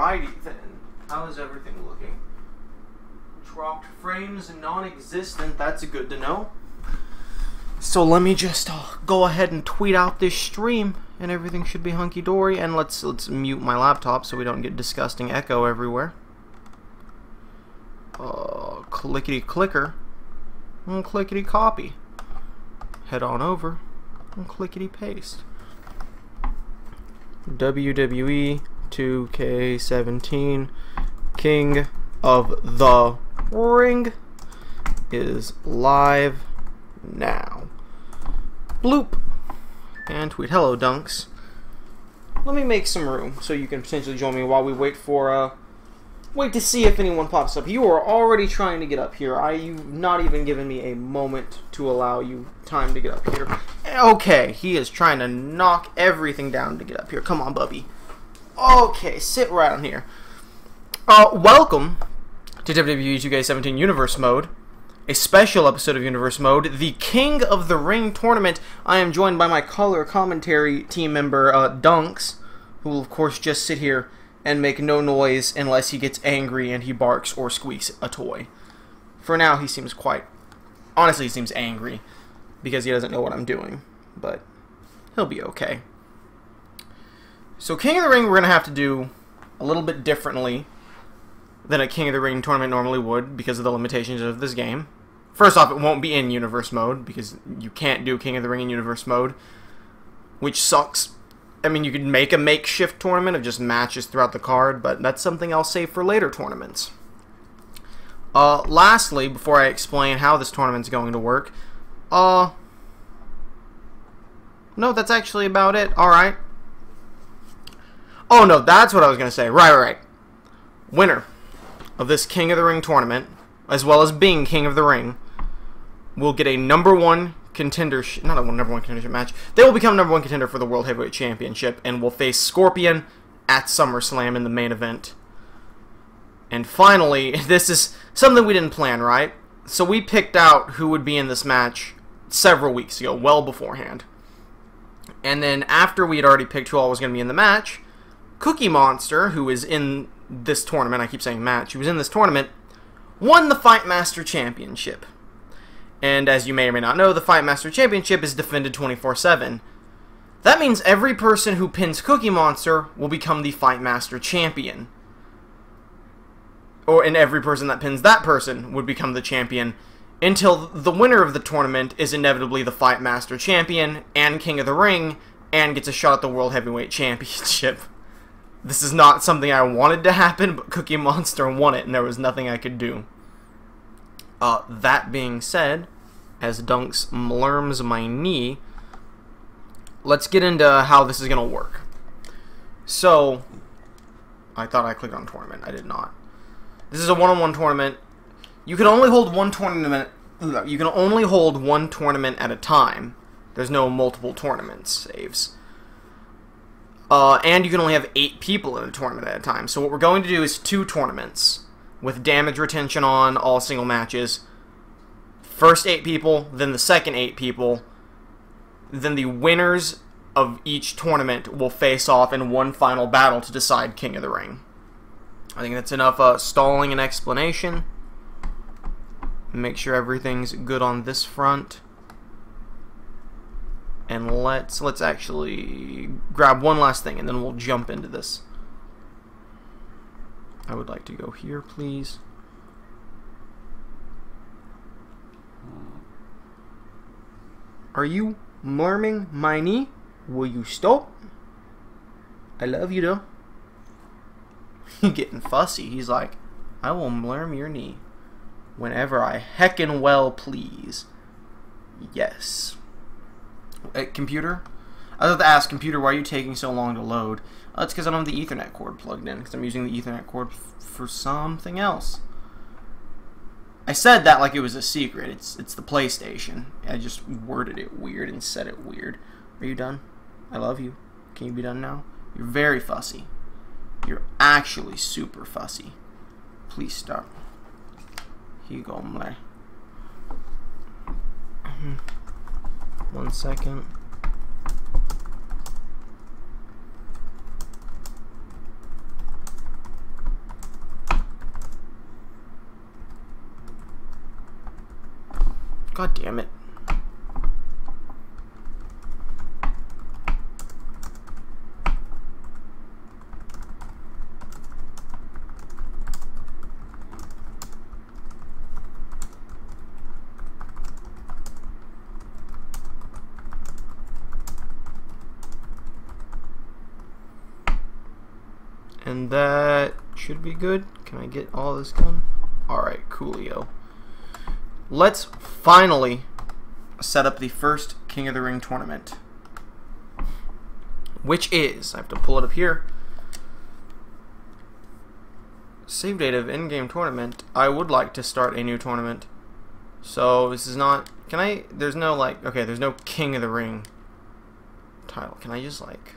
Alrighty then. How is everything looking? Dropped frames non-existent. That's good to know. So let me just go ahead and tweet out this stream, and everything should be hunky-dory. And let's mute my laptop so we don't get disgusting echo everywhere. Clickety-clicker. And clickety-copy. Head on over and clickety-paste. WWE 2K17 King of the Ring is live now. Bloop. And tweet, hello dunks. Let me make some room so you can potentially join me while we wait for wait to see if anyone pops up. You are already trying to get up here. You've not even given me a moment to allow you time to get up here. Okay, he is trying to knock everything down to get up here. Come on, Bubby. Okay, sit right on here. Welcome to WWE 2K17 Universe Mode, a special episode of Universe Mode, the King of the Ring tournament. I am joined by my color commentary team member, Dunks, who will of course just sit here and make no noise unless he gets angry and he barks or squeaks a toy. For now, he seems honestly, he seems angry because he doesn't know what I'm doing, but he'll be okay. So King of the Ring we're going to have to do a little bit differently than a King of the Ring tournament normally would because of the limitations of this game. First off, it won't be in Universe Mode because you can't do King of the Ring in Universe Mode, which sucks. I mean, you could make a makeshift tournament of just matches throughout the card, but that's something I'll save for later tournaments. Lastly, before I explain how this tournament's going to work, no, that's actually about it. Alright. Oh, no, that's what I was going to say. Right. Winner of this King of the Ring tournament, as well as being King of the Ring, will get a #1 contender, not a #1 contender match. They will become #1 contender for the World Heavyweight Championship and will face Scorpion at Summerslam in the main event. And finally, this is something we didn't plan, right? So we picked out who would be in this match several weeks ago, well beforehand. And then after we had already picked who all was going to be in the match, Cookie Monster, who is in this tournament, I keep saying match, who was in this tournament, won the Fight Master Championship. And as you may or may not know, the Fight Master Championship is defended 24/7. That means every person who pins Cookie Monster will become the Fight Master Champion. And every person that pins that person would become the champion until the winner of the tournament is inevitably the Fight Master Champion and King of the Ring and gets a shot at the World Heavyweight Championship. This is not something I wanted to happen, but Cookie Monster won it and there was nothing I could do. That being said, as Dunks mlurms my knee, let's get into how this is going to work. So, I thought I clicked on tournament. I did not. This is a one-on-one tournament. You can only hold one tournament. You can only hold one tournament at a time. There's no multiple tournament saves. And you can only have 8 people in a tournament at a time. So what we're going to do is 2 tournaments with damage retention on all single matches. First 8 people, then the second 8 people. Then the winners of each tournament will face off in one final battle to decide King of the Ring. I think that's enough stalling and explanation. Make sure everything's good on this front. And let's actually grab one last thing and then we'll jump into this. I would like to go here, please. Are you murmuring my knee? Will you stop? I love you though. He's getting fussy. He's like, I will murmur your knee whenever I heckin' well please. Yes. Computer? I was about to ask, computer, why are you taking so long to load? It's because I don't have the Ethernet cord plugged in, because I'm using the Ethernet cord for something else. I said that like it was a secret. It's the PlayStation. I just worded it weird and said it weird. Are you done? I love you. Can you be done now? You're very fussy. You're actually super fussy. Please stop. Here you go, Mlay. 1 second. God damn it. And that should be good. Can I get all this done? Alright, coolio. Let's finally set up the first King of the Ring tournament. Which is, I have to pull it up here. Save date of in-game tournament. I would like to start a new tournament. So this is not, can I, there's no like, okay, there's no King of the Ring title. Can I just like,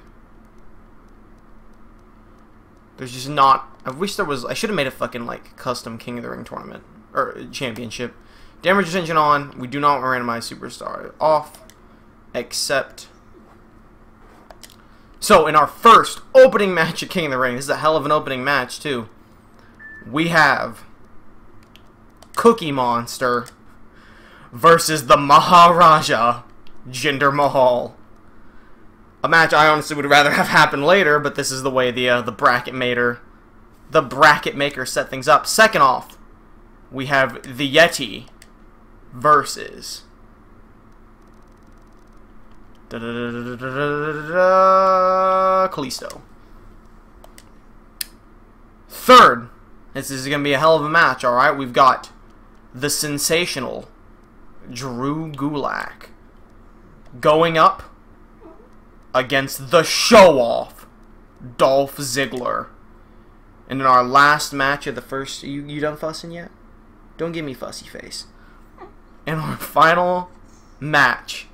there's just not, I wish there was, I should have made a fucking like custom King of the Ring tournament, or championship. Damage retention on, we do not randomize superstar off, except, so in our first opening match at King of the Ring, this is a hell of an opening match too, we have Cookie Monster versus the Maharaja, Jinder Mahal. A match I honestly would rather have happen later, but this is the way the bracket maker set things up. Second off, we have the Yeti versus Kalisto. Third, this is going to be a hell of a match, alright? We've got the sensational Drew Gulak going up against the show-off Dolph Ziggler. And in our last match of the first... You done fussing yet? Don't give me fussy face. In our final match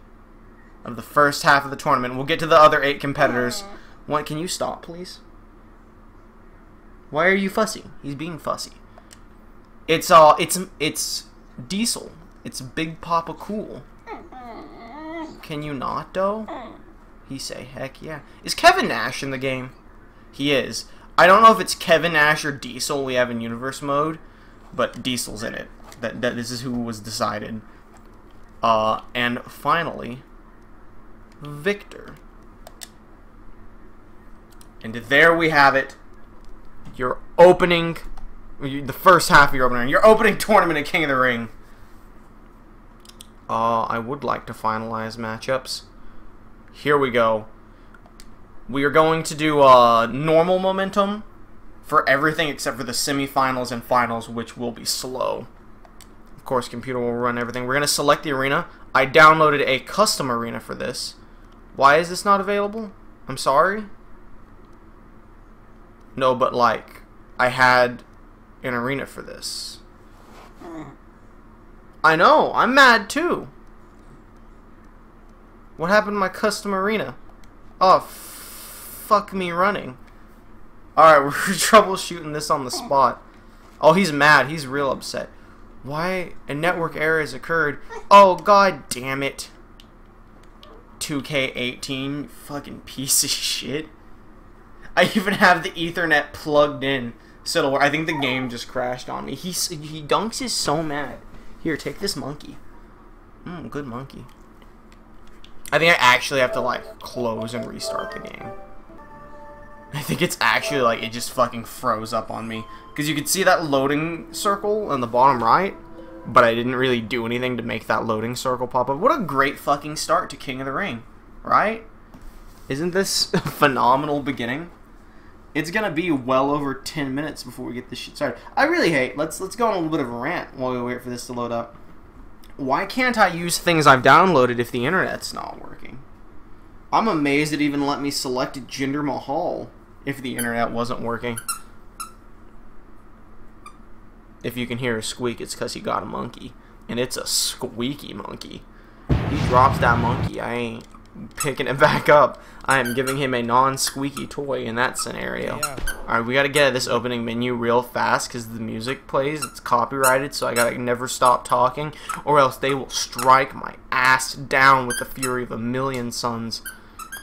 of the first half of the tournament, we'll get to the other 8 competitors. One, can you stop, please? Why are you fussy? He's being fussy. It's Diesel. It's Big Papa Cool. Can you not, though? He say, heck yeah. Is Kevin Nash in the game? He is. I don't know if it's Kevin Nash or Diesel we have in universe mode, but Diesel's in it. That this is who was decided. And finally, Victor. And there we have it. Your opening, the first half of your opening tournament at King of the Ring. I would like to finalize matchups. Here we go. We are going to do normal momentum for everything except for the semifinals and finals, which will be slow. Of course, computer will run everything. We're going to select the arena. I downloaded a custom arena for this. Why is this not available? I'm sorry? No, but like, I had an arena for this. I know, I'm mad too. What happened to my custom arena? Oh, fuck me running. Alright, we're troubleshooting this on the spot. Oh, he's mad. He's real upset. Why? A network error has occurred. Oh, god damn it. 2K17, fucking piece of shit. I even have the Ethernet plugged in. So I think the game just crashed on me. He Dunks is so mad. Here, take this monkey. Good monkey. I think I actually have to like close and restart the game. I think it's actually like it just fucking froze up on me. Because you could see that loading circle on the bottom right, but I didn't really do anything to make that loading circle pop up. What a great fucking start to King of the Ring, right? Isn't this a phenomenal beginning? It's gonna be well over 10 minutes before we get this shit started. I really hate. Let's go on a little bit of a rant while we wait for this to load up. Why can't I use things I've downloaded if the internet's not working? I'm amazed it even let me select Jinder Mahal if the internet wasn't working. If you can hear a squeak, it's because he got a monkey. And it's a squeaky monkey. He drops that monkey, I ain't picking it back up. I am giving him a non-squeaky toy in that scenario. Yeah. Alright, we gotta get at this opening menu real fast because the music plays. It's copyrighted, so I gotta never stop talking, or else they will strike my ass down with the fury of a million suns.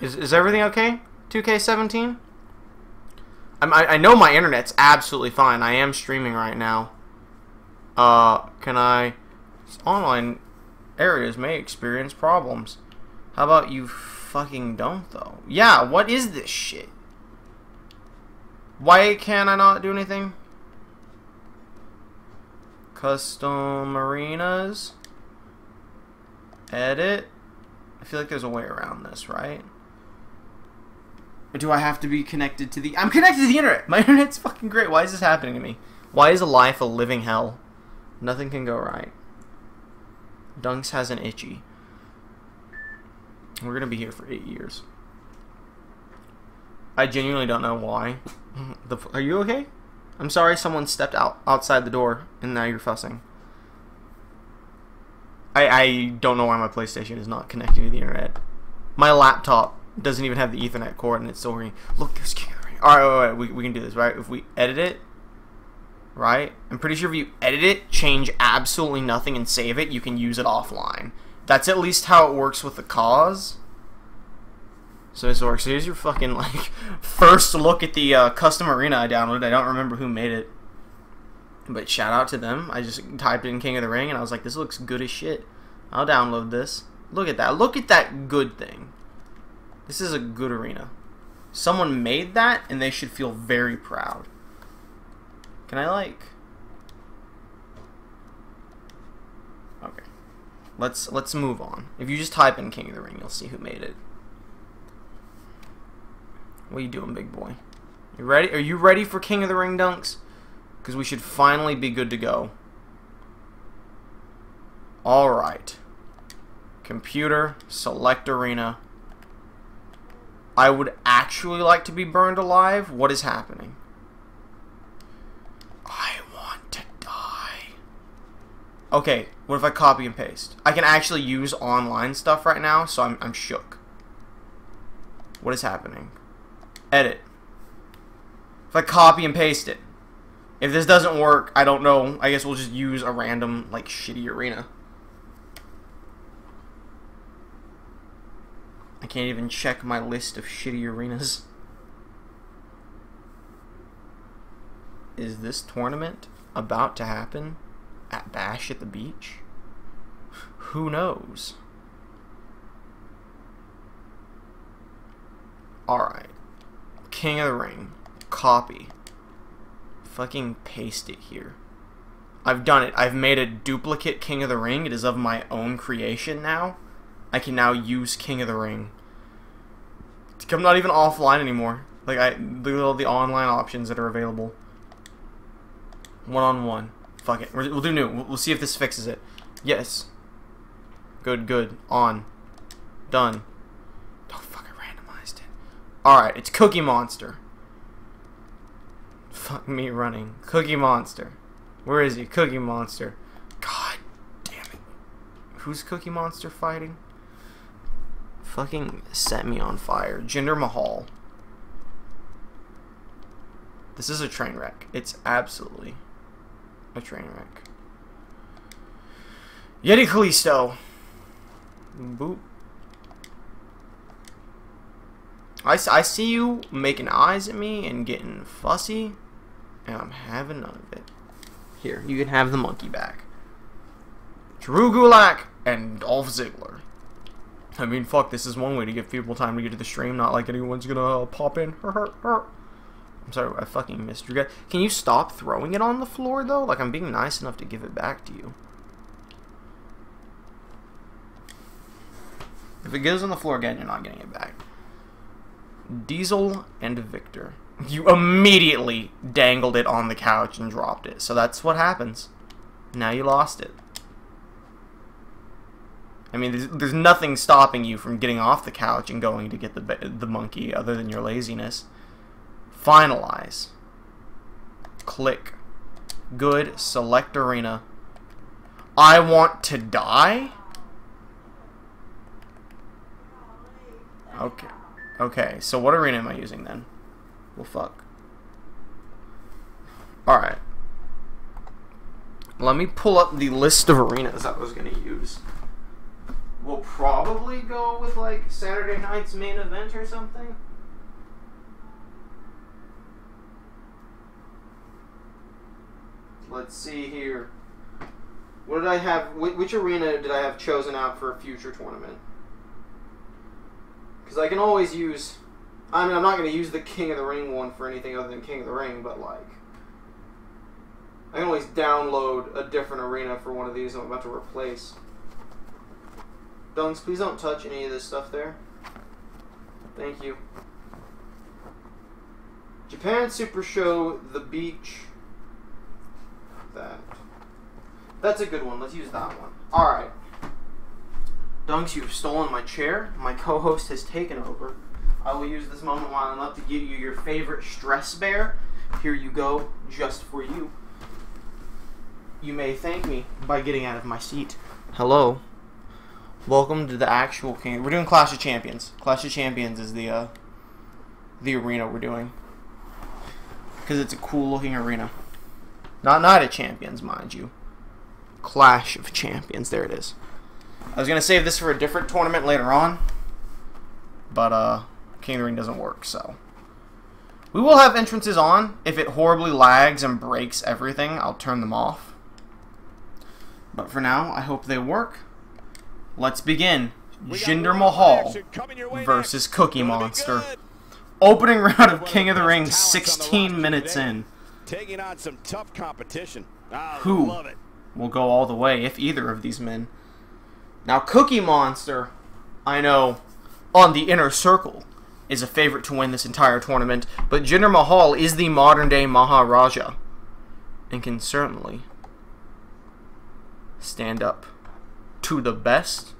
Is everything okay? 2K17? I know my internet's absolutely fine. I am streaming right now. Can I... It's online areas may experience problems. How about you fucking don't, though? Yeah, what is this shit? Why can't I not do anything? Custom arenas. Edit. I feel like there's a way around this, right? Or do I have to be connected to the... I'm connected to the internet! My internet's fucking great. Why is this happening to me? Why is life a living hell? Nothing can go right. Dunks has an itchy. We're gonna be here for 8 years. I genuinely don't know why. Are you okay? I'm sorry someone stepped outside the door and now you're fussing. I don't know why my PlayStation is not connecting to the internet. My laptop doesn't even have the Ethernet cord and it's still ringing. Look, there's King of the Ring. Alright, we can do this, right? If we edit it, right? I'm pretty sure if you edit it, change absolutely nothing and save it, you can use it offline. That's at least how it works with the cause. So this works. So here's your fucking, like, first look at the custom arena I downloaded. I don't remember who made it. But shout out to them. I just typed in King of the Ring and I was like, this looks good as shit. I'll download this. Look at that. Look at that good thing. This is a good arena. Someone made that and they should feel very proud. Can I, like... Okay. Let's move on. If you just type in King of the Ring, you'll see who made it. What are you doing, big boy? You ready? Are you ready for King of the Ring, Dunks? Because we should finally be good to go. Alright. Computer, select arena. I would actually like to be burned alive. What is happening? I want to die. Okay, what if I copy and paste? I can actually use online stuff right now, so I'm shook. What is happening? Edit. If I copy and paste it. If this doesn't work, I don't know. I guess we'll just use a random, like, shitty arena. I can't even check my list of shitty arenas. Is this tournament about to happen at Bash at the Beach? Who knows? Alright. King of the Ring. Copy. Fucking paste it here. I've done it. I've made a duplicate King of the Ring. It is of my own creation now. I can now use King of the Ring. I'm not even offline anymore. Like, look at the online options that are available. One-on-one. Fuck it. We'll do new. We'll see if this fixes it. Yes. Good, good. On. Done. Oh, fuck, I randomized it. Alright, it's Cookie Monster. Fuck me running. Cookie Monster. Where is he? Cookie Monster. God damn it. Who's Cookie Monster fighting? Fucking set me on fire. Jinder Mahal. This is a train wreck. It's absolutely a train wreck. Yeti Kalisto. Boop. I see you making eyes at me and getting fussy, and I'm having none of it. Here, you can have the monkey back. Drew Gulak and Dolph Ziggler. I mean, fuck, this is one way to give people time to get to the stream, not like anyone's gonna pop in. I'm sorry, I fucking missed you guys. Can you stop throwing it on the floor, though? Like, I'm being nice enough to give it back to you. If it goes on the floor again, you're not getting it back. Diesel and Victor. You immediately dangled it on the couch and dropped it. So that's what happens. Now you lost it. I mean, there's nothing stopping you from getting off the couch and going to get the monkey other than your laziness. Finalize. Click. Good. Select arena. I want to die? Okay. Okay, so what arena am I using then? Well, fuck. Alright. Let me pull up the list of arenas I was going to use. We'll probably go with, like, Saturday night's main event or something. Let's see here. What did I have? Which arena did I have chosen out for a future tournament? Because I can always use... I mean, I'm not going to use the King of the Ring one for anything other than King of the Ring, but, like... I can always download a different arena for one of these I'm about to replace. Dunks, please don't touch any of this stuff there. Thank you. Japan Super Show, The Beach. That's a good one. Let's use that one. Alright. Dunks, you've stolen my chair. My co-host has taken over. I will use this moment while I'm up to give you your favorite stress bear. Here you go, just for you. You may thank me by getting out of my seat. Hello. Welcome to the actual King. We're doing Clash of Champions. Clash of Champions is the arena we're doing. Because it's a cool looking arena. Not Night of Champions, mind you. Clash of Champions. There it is. I was going to save this for a different tournament later on. But, King of the Ring doesn't work, so. We will have entrances on. If it horribly lags and breaks everything, I'll turn them off. But for now, I hope they work. Let's begin. Jinder Mahal versus Cookie Monster. Opening round of King of the Ring, 16 minutes in. Taking on some tough competition. Who will go all the way, if either of these men? Now, Cookie Monster, I know, on the inner circle, is a favorite to win this entire tournament, but Jinder Mahal is the modern-day Maharaja, and can certainly stand up to the best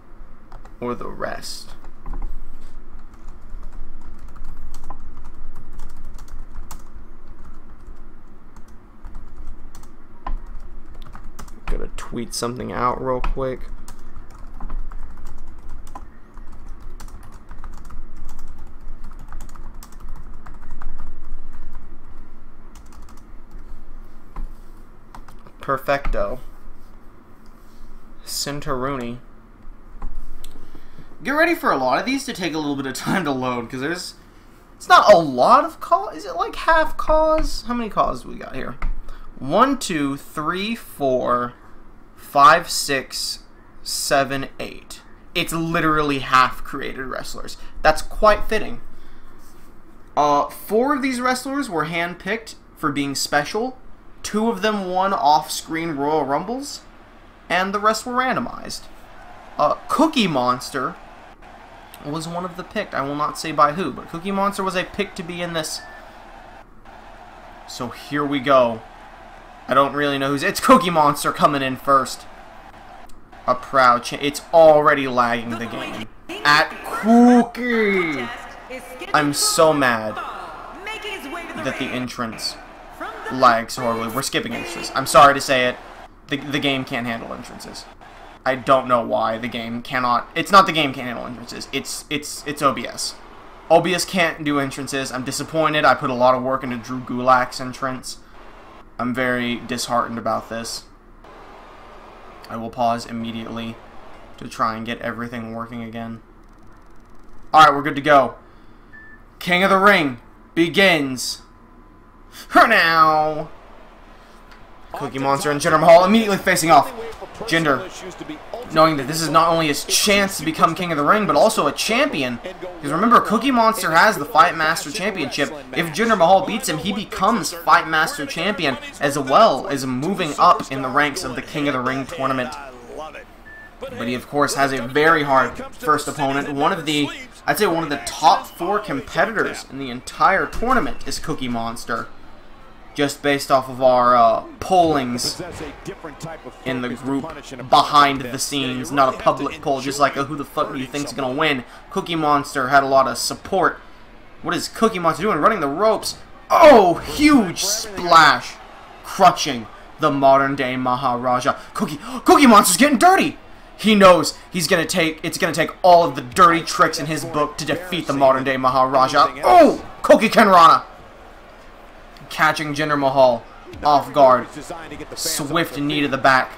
or the rest. Gotta tweet something out real quick. Perfecto. Centuruni. Get ready for a lot of these to take a little bit of time to load, because it's not a lot of cause. Is it like half cause? How many causes do we got here? 1, 2, 3, 4, 5, 6, 7, 8. It's literally half created wrestlers. That's quite fitting. 4 of these wrestlers were handpicked for being special. 2 of them won off-screen Royal Rumbles, and the rest were randomized. Cookie Monster was one of the picked. I will not say by who, but Cookie Monster was a pick to be in this. So here we go. I don't really know who's... It's Cookie Monster coming in first. A proud it's already lagging the game. At Cookie! I'm so mad that the entrance lags horribly. We're skipping entrances. I'm sorry to say it. The game can't handle entrances. I don't know why the game cannot... It's not the game can't handle entrances. It's OBS. OBS can't do entrances. I'm disappointed. I put a lot of work into Drew Gulak's entrance. I'm very disheartened about this. I will pause immediately to try and get everything working again. Alright, we're good to go. King of the Ring begins now. Cookie Monster and Jinder Mahal immediately facing off. Jinder, knowing that this is not only his chance to become King of the Ring, but also a champion. Because remember, Cookie Monster has the Fight Master Championship. If Jinder Mahal beats him, he becomes Fight Master Champion, as well as moving up in the ranks of the King of the Ring tournament. But he, of course, has a very hard first opponent. One of the, I'd say one of the top 4 competitors in the entire tournament is Cookie Monster. Just based off of our pollings in the group behind the scenes, not a public poll, just like a who the fuck do you think's gonna win. Cookie Monster had a lot of support. What is Cookie Monster doing? Running the ropes. Oh, huge splash, crushing the modern day Maharaja. Cookie Monster's getting dirty. He knows it's gonna take all of the dirty tricks in his book to defeat the modern day Maharaja. Oh, Cookie Kenrana. Catching Jinder Mahal off guard. Swift knee to the back.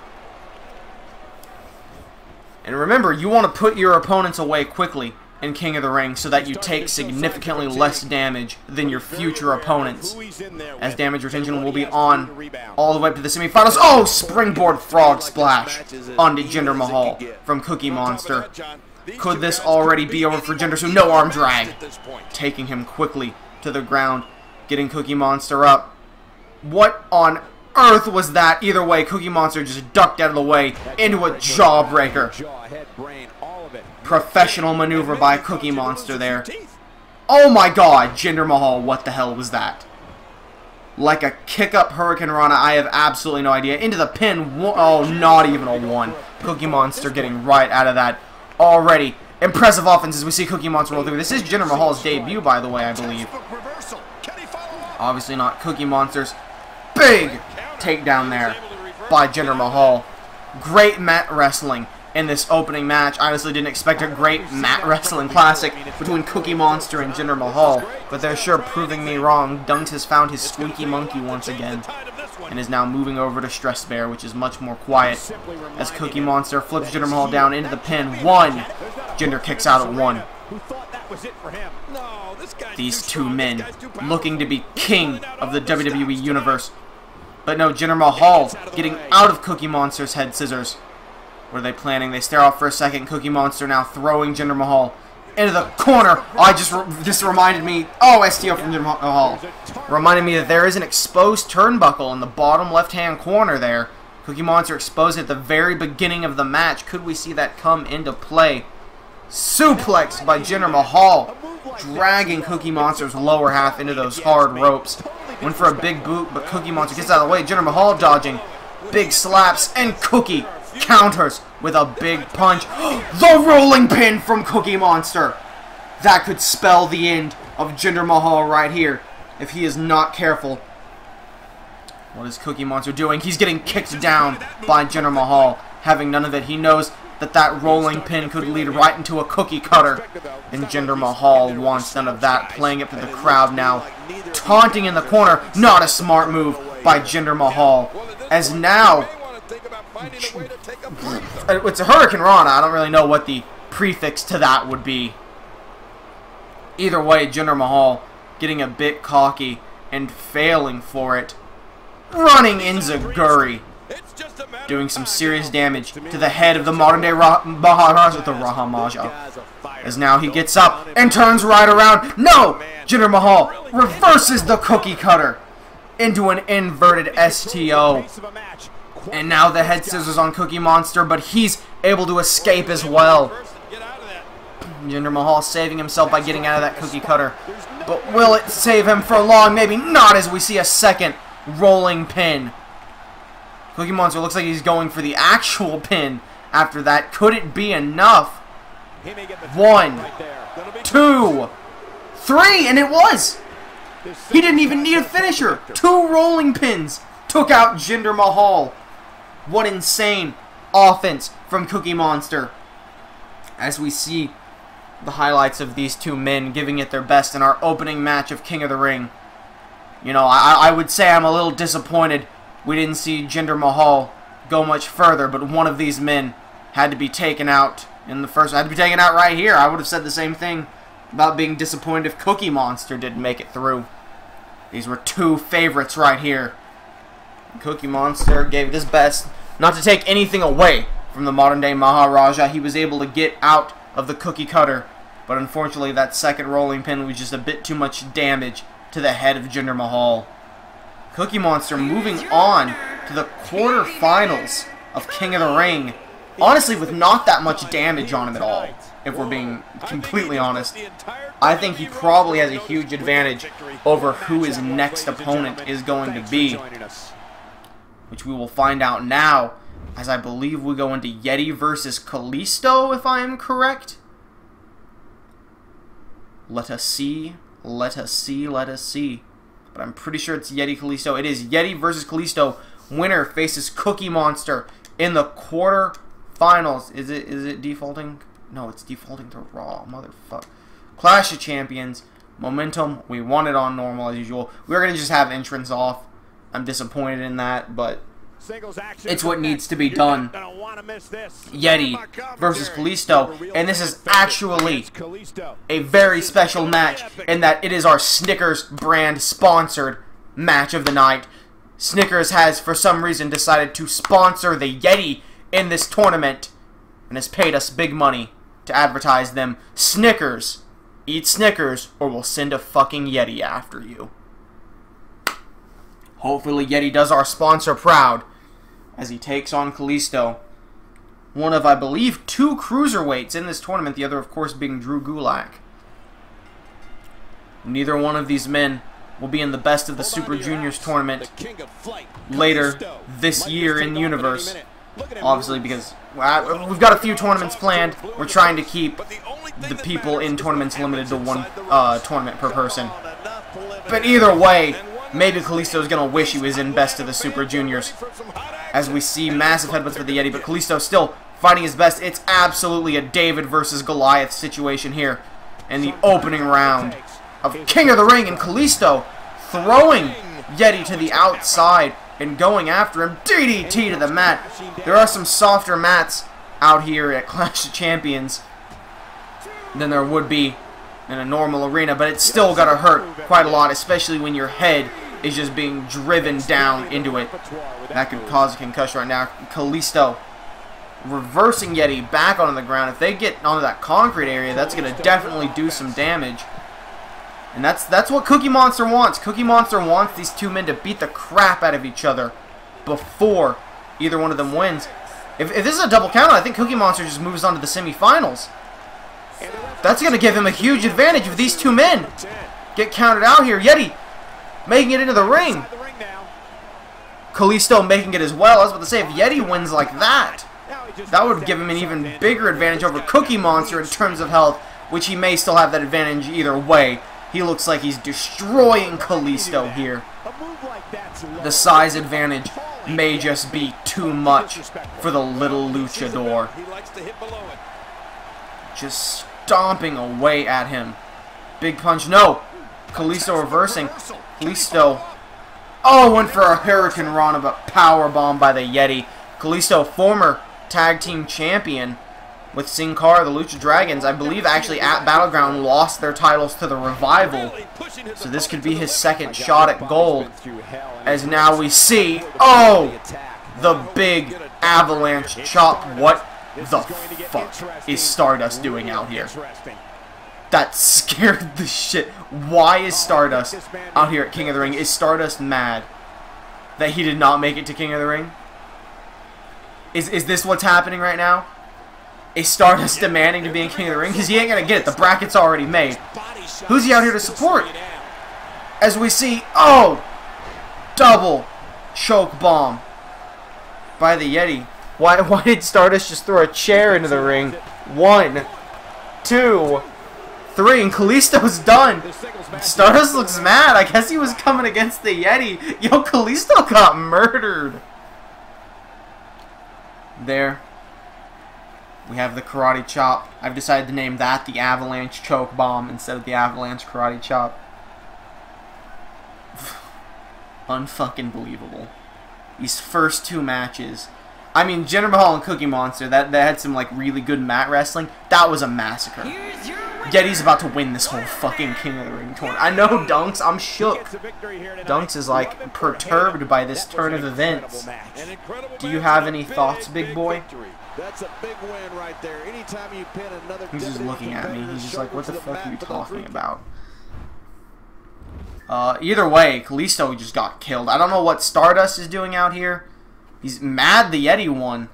And remember, you want to put your opponents away quickly. in King of the Ring so that you take significantly less damage than your future opponents, as damage retention will be on all the way up to the semifinals. Oh, springboard frog splash onto Jinder Mahal from Cookie Monster. Could this already be over for Jinder? So no arm drag, taking him quickly to the ground, getting Cookie Monster up. What on earth was that? Either way, Cookie Monster just ducked out of the way into a jawbreaker. Professional maneuver by Cookie Monster there. Oh my god, Jinder Mahal, what the hell was that? Like a kick-up Hurricane Rana, I have absolutely no idea. Into the pin, oh, not even a 1. Cookie Monster getting right out of that already. Impressive offense as we see Cookie Monster roll through. This is Jinder Mahal's debut, by the way, I believe. Obviously not Cookie Monster's. Big takedown there by Jinder Mahal. Great mat wrestling in this opening match. I honestly didn't expect a great mat wrestling classic between Cookie Monster and Jinder Mahal, but they're sure proving me wrong. Dunks has found his squeaky monkey once again and is now moving over to Stress Bear, which is much more quiet, as Cookie Monster flips Jinder Mahal down into the pin. 1. Jinder kicks out at 1. These two men looking to be king of the WWE Universe. But no, Jinder Mahal getting out of Cookie Monster's head scissors. What are they planning? They stare off for a second. Cookie Monster now throwing Jinder Mahal into the corner. This reminded me. Oh, STO from Jinder Mahal. Reminded me that there is an exposed turnbuckle in the bottom left-hand corner there. Cookie Monster exposed at the very beginning of the match. Could we see that come into play? Suplex by Jinder Mahal, dragging Cookie Monster's lower half into those hard ropes. Went for a big boot, but Cookie Monster gets out of the way. Jinder Mahal dodging. Big slaps, and Cookie counters with a big punch. The rolling pin from Cookie Monster. That could spell the end of Jinder Mahal right here if he is not careful. What is Cookie Monster doing? He's getting kicked down by Jinder Mahal. Having none of it, he knows that that rolling pin could lead right into a cookie cutter. And Jinder Mahal wants none of that. Playing it for the crowd now. Taunting in the corner. Not a smart move by Jinder Mahal. As now, it's a Hurricane Rana. I don't really know what the prefix to that would be. Either way, Jinder Mahal getting a bit cocky and failing for it. Running Enziguri. Doing some serious damage to the head of the modern-day Maharaja with the Rahamaja. As now he gets up and turns right around. No! Jinder Mahal reverses the cookie cutter into an inverted STO. And now the head scissors on Cookie Monster, but he's able to escape as well. Jinder Mahal saving himself by getting out of that cookie cutter. But will it save him for long? Maybe not, as we see a second rolling pin. Cookie Monster looks like he's going for the actual pin after that. Could it be enough? 1, 2, 3, and it was! He didn't even need a finisher. 2 rolling pins took out Jinder Mahal. What insane offense from Cookie Monster. As we see the highlights of these two men giving it their best in our opening match of King of the Ring. You know, I would say I'm a little disappointed we didn't see Jinder Mahal go much further, but one of these men had to be taken out in the first. Had to be taken out right here. I would have said the same thing about being disappointed if Cookie Monster didn't make it through. These were 2 favorites right here. Cookie Monster gave it his best not to take anything away from the modern-day Maharaja. He was able to get out of the cookie cutter, but unfortunately that second rolling pin was just a bit too much damage to the head of Jinder Mahal. Cookie Monster moving on to the quarterfinals of King of the Ring. Honestly, with not that much damage on him at all, if we're being completely honest. I think he probably has a huge advantage over who his next opponent is going to be, which we will find out now, as I believe we go into Yeti versus Kalisto, if I am correct. Let us see, let us see, let us see. But I'm pretty sure it's Yeti Kalisto. It is Yeti versus Kalisto. Winner faces Cookie Monster in the quarterfinals. Is it defaulting? No, it's defaulting to Raw. Motherfucker. Clash of Champions. Momentum. We want it on normal as usual. We're going to just have entrance off. I'm disappointed in that, but It's what needs to be done. Yeti versus Kalisto, and this is actually a very special match in that it is our Snickers brand sponsored match of the night. Snickers has, for some reason, decided to sponsor the Yeti in this tournament and has paid us big money to advertise them. Snickers, eat Snickers or we'll send a fucking Yeti after you. Hopefully Yeti does our sponsor proud as he takes on Kalisto. One of, I believe, 2 cruiserweights in this tournament, the other, of course, being Drew Gulak. Neither one of these men will be in the Best of the Super Juniors tournament later this year in Universe. Obviously, because we've got a few tournaments planned. We're trying to keep the people in tournaments limited to 1 tournament per person. But either way, maybe Kalisto's going to wish he was in Best of the Super Juniors. As we see massive headbutts for the Yeti, but Kalisto still fighting his best. It's absolutely a David versus Goliath situation here in the opening round of King of the Ring, and Kalisto throwing Yeti to the outside and going after him. DDT to the mat. There are some softer mats out here at Clash of Champions than there would be in a normal arena, but it's still gotta hurt quite a lot, especially when your head is just being driven down into it. That could cause a concussion right now. Kalisto reversing Yeti back onto the ground. If they get onto that concrete area, that's going to definitely do some damage. And that's what Cookie Monster wants. Cookie Monster wants these 2 men to beat the crap out of each other before either one of them wins. If this is a double count, I think Cookie Monster just moves on to the semifinals. That's going to give him a huge advantage if these 2 men get counted out here. Yeti making it into the ring. Kalisto making it as well. I was about to say, if Yeti wins like that, that would give him an even bigger advantage over Cookie Monster in terms of health, which he may still have that advantage either way. He looks like he's destroying Kalisto here. The size advantage may just be too much for the little luchador. Just stomping away at him. Big punch. No! Kalisto reversing. Kalisto, oh, went for a Hurricane Rana, but powerbomb by the Yeti. Kalisto, former tag team champion with Sin Cara, the Lucha Dragons, I believe actually at Battleground lost their titles to the Revival. So this could be his 2nd shot at gold. As now we see, oh, the big avalanche chop. What the fuck is Stardust doing out here? That scared the shit. Why is Stardust out here at King of the Ring? Is Stardust mad that he did not make it to King of the Ring? Is this what's happening right now? Is Stardust demanding to be in King of the Ring? Because he ain't going to get it. The bracket's already made. Who's he out here to support? As we see, oh, double choke bomb by the Yeti. Why did Stardust just throw a chair into the ring? 1, 2, 3, and Kalisto's done. Stardust looks mad. I guess he was coming against the Yeti. Yo, Kalisto got murdered. There. We have the karate chop. I've decided to name that the Avalanche Choke Bomb instead of the Avalanche Karate Chop. Unfucking believable. These first 2 matches. I mean, Jinder Mahal and Cookie Monster, that had some like really good mat wrestling. That was a massacre. Yeti's about to win this whole fucking King of the Ring tournament. I know Dunks, I'm shook. Dunks is like perturbed by this turn of events. Do you have any thoughts, big boy? That's a big win right there. Anytime you pin another, he's just looking at me. He's just like, what the fuck are you talking about? Either way, Kalisto just got killed. I don't know what Stardust is doing out here. He's mad the Yeti won.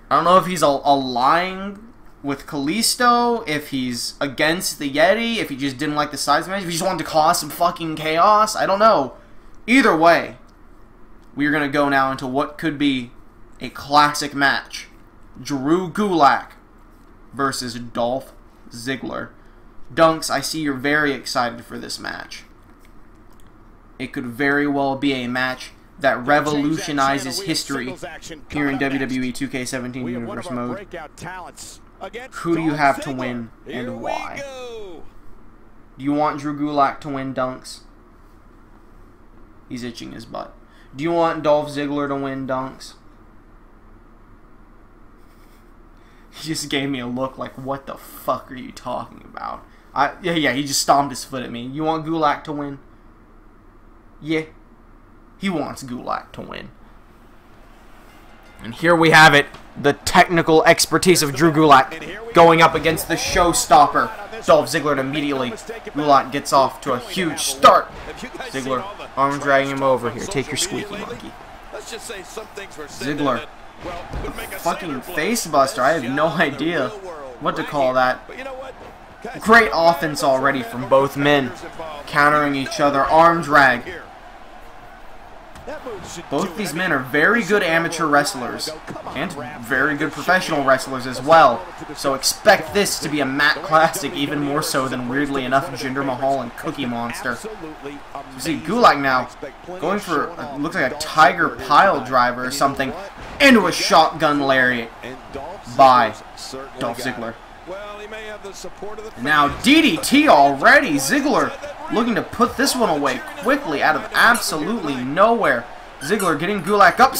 I don't know if he's lying with Kalisto, if he's against the Yeti, if he just didn't like the size match, if he just wanted to cause some fucking chaos. I don't know. Either way, we're going to go now into what could be a classic match. Drew Gulak versus Dolph Ziggler. Dunks, I see you're very excited for this match. It could very well be a match that revolutionizes history here in WWE 2K17 Universe mode. Who do you have to win and why? Do you want Drew Gulak to win, Dunks? He's itching his butt. Do you want Dolph Ziggler to win, Dunks? He just gave me a look like, what the fuck are you talking about? Yeah, he just stomped his foot at me. You want Gulak to win? Yeah. He wants Gulak to win. And here we have it. The technical expertise of Drew Gulak going up against the showstopper, Dolph Ziggler, and immediately Gulak gets off to a huge start. Ziggler arm dragging him over here. Take your squeaky monkey. Ziggler, fucking face buster. I have no idea what to call that. Great offense already from both men, countering each other. Arm drag. Both these men are very good amateur wrestlers and very good professional wrestlers as well. So expect this to be a mat classic, even more so than, weirdly enough, Jinder Mahal and Cookie Monster. So you see Gulak now going for, looks like a tiger pile driver or something, into a shotgun lariat by Dolph Ziggler. Now DDT already. Ziggler looking to put this one away quickly out of absolutely nowhere. Ziggler getting Gulak up.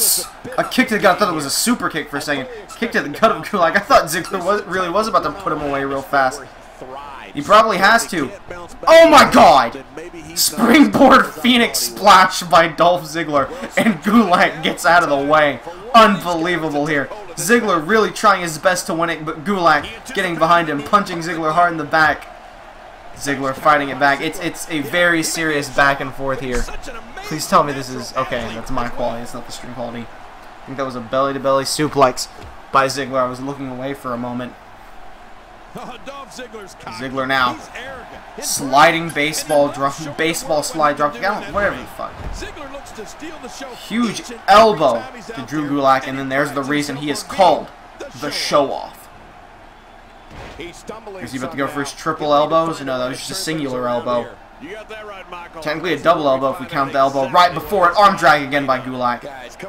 A kick to the gut. I thought it was a super kick for a second. Kick to the gut of Gulak. I thought Ziggler really was about to put him away real fast. He probably has to. Oh my god! Springboard Phoenix Splash by Dolph Ziggler. And Gulak gets out of the way. Unbelievable here. Ziggler really trying his best to win it, but Gulak getting behind him, punching Ziggler hard in the back. Ziggler fighting it back. It's a very serious back and forth here. Please tell me this is... Okay, that's my quality. It's not the stream quality. I think that was a belly-to-belly suplex by Ziggler. I was looking away for a moment. Ziggler now sliding baseball slide drop, whatever the fuck. Huge elbow to Drew Gulak, and then there's the reason he is called the show-off. Is he about to go for his triple elbows? No, that was just a singular elbow. Technically a double elbow if we count the elbow right before it. Arm drag again by Gulak.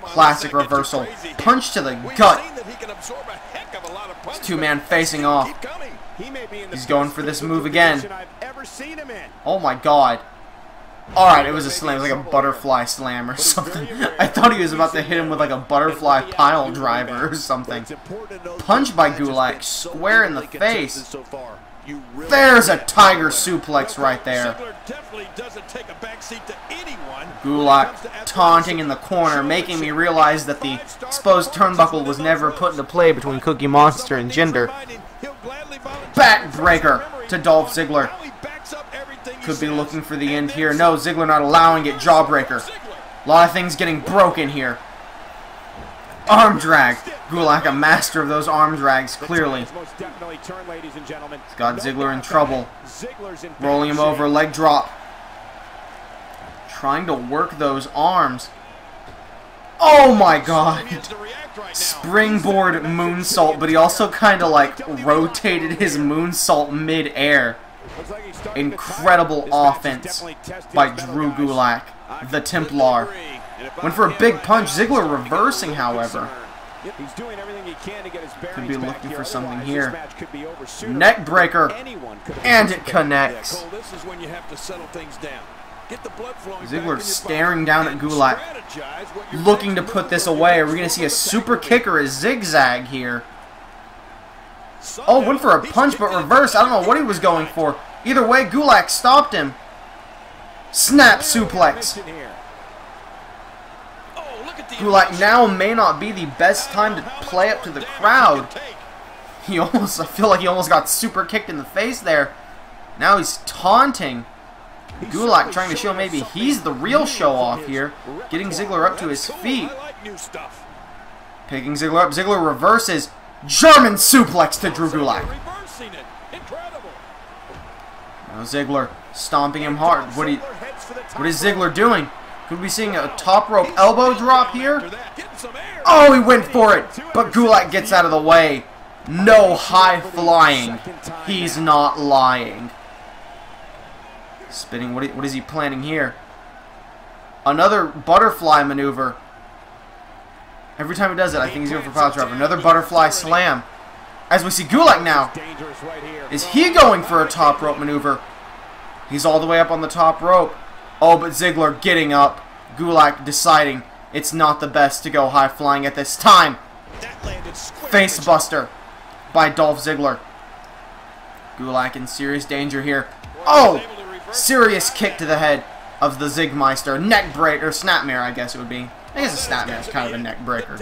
Classic reversal. Punch to the gut. This two-man facing off. He's going for this move again. Oh my god. Alright, it was a slam. It was like a butterfly slam or something. I thought he was about to hit him with like a butterfly pile driver or something. Punch by Gulak, square in the face. There's a tiger suplex right there. Gulak taunting in the corner, making me realize that the exposed turnbuckle was never put into play between Cookie Monster and Jinder. Backbreaker to Dolph Ziggler. Could be looking for the end here. No, Ziggler not allowing it. Jawbreaker. A lot of things getting broken here. Arm drag. Gulak, a master of those arm drags, clearly. He's got Ziggler in trouble. Rolling him over, leg drop. Trying to work those arms. Oh my god. Springboard moonsault, but he also kind of like rotated his moonsault mid-air. Incredible offense by Drew Gulak, the Templar. Went for a big punch. Ziggler reversing, however. Could be looking for something here. Neck breaker, and it connects. Ziggler staring down at Gulak, looking to put this away. Are we going to see a super kick or a zigzag here? Oh, went for a punch, but reverse. I don't know what he was going for. Either way, Gulak stopped him. Snap suplex. Gulak now may not be the best time to play up to the crowd. I feel like he almost got super kicked in the face there. Now he's taunting. Gulak trying to show maybe he's the real show-off here. Getting Ziggler up to his feet. Picking Ziggler up. Ziggler reverses. German suplex to Drew Gulak. Now Ziggler stomping him hard. What is Ziggler doing? Could we be seeing a top rope elbow drop here? Oh, he went for it, but Gulak gets out of the way. No high flying. He's not lying. Spinning. What is he planning here? Another butterfly maneuver. Every time he does it, I think he's going for pile driver. Another butterfly slam. As we see Gulak now. Is he going for a top rope maneuver? He's all the way up on the top rope. Oh, but Ziggler getting up. Gulak deciding It's not the best to go high flying at this time. Face buster by Dolph Ziggler. Gulak in serious danger here. Oh! Serious kick to the head of the Zigmeister. Neck breaker, or snapmare, I guess it would be. I guess a snapmare is kind of a neck breaker.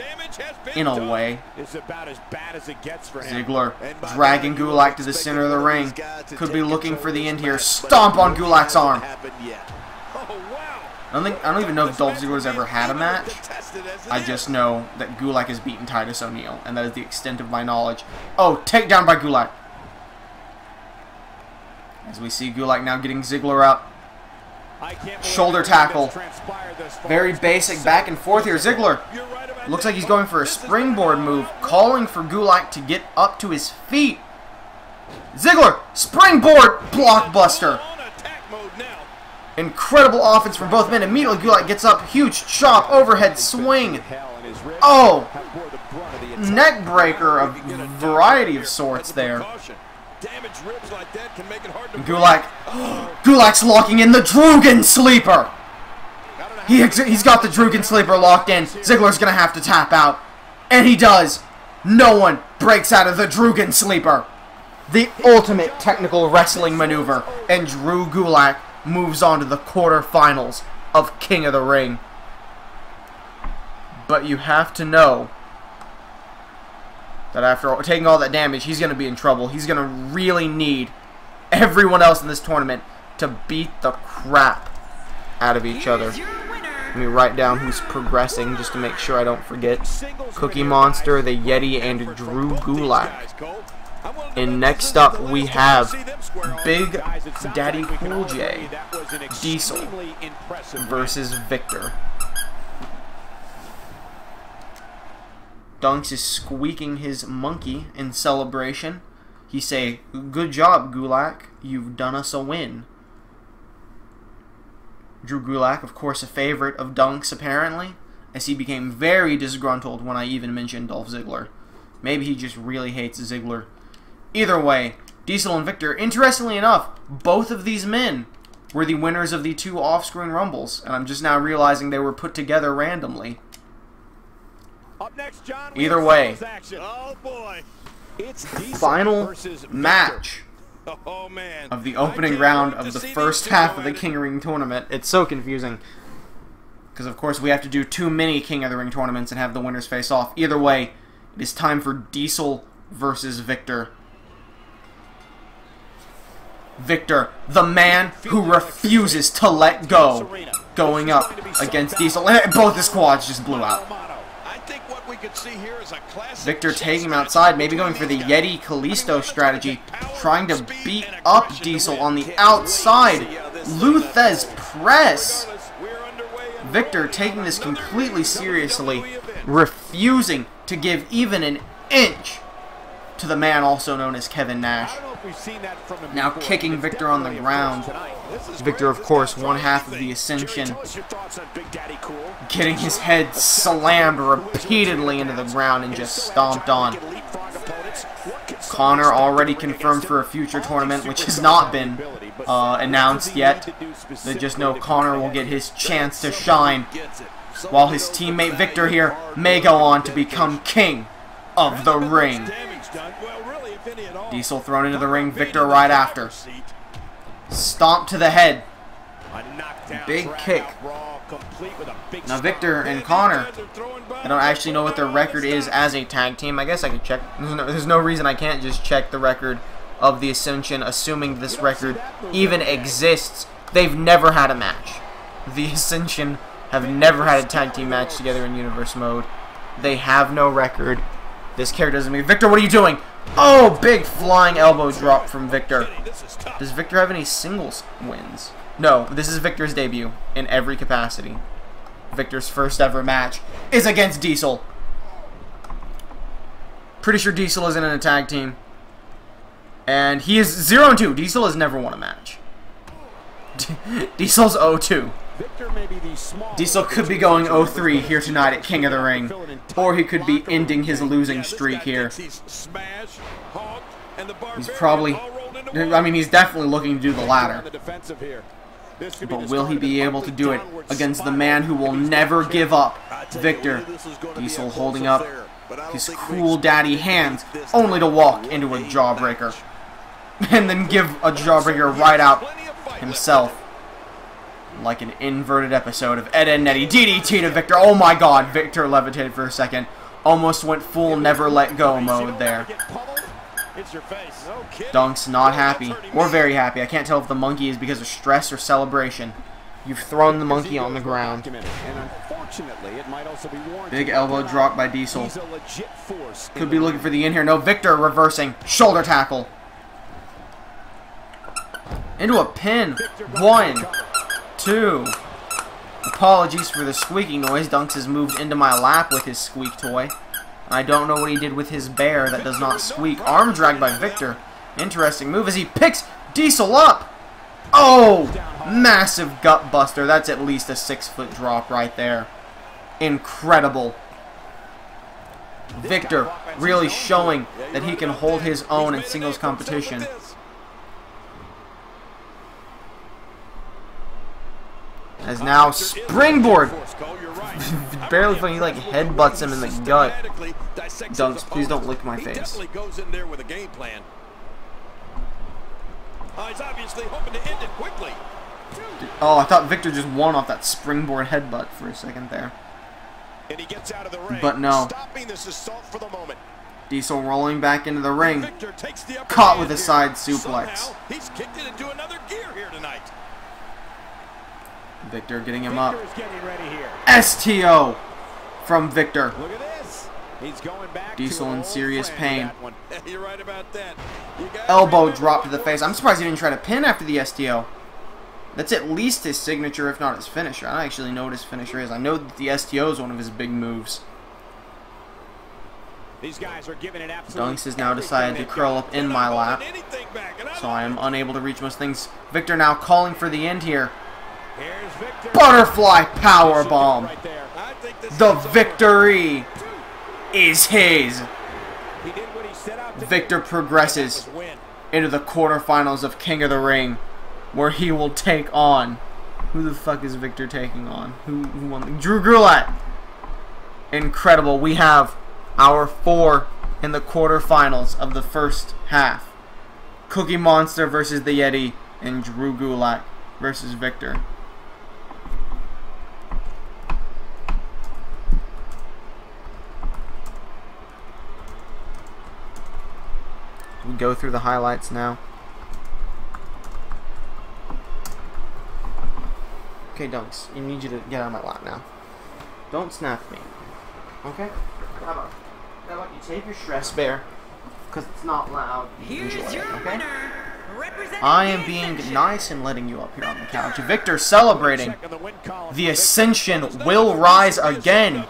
In a way. Ziggler dragging Gulak to the center of the ring. Could be looking for the end here. Stomp on Gulak's arm. I don't even know if Dolph Ziggler's ever had a match. I just know that Gulak has beaten Titus O'Neil, and that is the extent of my knowledge. Oh, takedown by Gulak. As we see Gulak now getting Ziggler up. Shoulder tackle. Very basic back and forth here. Ziggler looks like he's going for a springboard move, calling for Gulak to get up to his feet. Ziggler, springboard blockbuster. Incredible offense from both men. Immediately Gulak gets up, huge chop, overhead swing. Oh, neck breaker of variety of sorts there. Gulak's locking in the Drugan Sleeper. He's got the Drugan Sleeper locked in. Ziggler's gonna have to tap out, and he does. No one breaks out of the Drugan Sleeper. The ultimate technical wrestling maneuver, and Drew Gulak moves on to the quarterfinals of King of the Ring. But you have to know that after taking all that damage, he's going to be in trouble. He's going to really need everyone else in this tournament to beat the crap out of each other. Let me write down who's progressing just to make sure I don't forget. Cookie Monster, the Yeti, and Drew Gulak. And next up we have Big Daddy Cool J, Diesel, versus Victor. Dunks is squeaking his monkey in celebration. He say, "Good job, Gulak. You've done us a win." Drew Gulak, of course, a favorite of Dunks, apparently, as he became very disgruntled when I even mentioned Dolph Ziggler. Maybe he just really hates Ziggler. Either way, Diesel and Victor, interestingly enough, both of these men were the winners of the 2 off-screen Rumbles, and I'm just now realizing they were put together randomly. Either way, final match of the opening round of the first half of the King of the Ring tournament. It's so confusing, because of course we have to do 2 mini King of the Ring tournaments and have the winners face off. Either way, it is time for Diesel versus Victor. Victor, the man who refuses to let go, going up against Diesel. And both his quads just blew out. Victor taking him outside, maybe going for the Yeti Kalisto strategy, trying to beat up Diesel on the outside. Luthez press. Victor taking this completely seriously, refusing to give even an inch to the man also known as Kevin Nash. Now kicking Victor on the ground. Victor, of course, one half of the Ascension, getting his head slammed repeatedly into the ground and just stomped on. Connor already confirmed for a future tournament, which has not been announced yet. They just know Connor will get his chance to shine, while his teammate Victor here may go on to become King of the Ring. Diesel thrown into the ring, Victor right after. Stomp to the head. Big kick. Now Victor and Connor, I don't actually know what their record is as a tag team. I guess I could check. There's no reason I can't just check the record of the Ascension, assuming this record even exists. They've never had a match. The Ascension have never had a tag team match together in Universe mode. They have no record. This character doesn't mean. Victor, what are you doing? Oh, big flying elbow drop from Victor. Does Victor have any singles wins? No, this is Victor's debut in every capacity. Victor's first ever match is against Diesel. Pretty sure Diesel isn't in a tag team. And he is 0-2. Diesel has never won a match. Diesel's 0-2. Diesel could be going 0-3 here tonight at King of the Ring, or he could be ending his losing streak here. He's probably, I mean, he's definitely looking to do the latter. But will he be able to do it against the man who will never give up? Victor. Diesel holding up his cool daddy hands, only to walk into a jawbreaker. And then give a jawbreaker right out himself. Like an inverted episode of Ed, and Eddie. DDT to Victor. Oh my god, Victor levitated for a second. Almost went full never let go mode there. Dunk's not happy, or very happy. I can't tell if the monkey is because of stress or celebration. You've thrown the monkey on the ground. Big elbow drop by Diesel. Could be looking for the in here. No, Victor reversing. Shoulder tackle. Into a pin. 1, 2. Apologies for the squeaking noise. Dunks has moved into my lap with his squeak toy. I don't know what he did with his bear that does not squeak. Arm drag by Victor. Interesting move as he picks Diesel up. Oh! Massive gut buster. That's at least a 6-foot drop right there. Incredible. Victor really showing that he can hold his own in singles competition. As now springboard. Barely funny, he like headbutts him in the gut. Dunks, please don't lick my face. Oh, I thought Victor just won off that springboard headbutt for a second there. But no. Diesel rolling back into the ring. Caught with a side suplex. Victor getting him up. STO from Victor. Diesel in serious pain. Elbow drop to the face. I'm surprised he didn't try to pin after the STO. That's at least his signature, if not his finisher. I don't actually know what his finisher is. I know that the STO is one of his big moves. Dunks has now decided to curl up in my lap, so I am unable to reach most things. Victor now calling for the end here. Butterfly powerbomb. The victory is his. Victor progresses into the quarterfinals of King of the Ring, where he will take on... Who the fuck is Victor taking on? Who won? Drew Gulak. Incredible. We have our 4 in the quarterfinals of the first half. Cookie Monster versus the Yeti, and Drew Gulak versus Victor. We go through the highlights now. Okay, Dunks, I need you to get out of my lap now. Don't snap at me. Okay? How about you take your stress bear, because it's not loud. Enjoy it, okay? I am being nice and letting you up here on the couch. Victor celebrating. The Ascension will rise again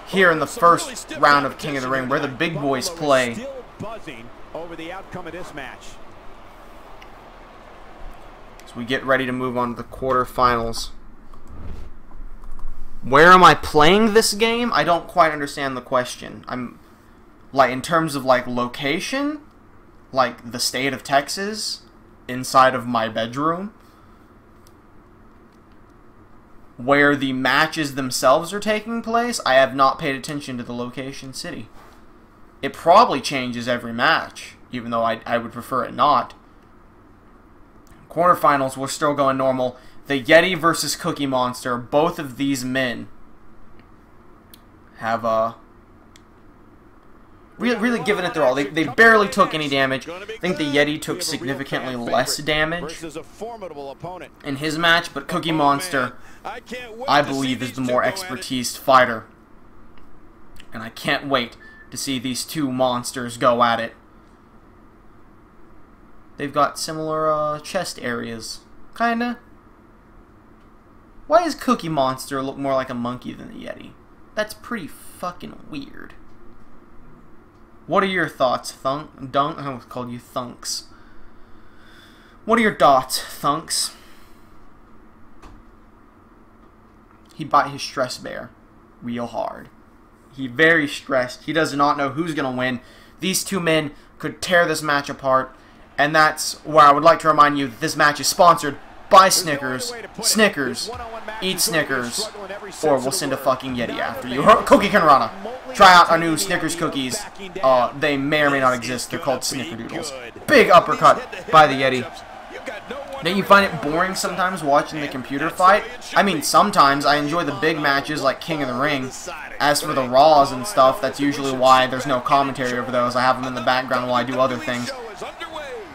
here in the first round of King of the Ring, where the big boys play. Over the outcome of this match. So we get ready to move on to the quarterfinals. Where am I playing this game? I don't quite understand the question. I'm like, in terms of like location, like the state of Texas, inside of my bedroom, where the matches themselves are taking place. I have not paid attention to the location city. It probably changes every match, even though I would prefer it not. Quarterfinals, we're still going normal. The Yeti versus Cookie Monster. Both of these men have really given it their all. They barely took any damage. I think the Yeti took significantly less damage in his match, but Cookie Monster, I believe, is the more expertised fighter. And I can't wait to see these two monsters go at it. They've got similar chest areas, kinda. Why does Cookie Monster look more like a monkey than the Yeti? That's pretty fucking weird. What are your thoughts, I almost called you Thunks. What are your thoughts, Thunks? He bite his stress bear real hard. He's very stressed. He does not know who's going to win. These two men could tear this match apart. And that's where I would like to remind you that this match is sponsored Buy Snickers. Snickers. Eat Snickers. Or we'll send a fucking Yeti after you. Cookie Kenrana. Try out our new Snickers cookies. They may or may not exist. They're called Snickerdoodles. Big uppercut by the Yeti. Don't you find it boring sometimes watching the computer fight? I mean, sometimes I enjoy the big matches like King of the Ring. As for the Raws and stuff, that's usually why there's no commentary over those. I have them in the background while I do other things.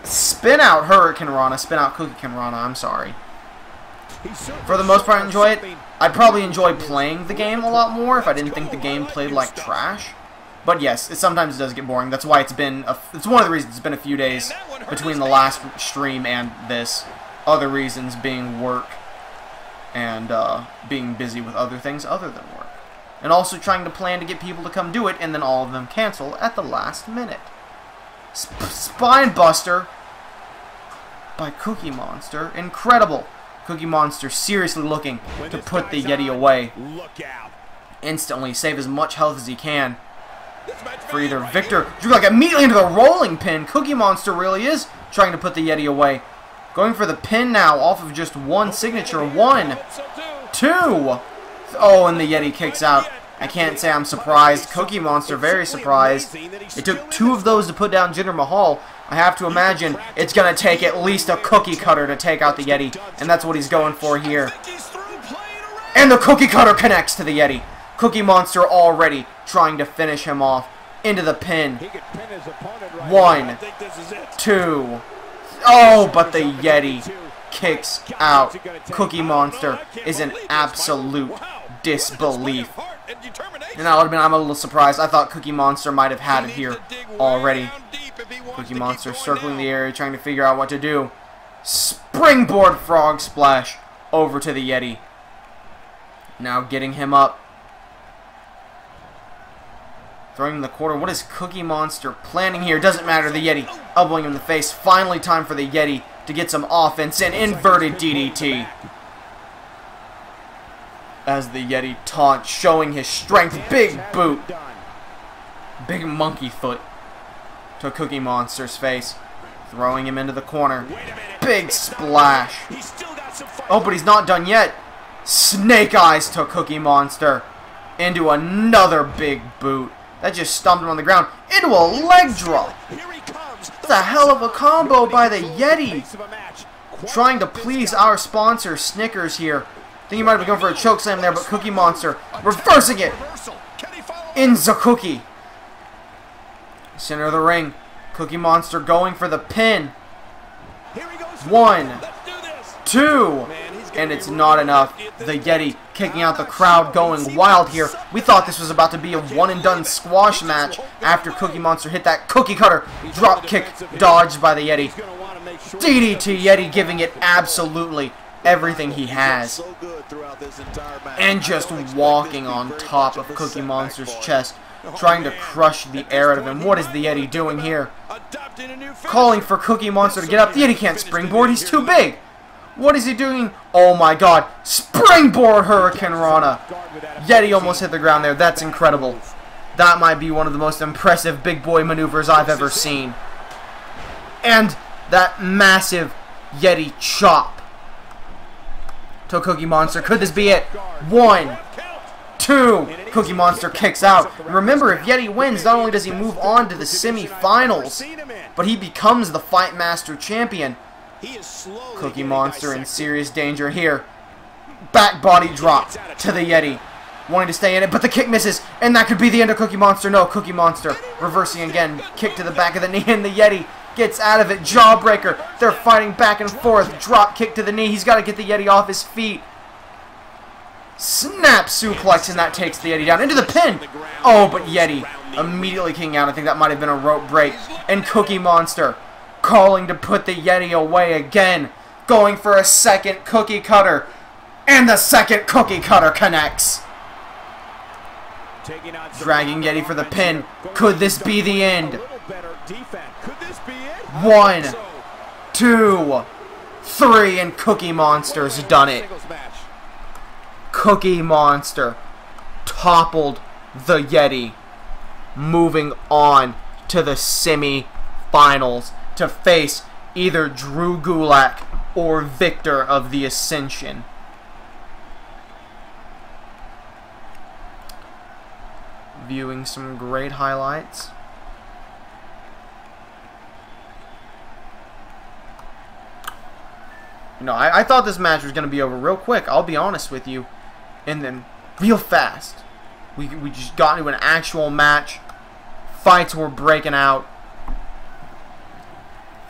Spin out Hurricane Rana, spin out Cookie Kenrana, I'm sorry. For the most part, I enjoy it. I'd probably enjoy playing the game a lot more if I didn't think the game played like trash. But yes, sometimes it does get boring. That's why it's one of the reasons it's been a few days between the last stream and this. Other reasons being work and being busy with other things other than work. And also trying to plan to get people to come do it and then all of them cancel at the last minute. Spine Buster by Cookie Monster. Incredible. Cookie Monster seriously looking to put the Yeti away. Instantly save as much health as he can for either Victor. Drew like immediately into the rolling pin. Cookie Monster really is trying to put the Yeti away. Going for the pin now off of just one signature. 1, 2. Oh, and the Yeti kicks out. I can't say I'm surprised. Cookie Monster very surprised. It took 2 of those to put down Jinder Mahal. I have to imagine it's going to take at least a cookie cutter to take out the Yeti. And that's what he's going for here. And the cookie cutter connects to the Yeti. Cookie Monster already trying to finish him off into the pin. 1, 2. Oh, but the Yeti kicks out. Cookie Monster is in absolute disbelief. And I'm a little surprised. I thought Cookie Monster might have had it here already. Cookie Monster circling the area, trying to figure out what to do. Springboard Frog Splash over to the Yeti. Now getting him up. Throwing him in the corner. What is Cookie Monster planning here? Doesn't matter. The Yeti elbowing him in the face. Finally time for the Yeti to get some offense in. Inverted DDT. As the Yeti taunts, showing his strength. Big boot. Big monkey foot to Cookie Monster's face. Throwing him into the corner. Big splash. Oh, but he's not done yet. Snake Eyes to Cookie Monster. Into another big boot. That just stomped him on the ground. Into a leg drop. That's a hell of a combo by the Yeti. Trying to please our sponsor, Snickers, here. I think he might have been going for a chokeslam there, but Cookie Monster reversing it. In the Cookie. Center of the ring. Cookie Monster going for the pin. 1, 2. And it's not enough. The Yeti kicking out the crowd, going wild here. We thought this was about to be a one-and-done squash match after Cookie Monster hit that cookie cutter. Drop kick dodged by the Yeti. DDT Yeti giving it absolutely everything he has. And just walking on top of Cookie Monster's chest, trying to crush the air out of him. What is the Yeti doing here? Calling for Cookie Monster to get up. The Yeti can't springboard. He's too big. What is he doing? Oh my god. Springboard Hurricane Rana. Yeti almost hit the ground there. That's incredible. That might be one of the most impressive big boy maneuvers I've ever seen. And that massive Yeti chop to Cookie Monster. Could this be it? 1, 2. Cookie Monster kicks out. And remember, if Yeti wins, not only does he move on to the semi-finals, but he becomes the Fight Master Champion. Cookie Monster in serious danger here. Back body drop to the Yeti. Wanting to stay in it, but the kick misses. And that could be the end of Cookie Monster. No, Cookie Monster reversing again. Kick to the back of the knee, and the Yeti gets out of it. Jawbreaker. They're fighting back and forth. Drop kick to the knee. He's got to get the Yeti off his feet. Snap suplex, and that takes the Yeti down into the pin. Oh, but Yeti immediately kicking out. I think that might have been a rope break. And Cookie Monster calling to put the Yeti away again. Going for a second cookie cutter. And the second cookie cutter connects. Dragging Yeti for the pin. Could this be the end? 1, 2, 3, and Cookie Monster's done it. Cookie Monster toppled the Yeti. Moving on to the semi-finals to face either Drew Gulak or victor of the Ascension. Viewing some great highlights. You know, I thought this match was going to be over real quick, I'll be honest with you. And then, real fast, we just got into an actual match. Fights were breaking out.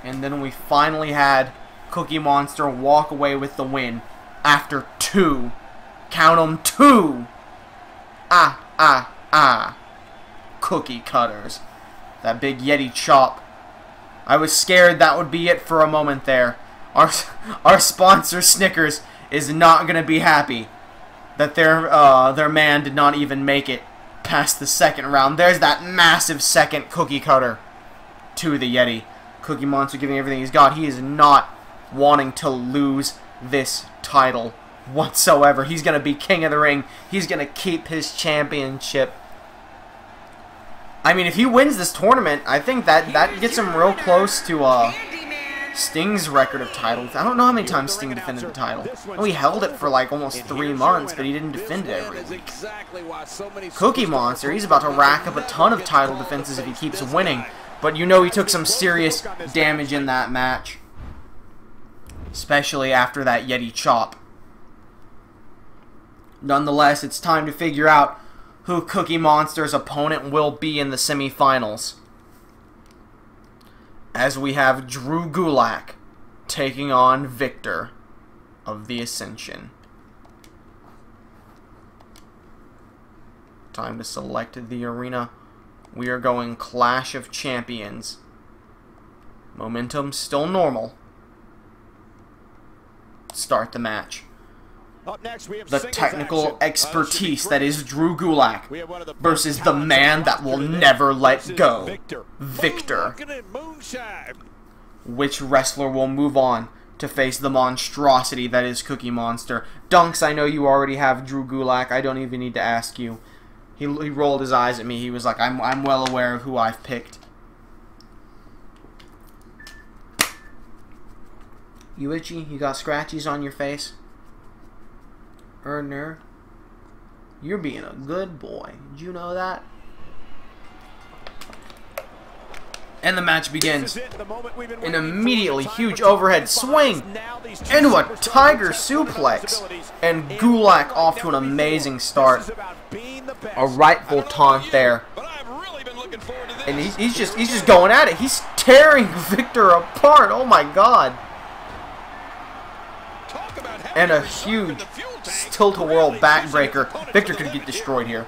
And then we finally had Cookie Monster walk away with the win. After 2. Count 'em, 2. Cookie cutters. That big Yeti chop. I was scared that would be it for a moment there. Our sponsor Snickers is not going to be happy that their man did not even make it past the second round. There's that massive second cookie cutter to the Yeti. Cookie Monster giving everything he's got. He is not wanting to lose this title whatsoever. He's going to be king of the ring. He's going to keep his championship. I mean, if he wins this tournament, I think that gets him real close to Sting's record of titles. I don't know how many times Sting defended the title. Well, he held it for like almost 3 months, but he didn't defend it every week. Cookie Monster, he's about to rack up a ton of title defenses if he keeps winning. But you know he took some serious damage in that match. Especially after that Yeti chop. Nonetheless, it's time to figure out who Cookie Monster's opponent will be in the semifinals. As we have Drew Gulak taking on Victor of the Ascension. Time to select the arena. We are going Clash of Champions. Momentum still normal. Start the match. Up next, we have the technical expertise that is Drew Gulak versus the man that will never let go, Victor. Which wrestler will move on to face the monstrosity that is Cookie Monster? Dunks, I know you already have Drew Gulak. I don't even need to ask you. He rolled his eyes at me. He was like, I'm well aware of who I've picked. You itchy? You got scratchies on your face? Erdner, you're being a good boy. Did you know that? And the match begins. An immediately huge overhead swing into a tiger suplex. And Gulak off to an amazing start. A rightful taunt there. And he's just going at it. He's tearing Victor apart. Oh my god. And a huge tilt-a-whirl backbreaker. Victor could get destroyed here.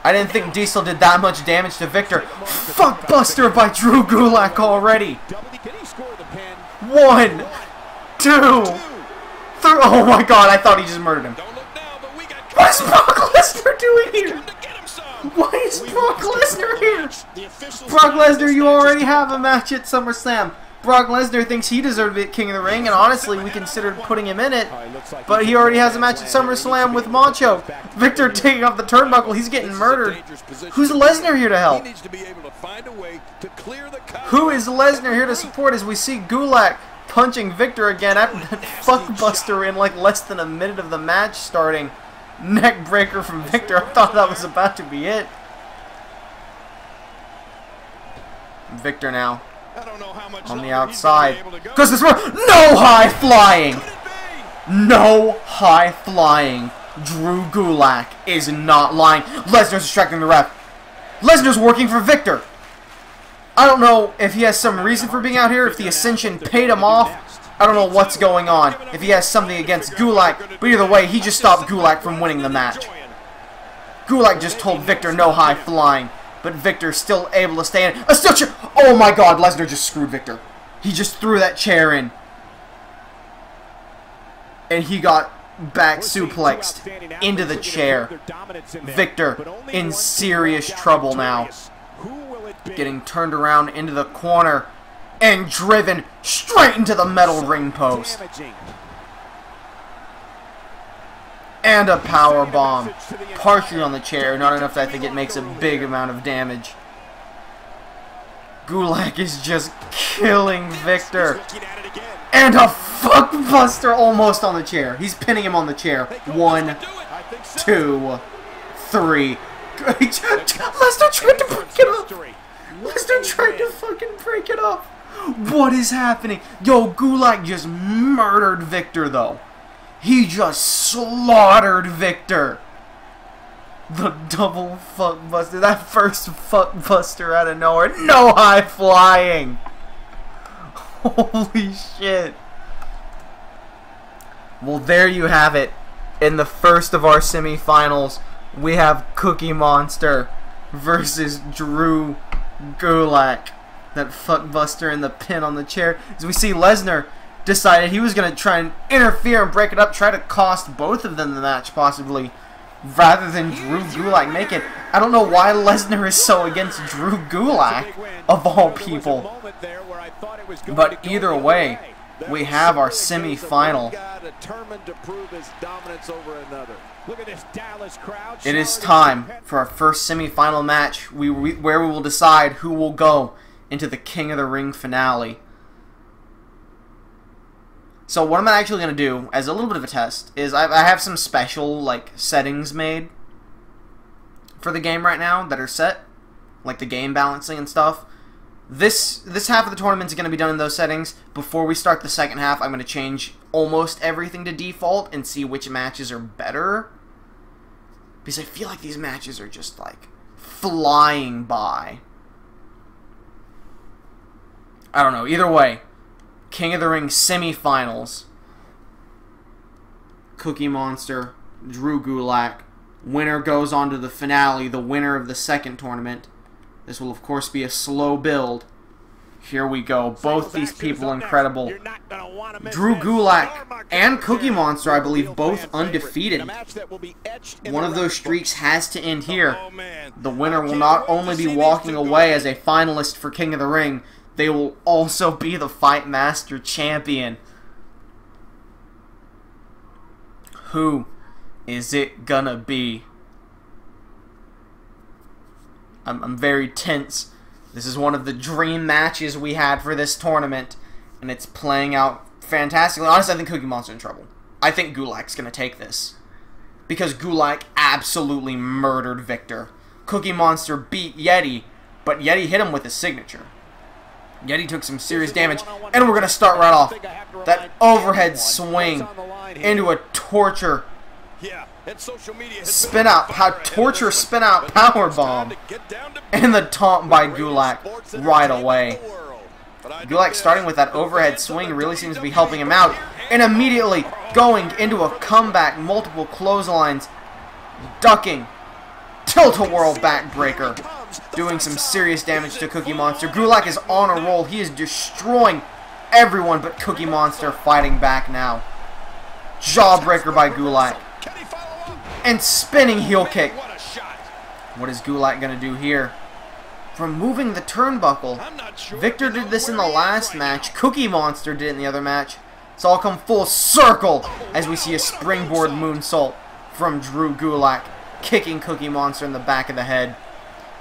I didn't think Diesel did that much damage to Victor. Fuckbuster by Drew Gulak already. 1, 2, 3. Oh my god, I thought he just murdered him. What is Brock Lesnar doing here? Why is Brock Lesnar here? Brock Lesnar, you already have a match at Summerslam. Brock Lesnar thinks he deserved to be King of the Ring, and honestly, we considered putting him in it. But he already has a match at SummerSlam with Macho. Victor taking off the turnbuckle, he's getting murdered. Who's Lesnar here to help? Who is Lesnar here to support as we see Gulak punching Victor again after that fuckbuster in like less than a minute of the match starting? Neck breaker from Victor. I thought that was about to be it. Victor now. On the outside. Because this no high flying! No high flying. Drew Gulak is not lying. Lesnar's distracting the ref. Lesnar's working for Victor. I don't know if he has some reason for being out here, if the Ascension paid him off. I don't know what's going on. If he has something against Gulak. But either way, he just stopped Gulak from winning the match. Gulak just told Victor no high flying. But Victor's still able to stay in. A steel chair! Oh my god, Lesnar just screwed Victor. He just threw that chair in. And he got back suplexed into the chair. Victor in serious trouble now. Getting turned around into the corner and driven straight into the metal ring post. And a power bomb, partially on the chair, not enough that I think it makes a big amount of damage. Gulak is just killing Victor. And a fuck buster almost on the chair. He's pinning him on the chair. 1, 2, 3. Lesnar tried to break it up. Lesnar tried to fucking break it up. What is happening? Yo, Gulak just murdered Victor, though. He just slaughtered Victor. The double fuck buster. That first fuck buster out of nowhere. No high flying. Holy shit. Well, there you have it. In the first of our semifinals, we have Cookie Monster versus Drew Gulak. That fuck buster and the pin on the chair. As we see, Lesnar decided he was going to try and interfere and break it up, try to cost both of them the match, possibly, rather than Drew Gulak make it. I don't know why Lesnar is so against Drew Gulak, of all people. But either way, we have our semi-final. It is time for our first semi-final match where we will decide who will go into the King of the Ring finale. So what I'm actually going to do, as a little bit of a test, is I have some special settings made for the game right now that are set, like the game balancing and stuff. This half of the tournament is going to be done in those settings. Before we start the second half, I'm going to change almost everything to default and see which matches are better. Because I feel like these matches are just flying by. I don't know. Either way, King of the Ring semifinals. Cookie Monster, Drew Gulak. Winner goes on to the finale, the winner of the second tournament. This will, of course, be a slow build. Here we go. Both these people incredible. Drew Gulak and Cookie Monster, I believe, both undefeated. One of those streaks has to end here. The winner will not only be walking away as a finalist for King of the Ring, they will also be the Fight Master Champion. Who is it gonna be? I'm very tense. This is one of the dream matches we had for this tournament, and it's playing out fantastically. Honestly, I think Cookie Monster's in trouble. I think Gulak's gonna take this, because Gulak absolutely murdered Victor. Cookie Monster beat Yeti, but Yeti hit him with his signature. Yeti took some serious damage, and we're going to start right off. That overhead swing into a torture spin out power bomb, and the taunt by Gulak right away. Gulak starting with that overhead swing really seems to be helping him out, and immediately going into a comeback, multiple clotheslines, ducking, tilt-a-whirl backbreaker, doing some serious damage to Cookie Monster. Gulak is on a roll. He is destroying everyone but Cookie Monster, fighting back now. Jawbreaker by Gulak. And spinning heel kick. What is Gulak going to do here? Removing the turnbuckle. Victor did this in the last match. Cookie Monster did it in the other match. It's all come full circle as we see a springboard moonsault from Drew Gulak, kicking Cookie Monster in the back of the head.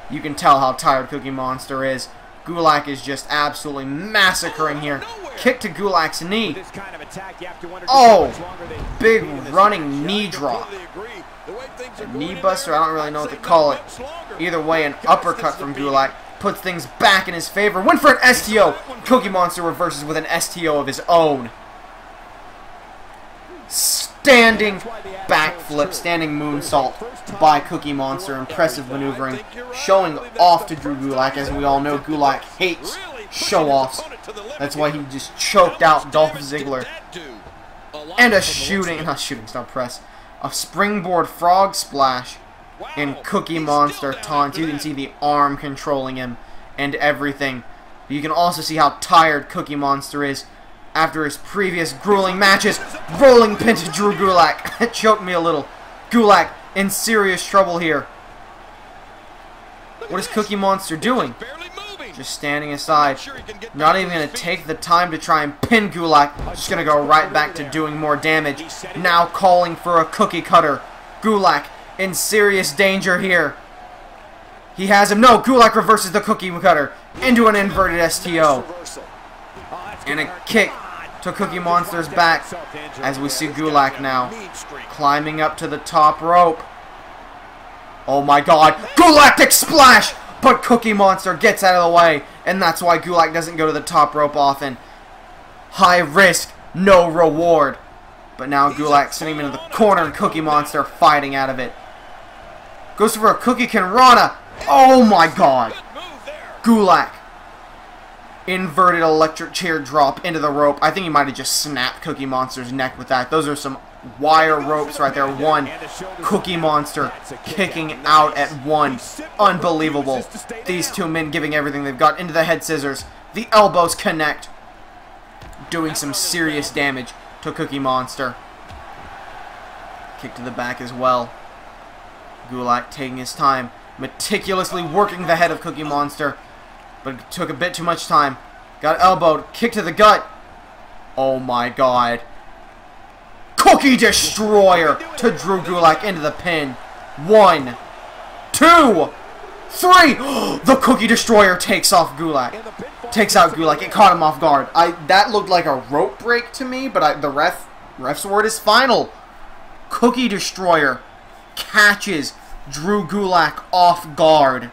You can tell how tired Cookie Monster is. Gulak is just absolutely massacring here. Kick to Gulak's knee. Oh, big running knee drop. A knee buster, I don't really know what to call it. Either way, an uppercut from Gulak puts things back in his favor. Went for an STO. Cookie Monster reverses with an STO of his own. Standing backflip, standing moonsault by Cookie Monster. Impressive maneuvering, showing off to Drew Gulak. As we all know, Gulak hates show-offs. That's why he just choked out Dolph Ziggler. And a a springboard frog splash in Cookie Monster taunts. You can see the arm controlling him and everything. You can also see how tired Cookie Monster is after his previous grueling matches. Rolling pin to Drew Gulak. That choked me a little. Gulak in serious trouble here. What is Cookie Monster doing? Just standing aside. Not even going to take the time to try and pin Gulak. Just going to go right back to doing more damage. Now calling for a cookie cutter. Gulak in serious danger here. He has him. No, Gulak reverses the cookie cutter into an inverted STO. And a kick to to Cookie Monster's back as we see Gulak now climbing up to the top rope. Oh my god, Galactic Splash! But Cookie Monster gets out of the way, and that's why Gulak doesn't go to the top rope often. High risk, no reward. But now Gulak sending him into the corner and Cookie Monster fighting out of it. Goes for a Cookie Kinrana. Oh my god. Gulak. Inverted electric chair drop into the rope. I think he might have just snapped Cookie Monster's neck with that. Those are some wire ropes right there. One. Cookie Monster kicking out at one. Unbelievable. These two men giving everything they've got into the head scissors. The elbows connect. Doing some serious damage to Cookie Monster. Kick to the back as well. Gulak taking his time, meticulously working the head of Cookie Monster, but it took a bit too much time. Got elbowed, kick to the gut. Oh my god. Cookie Destroyer to Drew Gulak into the pin. 1, 2, 3. The Cookie Destroyer takes off Gulak. Takes out Gulak. It caught him off guard. That looked like a rope break to me, but the ref's word is final. Cookie Destroyer catches Drew Gulak off guard,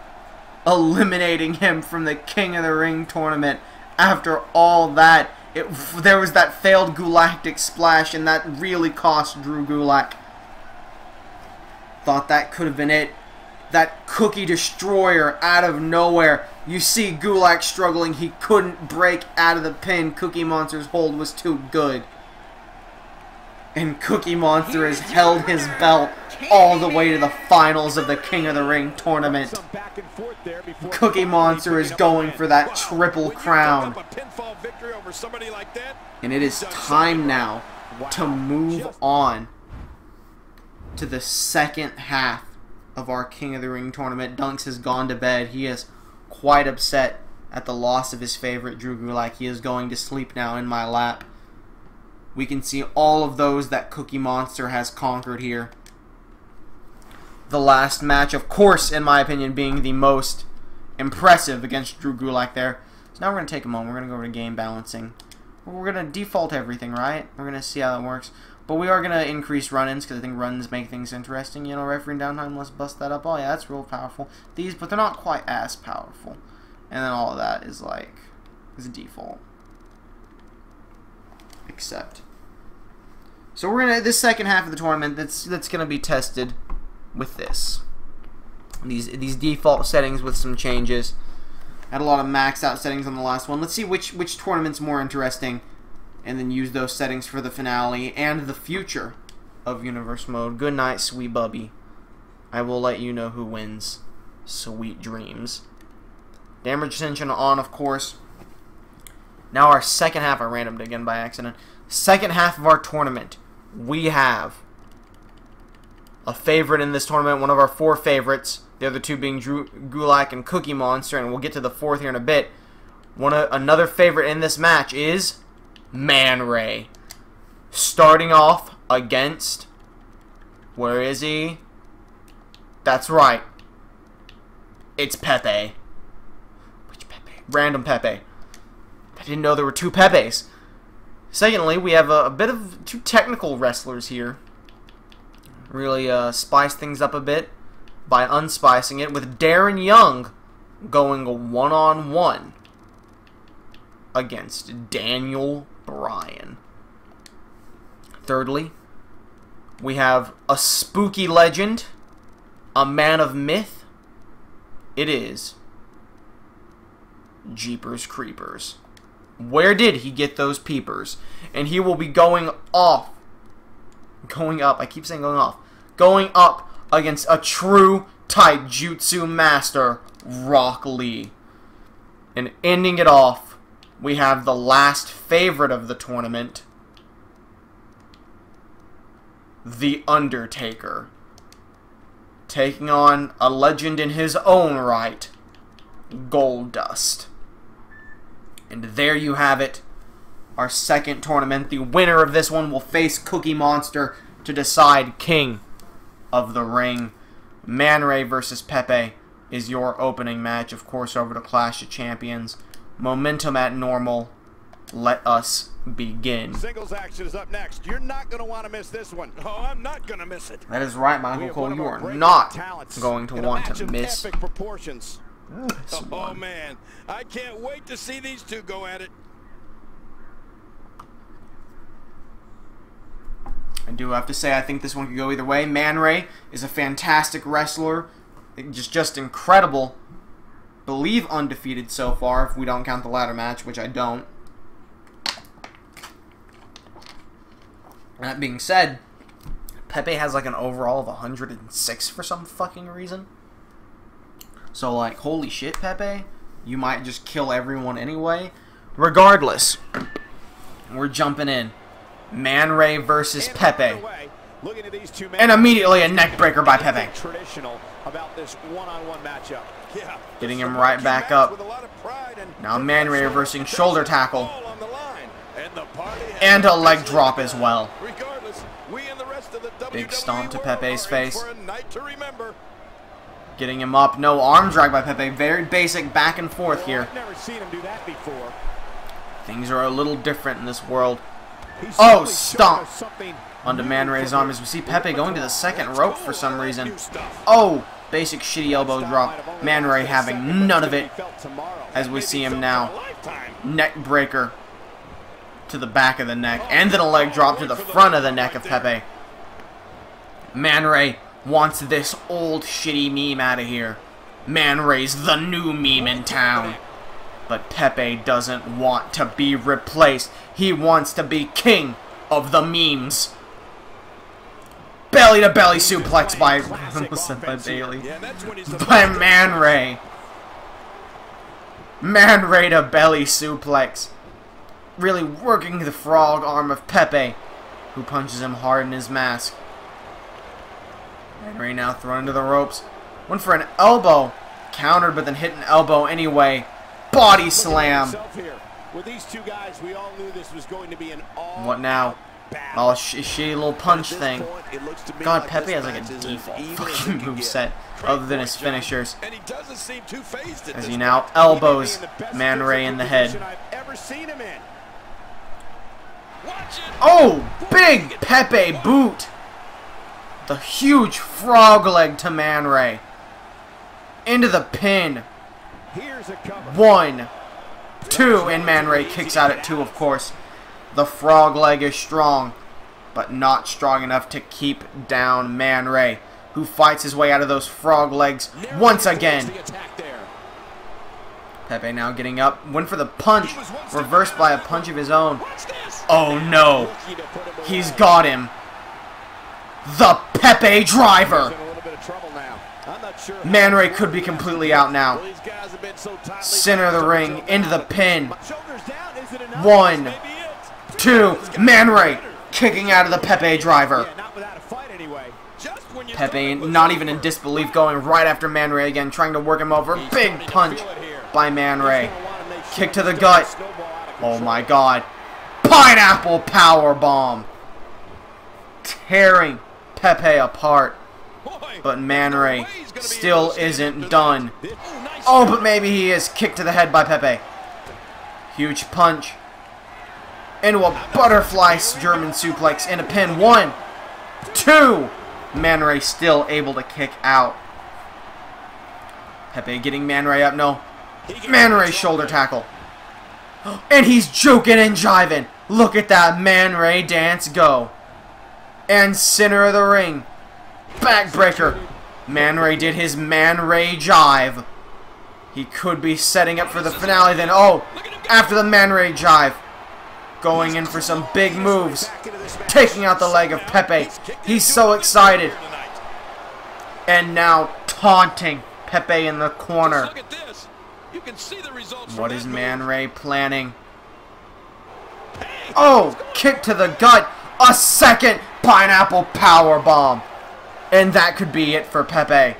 eliminating him from the King of the Ring tournament. After all that, there was that failed Galactic Splash, and that really cost Drew Gulak. Thought that could have been it. That Cookie Destroyer out of nowhere. You see Gulak struggling. He couldn't break out of the pin. Cookie Monster's hold was too good. And Cookie Monster has held his belt all the way to the finals of the King of the Ring tournament. Cookie Monster is going for that triple crown. And it is time now to move on to the second half of our King of the Ring tournament. Dunks has gone to bed. He is quite upset at the loss of his favorite Drew Gulak. He is going to sleep now in my lap. We can see all of those that Cookie Monster has conquered here. The last match, of course, in my opinion, being the most impressive against Drew Gulak there. So now we're going to take a moment. We're going to go over to game balancing. We're going to default everything, right? We're going to see how that works. But we are going to increase run-ins because I think runs make things interesting. You know, refereeing downtime, let's bust that up. Oh, yeah, that's real powerful. These, but they're not quite as powerful. And then all of that is like, is a default. Except. So we're gonna this second half of the tournament that's gonna be tested with this. These default settings with some changes. Had a lot of maxed out settings on the last one. Let's see which tournament's more interesting, and then use those settings for the finale and the future of Universe Mode. Good night, sweet bubby. I will let you know who wins. Sweet dreams. Damage retention on, of course. Now our second half, I randomed again by accident. Second half of our tournament, we have a favorite in this tournament, one of our 4 favorites. The other 2 being Drew Gulak and Cookie Monster, and we'll get to the 4th here in a bit. Another favorite in this match is Man Ray. Starting off against, where is he? That's right. It's Pepe. Which Pepe? Random Pepe. I didn't know there were 2 Pepes. Secondly, we have a bit of 2 technical wrestlers here. Really spice things up a bit by unspicing it with Darren Young going one-on-one against Daniel Bryan. Thirdly, we have a spooky legend, a man of myth. It is Jeepers Creepers. Where did he get those peepers? And he will be going up. I keep saying going off. Going up against a true taijutsu master, Rock Lee. And ending it off, we have the last favorite of the tournament, The Undertaker. Taking on a legend in his own right, Goldust. And there you have it, our second tournament. The winner of this one will face Cookie Monster to decide King of the Ring. Man Ray versus Pepe is your opening match, of course, over to Clash of Champions. Momentum at normal. let us begin. Singles action is up next. You're not going to want to miss this one. Oh, I'm not going to miss it. That is right, my Uncle Cole. You are not going to want to miss epic proportions. this Oh, one. man. I can't wait to see these two go at it. I do have to say, I think this one could go either way. Man Ray is a fantastic wrestler. Just incredible. Believe undefeated so far, if we don't count the ladder match, which I don't. That being said, Pepe has like an overall of 106 for some fucking reason. So like, holy shit, Pepe. You might just kill everyone anyway. Regardless, we're jumping in. Man Ray versus Pepe. And immediately a neck breaker by Pepe. Traditional about this one-on-one matchup. Yeah, getting him right back up. Now Man Ray reversing shoulder tackle. And a leg drop as well. Big stomp to Pepe's face. Getting him up. No arm drag by Pepe. Very basic back and forth here. Things are a little different in this world. Oh, stomp onto Man Ray's arm as we see Pepe going to the second rope for some reason. Oh, basic shitty elbow drop. Man Ray having none of it as we see him now. Neck breaker to the back of the neck, and then a leg drop to the front of the neck of Pepe. Man Ray wants this old shitty meme out of here. Man Ray's the new meme in town. But Pepe doesn't want to be replaced. He wants to be king of the memes. Belly to belly suplex by Bailey. By Man Ray. Man Ray to belly suplex. Really working the frog arm of Pepe, who punches him hard in his mask. Man Ray now thrown into the ropes. Went for an elbow. Countered, but then hit an elbow anyway. Body slam. With these two guys, we all knew this was going to be an what now? Oh, shitty little punch thing. God, Pepe has like a default fucking moveset other than his finishers. As he now elbows Man Ray in the head. Oh, big Pepe boot. The huge frog leg to Man Ray. Into the pin. 1, 2, and Man Ray kicks out at 2, of course. The frog leg is strong, but not strong enough to keep down Man Ray, who fights his way out of those frog legs once again. Pepe now getting up. Went for the punch, reversed by a punch of his own. Oh no, he's got him. The Pepe driver. Man Ray could be completely out now. Center of the ring, into the pin. 1, 2, Man Ray kicking out of the Pepe driver. Pepe not even in disbelief, going right after Man Ray again, trying to work him over. Big punch by Man Ray. Kick to the gut. Oh my god. Pineapple power bomb. Tearing Pepe apart. But Man Ray still isn't done. Oh, but maybe he is. Kicked to the head by Pepe. Huge punch. Into a butterfly German suplex. And a pin. 1, 2. Man Ray still able to kick out. Pepe getting Man Ray up. No. Man Ray shoulder tackle. And he's joking and jiving. Look at that Man Ray dance go. And center of the ring. Backbreaker. Man Ray did his Man Ray jive. He could be setting up for the finale then. Oh, after the Man Ray jive. Going in for some big moves. Taking out the leg of Pepe. He's so excited. And now taunting Pepe in the corner. What is Man Ray planning? Oh, kick to the gut. A second pineapple power bomb. And that could be it for Pepe.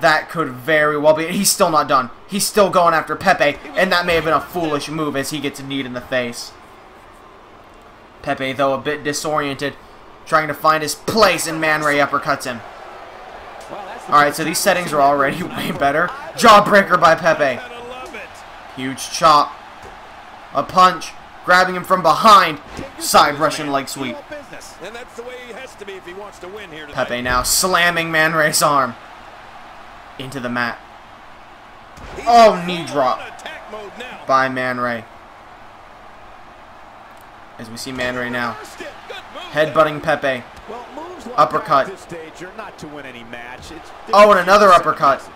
That could very well be it. He's still not done. He's still going after Pepe. And that may have been a foolish move as he gets kneed in the face. Pepe, though, a bit disoriented. Trying to find his place, and Man Ray uppercuts him. Alright, so these settings are already way better. Jawbreaker by Pepe. Huge chop. A punch. Grabbing him from behind. Side Russian leg sweep. And that's the way he has to be if he wants to win here tonight. Pepe now slamming Man Ray's arm into the mat. Oh, knee drop by Man Ray. As we see Man Ray now headbutting Pepe. Uppercut. Oh, and another uppercut.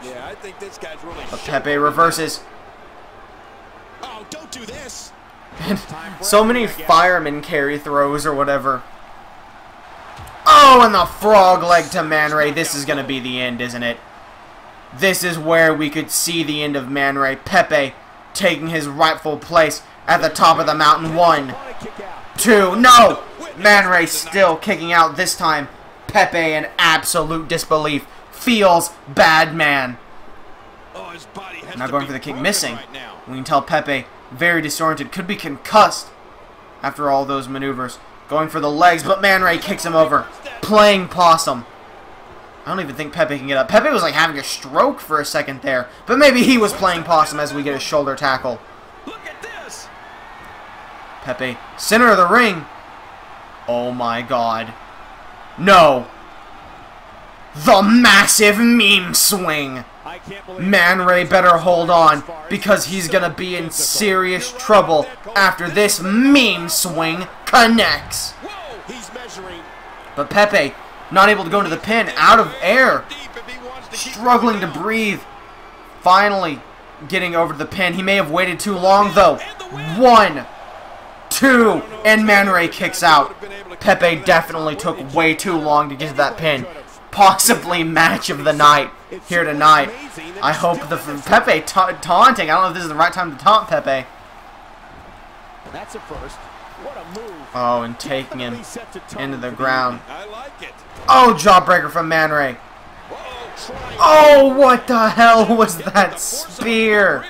But Pepe reverses. Oh, don't do this. And so many fireman carry throws or whatever. Oh, and the frog leg to Man Ray. This is going to be the end, isn't it? This is where we could see the end of Man Ray. Pepe taking his rightful place at the top of the mountain. 1, 2, no! Man Ray still kicking out this time. Pepe in absolute disbelief. Feels bad man. Now going for the kick, missing. We can tell Pepe very disoriented. Could be concussed after all those maneuvers. Going for the legs, but Man Ray kicks him over. Playing possum. I don't even think Pepe can get up. Pepe was like having a stroke for a second there. But maybe he was playing possum as we get a shoulder tackle. Pepe, center of the ring. Oh my god. No. The massive meme swing. Man Ray better hold on because he's going to be in serious trouble after this meme swing connects. But Pepe, not able to go into the pin, out of air, struggling to breathe. Finally getting over to the pin. He may have waited too long though. 1, 2, and Man Ray kicks out. Pepe definitely took way too long to get to that pin. Possibly match of the night here tonight. I hope the Pepe taunting. I don't know if this is the right time to taunt Pepe. That's a first. What a move. Oh, and taking him into the ground. Oh, jawbreaker from Man Ray. Oh, what the hell was that spear?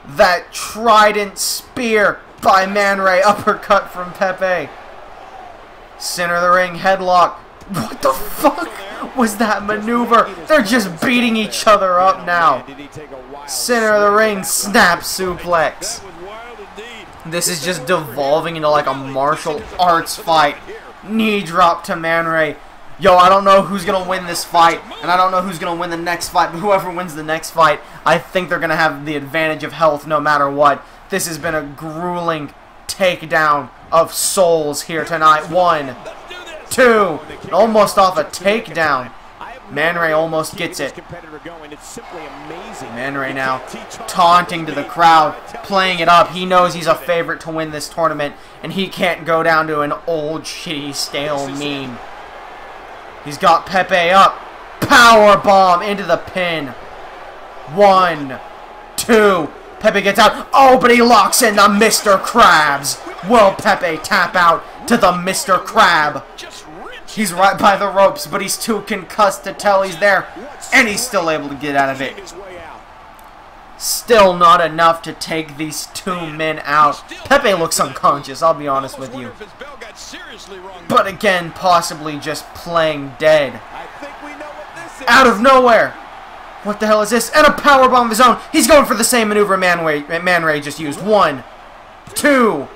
That trident spear by Man Ray. Uppercut from Pepe. Center of the ring, headlock. What the fuck was that maneuver? They're just beating each other up now. Center of the ring, snap suplex. This is just devolving into like a martial arts fight. Knee drop to Man Ray. Yo, I don't know who's going to win this fight, and I don't know who's going to win the next fight, but whoever wins the next fight, I think they're going to have the advantage of health no matter what. This has been a grueling takedown of souls here tonight. 1, 2, almost off a takedown. Man Ray almost gets it. Man Ray now taunting to the crowd, playing it up. He knows he's a favorite to win this tournament, and he can't go down to an old, shitty, stale meme. He's got Pepe up. Power bomb into the pin. 1, 2. Pepe gets out. Oh, but he locks in the Mr. Krabs. Will Pepe tap out to the Mr. Crab? He's right by the ropes, but he's too concussed to tell he's there. And he's still able to get out of it. Still not enough to take these two men out. Pepe looks unconscious, I'll be honest with you. But again, possibly just playing dead. Out of nowhere. What the hell is this? And a powerbomb of his own. He's going for the same maneuver Man Ray just used. 1, 2.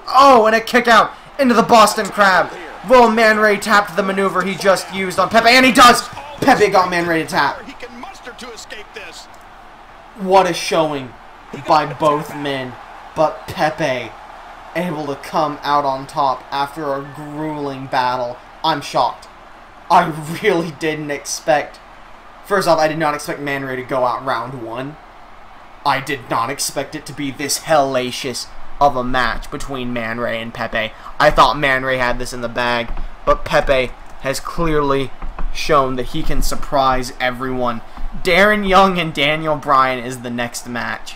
Oh, and a kick out into the Boston Crab. Will Man Ray tap the maneuver he just used on Pepe? And he does! Pepe got Man Ray to tap. What a showing by both men. But Pepe able to come out on top after a grueling battle. I'm shocked. I really didn't expect... First off, I did not expect Man Ray to go out round 1. I did not expect it to be this hellacious of a match between Man Ray and Pepe. I thought Man Ray had this in the bag, but Pepe has clearly shown that he can surprise everyone. Darren Young and Daniel Bryan is the next match.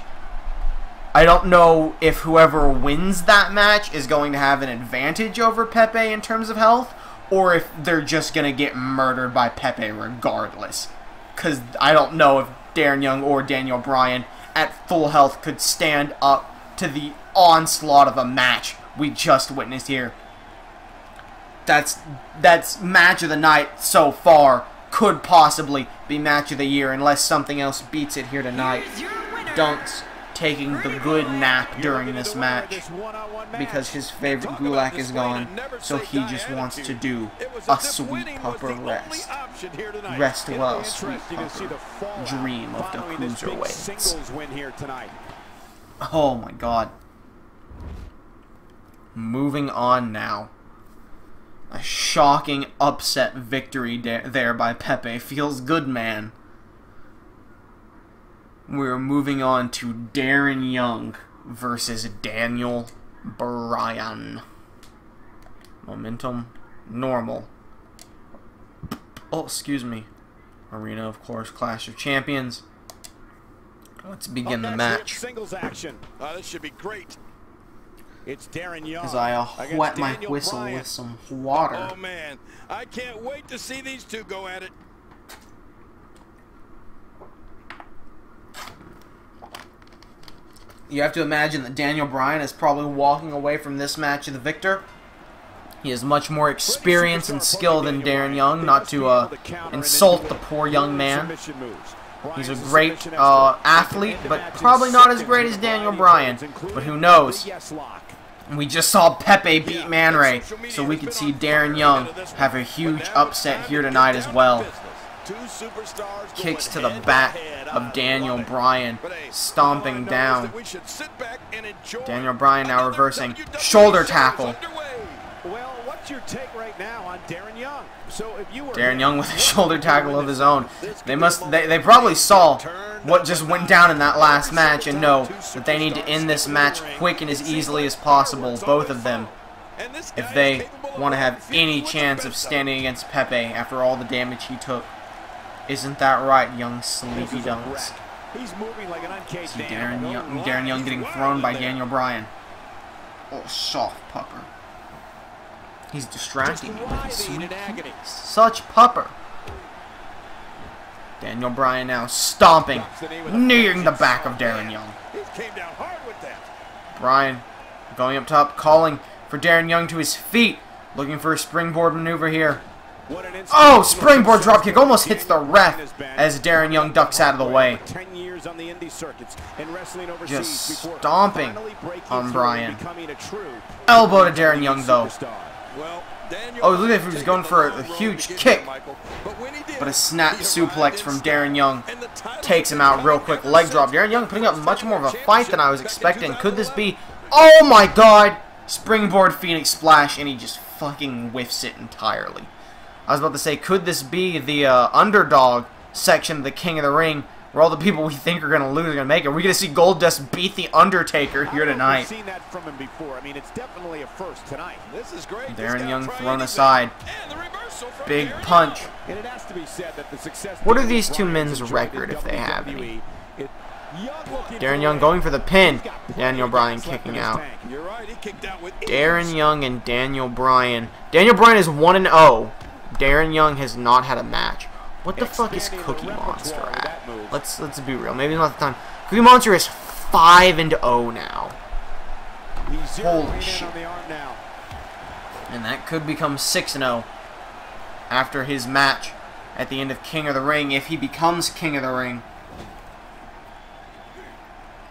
I don't know if whoever wins that match is going to have an advantage over Pepe in terms of health, or if they're just going to get murdered by Pepe regardless. Because I don't know if Darren Young or Daniel Bryan at full health could stand up to the onslaught of a match we just witnessed here. That's match of the night so far. Could possibly be match of the year unless something else beats it here tonight. Dunks taking the good nap during this match because his favorite Gulak is gone, so he just wants to do a sweet pupper rest. Rest well, sweet pupper. Dream of the cruiserweights. Oh my god. Moving on now. A shocking upset victory there by Pepe. Feels good, man. We're moving on to Darren Young versus Daniel Bryan. Momentum, normal. Oh, excuse me. Arena, of course, Clash of Champions. Let's begin the match. Singles action. This should be great. It's Darren Young. As I wet my whistle with some water. Oh man, I can't wait to see these two go at it. You have to imagine that Daniel Bryan is probably walking away from this match the victor. He has much more experience and skill than Darren Young, not to insult the poor young man. He's a great athlete, but probably not as great as Daniel Bryan. But who knows? We just saw Pepe beat Man Ray, so we could see Darren Young have a huge upset here tonight as well. Kicks to the back of Daniel Bryan, stomping down. Daniel Bryan now reversing. Shoulder tackle. Well, what's your take right now on Darren Young? So if you were Darren Young with a shoulder tackle of his own. They probably saw what just went down in that last match and know that they need to end this match quick and as easily as possible, both of them, if they want to have any chance of standing against Pepe after all the damage he took. Isn't that right, young sleepy dunks? He's moving like an uncaged See Darren Young getting thrown by Daniel Bryan. Oh, soft pupper. He's distracting me with his sweet kicks. Such pupper. Daniel Bryan now stomping, kneeing the back of Darren Young. Bryan going up top, calling for Darren Young to his feet, looking for a springboard maneuver here. Oh, springboard dropkick almost hits the ref as Darren Young ducks out of the way. Just stomping on Bryan. Elbow to Darren Young though. Oh, look at him, he was going for a huge kick. But a snap suplex from Darren Young takes him out real quick. Leg drop. Darren Young putting up much more of a fight than I was expecting. Could this be... Oh my god! Springboard Phoenix Splash, and he just fucking whiffs it entirely. I was about to say, could this be the underdog section of the King of the Ring, where all the people we think are going to lose are going to make it? We're going to see Goldust beat the Undertaker here tonight. I've seen that from him before. I mean, it's definitely a first tonight. This is great. Darren Young thrown aside. Big punch. What are these two men's record if they have any? Darren Young going for the pin. Daniel Bryan kicking out. Darren Young and Daniel Bryan. Daniel Bryan is 1-0. Darren Young has not had a match. What the fuck is Cookie Monster at? Let's be real. Maybe not the time. Cookie Monster is 5-0 now. Holy shit. And that could become 6-0 after his match at the end of King of the Ring, if he becomes King of the Ring.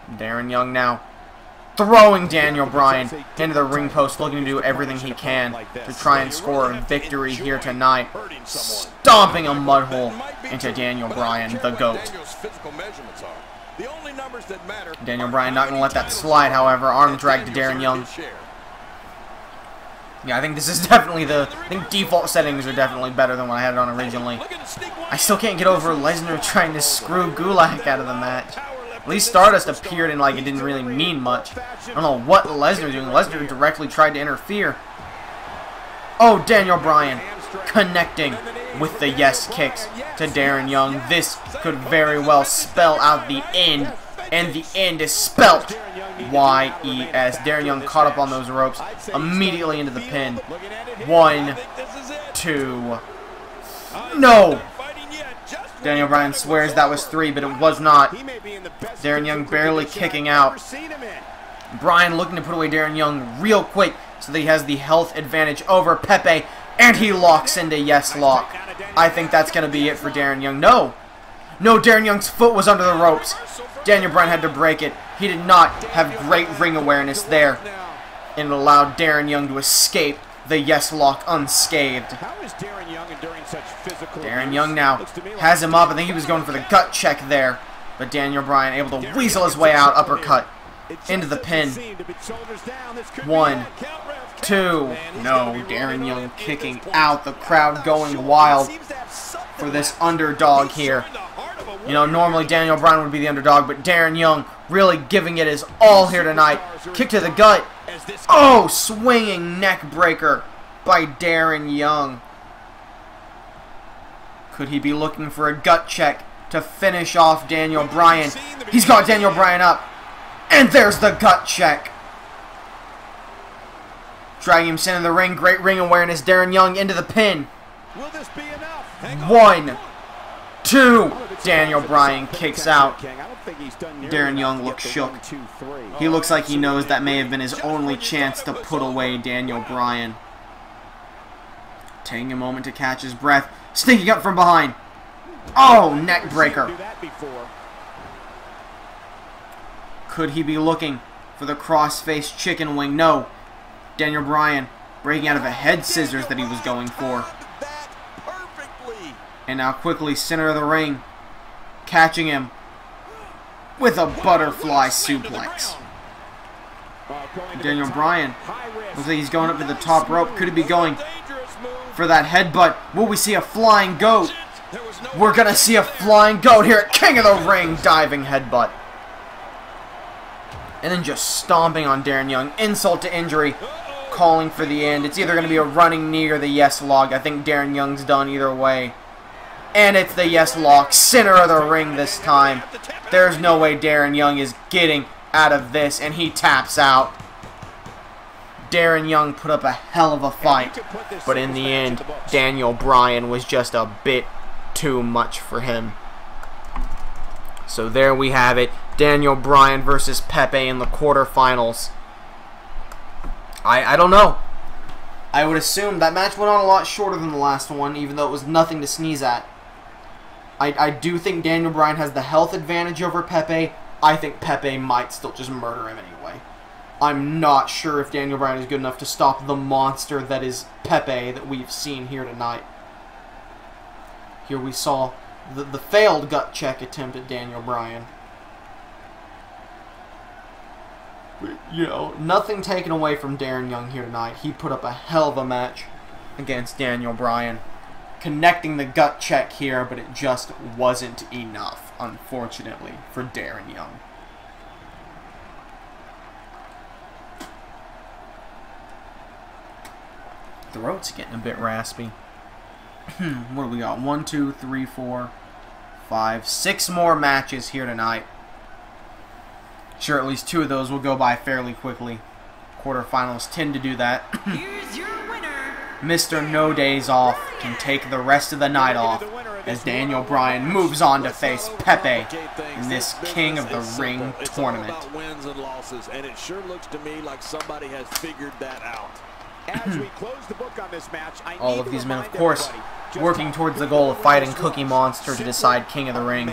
Darren Young now throwing Daniel Bryan into the ring post, looking to do everything he can to try and score a victory here tonight. Stomping a mud hole into Daniel Bryan, the GOAT. Daniel Bryan not going to let that slide, however. Arm drag to Darren Young. Yeah, I think this is definitely I think default settings are definitely better than what I had it on originally. I still can't get over Lesnar trying to screw Gulak out of the match. At least Stardust appeared and like it didn't really mean much. I don't know what Lesnar doing. Lesnar directly tried to interfere. Oh, Daniel Bryan connecting with the yes kicks to Darren Young. This could very well spell out the end, and the end is spelt Y-E-S. Darren Young caught up on those ropes, immediately into the pin. 1, 2, no! Daniel Bryan swears that was 3, but it was not. Darren Young barely kicking out. Bryan looking to put away Darren Young real quick so that he has the health advantage over Pepe, and he locks into yes lock. I think that's going to be it for Darren Young. No! No, Darren Young's foot was under the ropes. Daniel Bryan had to break it. He did not have great ring awareness there. And it allowed Darren Young to escape the yes lock unscathed. Darren Young now has him up. I think he was going for the gut check there. But Daniel Bryan able to weasel his way out. Uppercut into the pin. 1, 2. No, Darren Young kicking out. The crowd going wild for this underdog here. You know, normally Daniel Bryan would be the underdog, but Darren Young really giving it his all here tonight. Kick to the gut. Oh, swinging neck breaker by Darren Young. Could he be looking for a gut check to finish off Daniel Bryan? He's got Daniel Bryan up. And there's the gut check. Dragging him into the ring. Great ring awareness. Darren Young into the pin. 1, 2. Daniel Bryan kicks out. Darren Young looks shook. He looks like he knows that may have been his only chance to put away Daniel Bryan. Taking a moment to catch his breath. Sneaking up from behind. Oh, neck breaker. Could he be looking for the cross-faced chicken wing? No. Daniel Bryan breaking out of a head scissors that he was going for. And now quickly center of the ring. Catching him with a butterfly suplex. Daniel Bryan looks like he's going up to the top rope. Could he be going for that headbutt? Will we see a flying goat? We're going to see a flying goat here at King of the Ring. Diving headbutt. And then just stomping on Darren Young. Insult to injury. Calling for the end. It's either going to be a running knee or the yes log. I think Darren Young's done either way. And it's the yes lock. Center of the ring this time. There's no way Darren Young is getting out of this. And he taps out. Darren Young put up a hell of a fight. But in the end, Daniel Bryan was just a bit too much for him. So there we have it. Daniel Bryan versus Pepe in the quarterfinals. I don't know. I would assume that match went on a lot shorter than the last one, even though it was nothing to sneeze at. I do think Daniel Bryan has the health advantage over Pepe. I think Pepe might still just murder him anyway. I'm not sure if Daniel Bryan is good enough to stop the monster that is Pepe that we've seen here tonight. Here we saw the failed gut check attempt at Daniel Bryan. You know, nothing taken away from Darren Young here tonight. He put up a hell of a match against Daniel Bryan. Connecting the gut check here, but it just wasn't enough, unfortunately, for Darren Young. Throat's getting a bit raspy. What do we got? 1, 2, 3, 4, 5, 6 more matches here tonight. Sure, at least 2 of those will go by fairly quickly. Quarterfinals tend to do that. Here's your winner, Mr. No Days Off can take the rest of the night off as Daniel Bryan moves on to face Pepe in this King of the Ring tournament. Wins and losses, and it sure looks to me like somebody has figured that out. As we close the book on this match, all of these men, of course, working towards the goal of fighting Cookie Monster to decide King of the Ring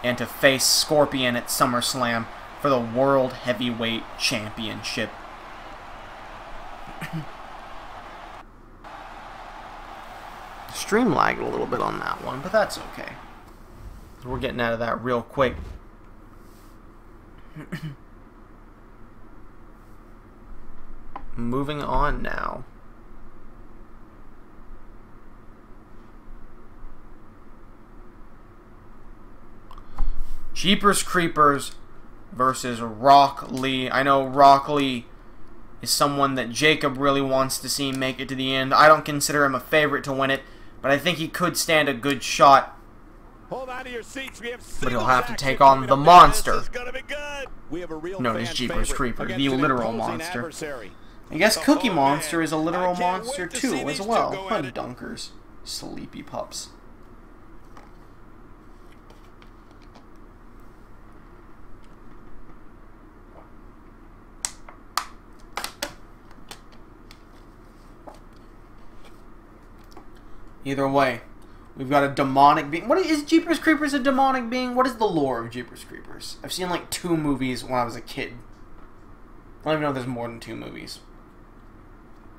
and to face Scorpion at SummerSlam for the World Heavyweight Championship. Stream lagged a little bit on that one, but that's okay. We're getting out of that real quick. Moving on now. Jeepers Creepers versus Rock Lee. I know Rock Lee is someone that Jacob really wants to see make it to the end. I don't consider him a favorite to win it, but I think he could stand a good shot. Hold on to your seats. We have but he'll have to take on the monster known as Jeepers Creepers, the literal monster. I guess Cookie Monster is a literal monster too, as well. Honey dunkers. Sleepy pups. Either way, We've got a demonic being. What is Jeepers Creepers a demonic being? What is the lore of Jeepers Creepers? I've seen like 2 movies when I was a kid. I don't even know if there's more than 2 movies.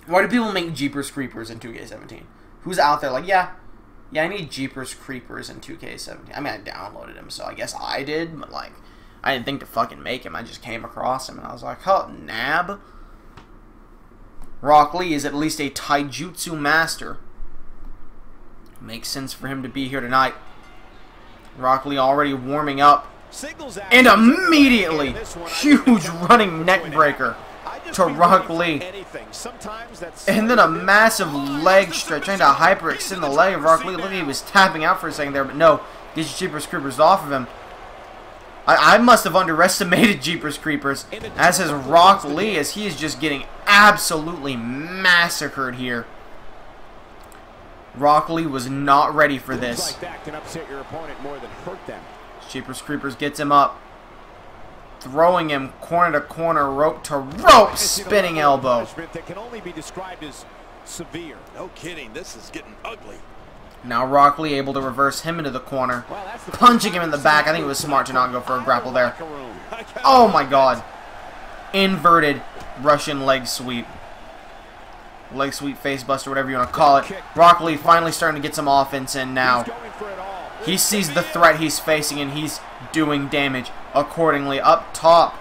Why do people make Jeepers Creepers in 2K17? Who's out there like, yeah, I need Jeepers Creepers in 2K17. I mean, I downloaded him, so I guess I did, but like, I didn't think to fucking make him. I just came across him, and I was like, huh, nab? Rock Lee is at least a taijutsu master. Makes sense for him to be here tonight. Rock Lee already warming up. And immediately, huge running neck breaker to Rock Lee. And then a massive leg stretch, trying to hyperextend the leg of Rock Lee. Look like he was tapping out for a second there, but no. Gets Jeepers Creepers off of him. I must have underestimated Jeepers Creepers, as has Rock Lee, as he is just getting absolutely massacred here. Rock Lee was not ready for this. Jeepers Creepers gets him up. Throwing him corner to corner, rope to rope, spinning elbow. That can only be described as severe. No kidding, this is getting ugly. Now Rock Lee able to reverse him into the corner, punching him in the back. I think it was smart to not go for a grapple there. Oh my god. Inverted Russian leg sweep. Leg sweep, face buster, whatever you want to call it. Rock Lee finally starting to get some offense in now. He sees the threat he's facing and he's doing damage accordingly. Up top,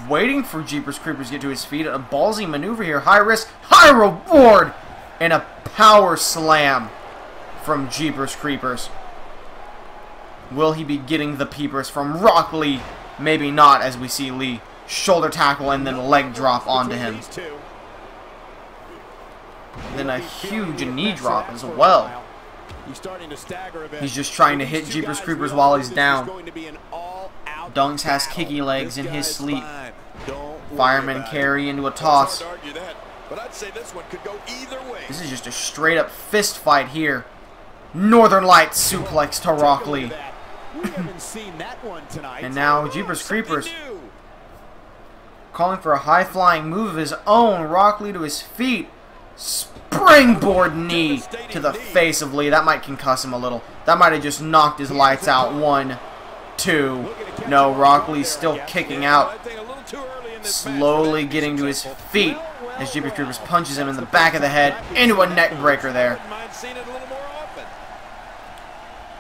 waiting for Jeepers Creepers to get to his feet. A ballsy maneuver here. High risk, high reward. And a power slam from Jeepers Creepers. Will he be getting the peepers from Rock Lee? Maybe not, as we see Lee shoulder tackle and then leg drop onto him. And then a huge knee drop as well. He's just trying to hit Jeepers Creepers while he's down. Dunks has kicky legs in his sleep. Fireman carry into a toss. This is just a straight up fist fight here. Northern Lights suplex to Rock Lee. And now Jeepers Creepers calling for a high flying move of his own. Rock Lee to his feet. Springboard knee to the face of Lee. That might concuss him a little. That might have just knocked his lights out. 1, 2. No, Rock Lee's still kicking out. Slowly getting to his feet as Jeepers Creepers punches him in the back of the head into a neck breaker there.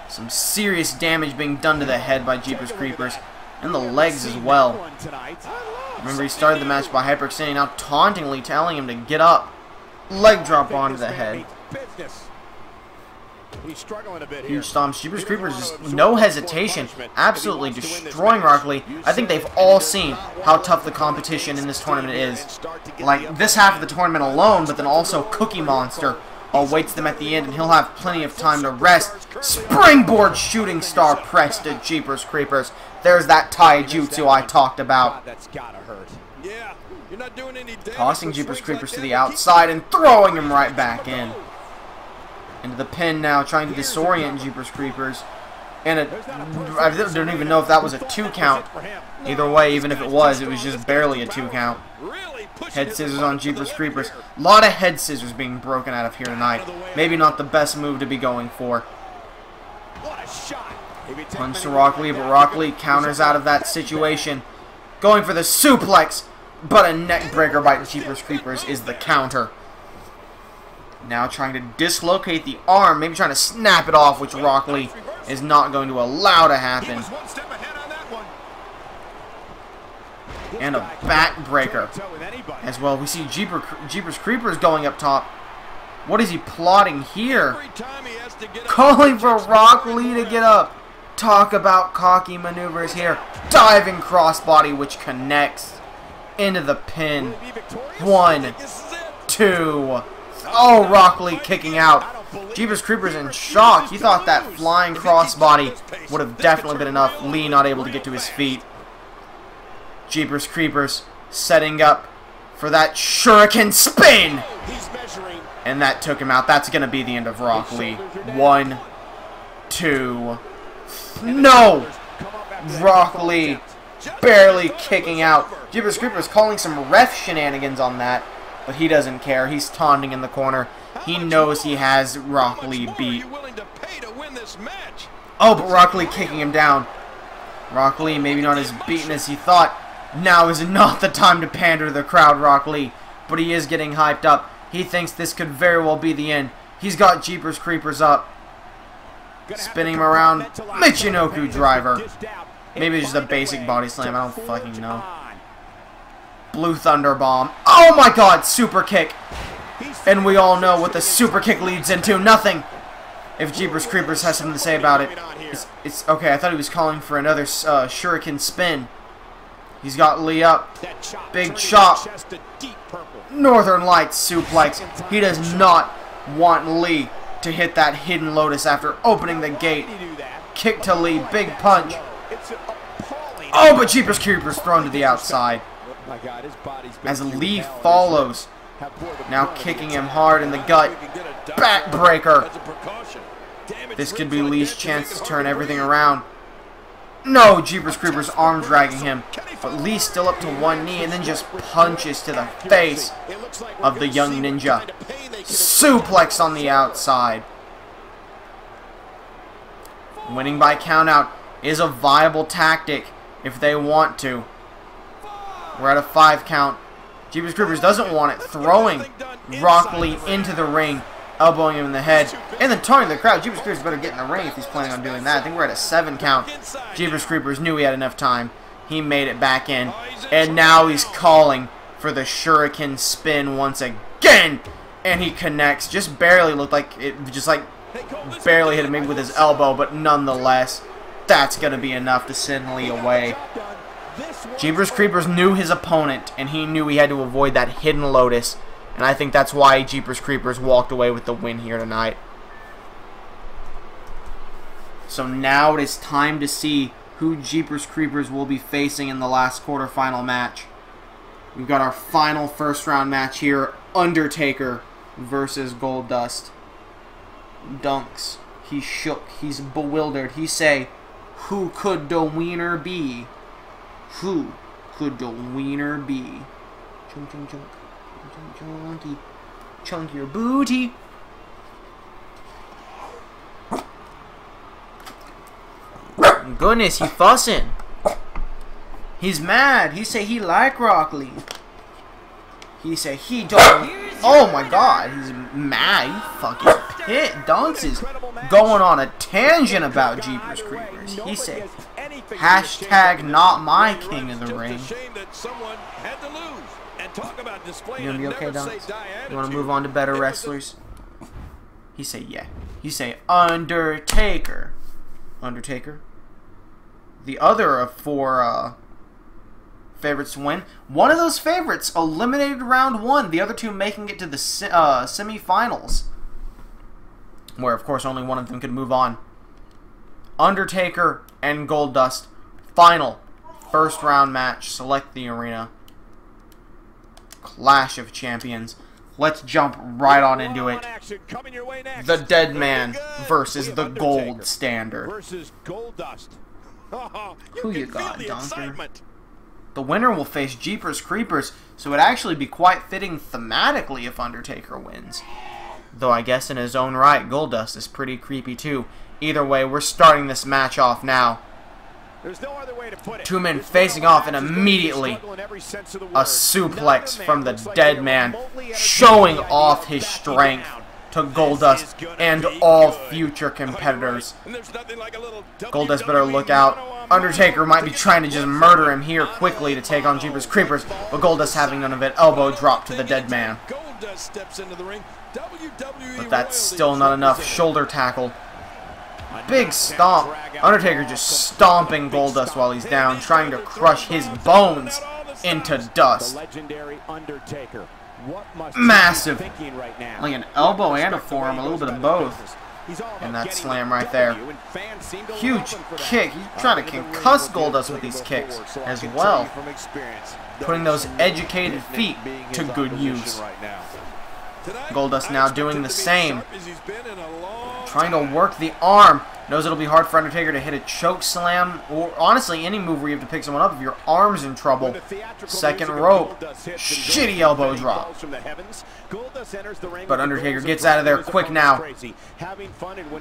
Some serious damage being done to the head by Jeepers Creepers. And the legs as well. Remember, he started the match by hyperextending, now tauntingly telling him to get up. Leg drop onto the head. Huge stomps. Jeepers Creepers just no hesitation, absolutely destroying Rock Lee. I think they've all seen how tough the competition in this tournament is. Like this half of the tournament alone, but then also Cookie Monster awaits them at the end, and he'll have plenty of time to rest. Springboard shooting star press to Jeepers Creepers. There's that taijutsu I talked about. Tossing Jeepers Creepers to the outside and throwing him right back in. Into the pin now, trying to disorient Jeepers Creepers. And I don't even know if that was a 2 count. Either way, even if it was just barely a 2 count. Head scissors on Jeepers Creepers. A lot of head scissors being broken out of here tonight. Maybe not the best move to be going for. Punch to Rock Lee, but Rock Lee counters out of that situation. Going for the suplex, but a neck breaker by Jeepers Creepers is the counter. Now trying to dislocate the arm, maybe trying to snap it off, which Rock Lee is not going to allow to happen. And a back breaker as well. We see Jeepers Creepers going up top. What is he plotting here? Calling for Rock Lee to get up. Talk about cocky maneuvers here. Diving crossbody, which connects into the pin. 1, 2. Oh, Rock Lee kicking out. Jeepers Creepers in shock. He thought that flying crossbody would have definitely been enough. Lee not able to get to his feet. Jeepers Creepers setting up for that shuriken spin. And that took him out. That's going to be the end of Rock Lee. 1, 2. No! Rock Lee barely kicking out. Jeepers Creepers calling some ref shenanigans on that. But he doesn't care. He's taunting in the corner. He knows he has Rock Lee beat. Oh, but Rock Lee kicking him down. Rock Lee maybe not as beaten as he thought. Now is not the time to pander to the crowd, Rock Lee. But he is getting hyped up. He thinks this could very well be the end. He's got Jeepers Creepers up. Spinning him around. Michinoku driver. Maybe it's just a basic body slam. I don't fucking know. Blue Thunder Bomb. Oh my god, super kick. And we all know what the super kick leads into. Nothing. If Jeepers Creepers has something to say about it. It's okay, I thought he was calling for another shuriken spin. He's got Lee up. Big chop. Northern Lights suplex. He does not want Lee to hit that hidden lotus after opening the gate. Kick to Lee. Big punch. Oh, but Jeepers Creepers thrown to the outside. As Lee follows. Now kicking him hard in the gut. Backbreaker. This could be Lee's chance to turn everything around. No, Jeepers Creepers arm dragging him. But Lee's still up to one knee and then just punches to the face of the young ninja. Suplex on the outside. Winning by countout is a viable tactic if they want to. We're at a 5 count. Jeepers Creepers doesn't want it. Throwing Rock Lee into the ring. Elbowing him in the head. And then taunting the crowd. Jeepers Creepers better get in the ring if he's planning on doing that. I think we're at a 7 count. Jeepers Creepers knew he had enough time. He made it back in. And now he's calling for the shuriken spin once again. And he connects. Just barely looked like it, just like barely hit him maybe with his elbow. But nonetheless, that's going to be enough to send Lee away. Jeepers Creepers knew his opponent. And he knew he had to avoid that hidden lotus. And I think that's why Jeepers Creepers walked away with the win here tonight. So now it is time to see who Jeepers Creepers will be facing in the last quarterfinal match. We've got our final first round match here. Undertaker versus Goldust. Dunks. He's shook. He's bewildered. He say, who could the winner be? Who could the winner be? Chunk, chunk, chunk. Chunky. Chunk your booty. Goodness, he fussing. He's mad. He say he like Rock Lee. He say he don't. Oh my god, he's mad. He fucking pit. Dunks is going on a tangent about Jeepers Creepers. He say, hashtag not my king of the ring. You gonna be okay, Dunks? You wanna move on to better wrestlers? He say, yeah. He say, Undertaker. Undertaker. The other of 4 favorites to win. One of those favorites eliminated round 1. The other 2 making it to the semifinals. Where, of course, only one of them could move on. Undertaker and Goldust. Final. First round match. Select the arena. Clash of Champions. Let's jump right on into it. The Dead Man versus the Gold Standard. Who you got, Dunker? The winner will face Jeepers Creepers, so it'd actually be quite fitting thematically if Undertaker wins. Though I guess in his own right, Goldust is pretty creepy too. Either way, we're starting this match off now. There's no other way to put it. 2 men facing off, and immediately a suplex from the Dead Man, showing off his strength to Goldust and all future competitors. Goldust better look out. Undertaker might be trying to just murder him here quickly to take on Jeepers Creepers, but Goldust having none of it. Elbow drop to the Dead Man. But that's still not enough. Shoulder tackle. Big stomp. Undertaker just stomping Goldust while he's down, trying to crush his bones into dust. Massive. Like an elbow and a forearm, a little bit of both. And that slam right there. Huge kick. He's trying to concuss Goldust with these kicks as well. Putting those educated feet to good use. Goldust now doing the same. Trying to work the arm. Knows it'll be hard for Undertaker to hit a choke slam, or honestly any move where you have to pick someone up if your arm's in trouble. Second rope. Shitty elbow drop. But Undertaker gets out of there quick now.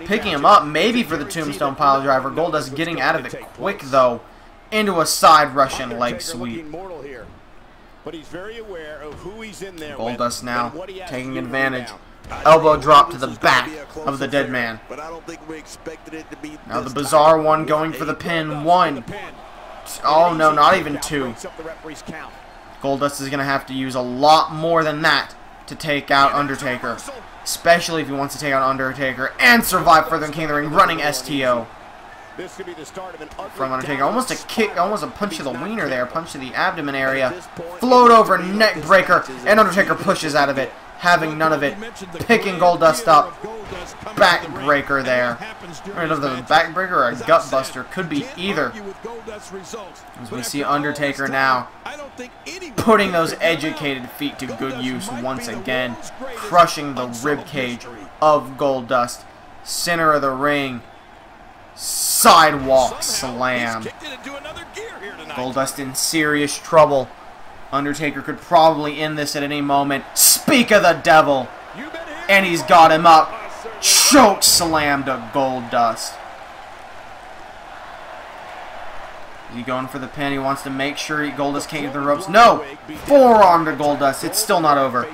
Picking him up maybe for the tombstone pile driver. Goldust getting out of it quick though. Into a side Russian leg sweep. Goldust now taking advantage. Elbow drop to the back of the dead man. Now the bizarre one going for the pin. 1. Oh no, not even 2. Goldust is going to have to use a lot more than that to take out Undertaker. Especially if he wants to take out Undertaker and survive further in King of the Ring, running STO. From Undertaker. Almost a kick, almost a punch to the wiener there. Punch to the abdomen area. Float over, neck breaker, and Undertaker pushes out of it. Having none of it, picking Goldust up, backbreaker there. I don't know if the backbreaker or a gutbuster, could be either. As we see Undertaker now putting those educated feet to good use once again, crushing the ribcage of Goldust. Center of the ring, sidewalk slam. Goldust in serious trouble. Undertaker could probably end this at any moment. Speak of the devil. And he's got him up. Choke slam to Goldust. Is he going for the pin? He wants to make sure Goldust can't get the ropes. No! Forearm to Goldust. It's still not over.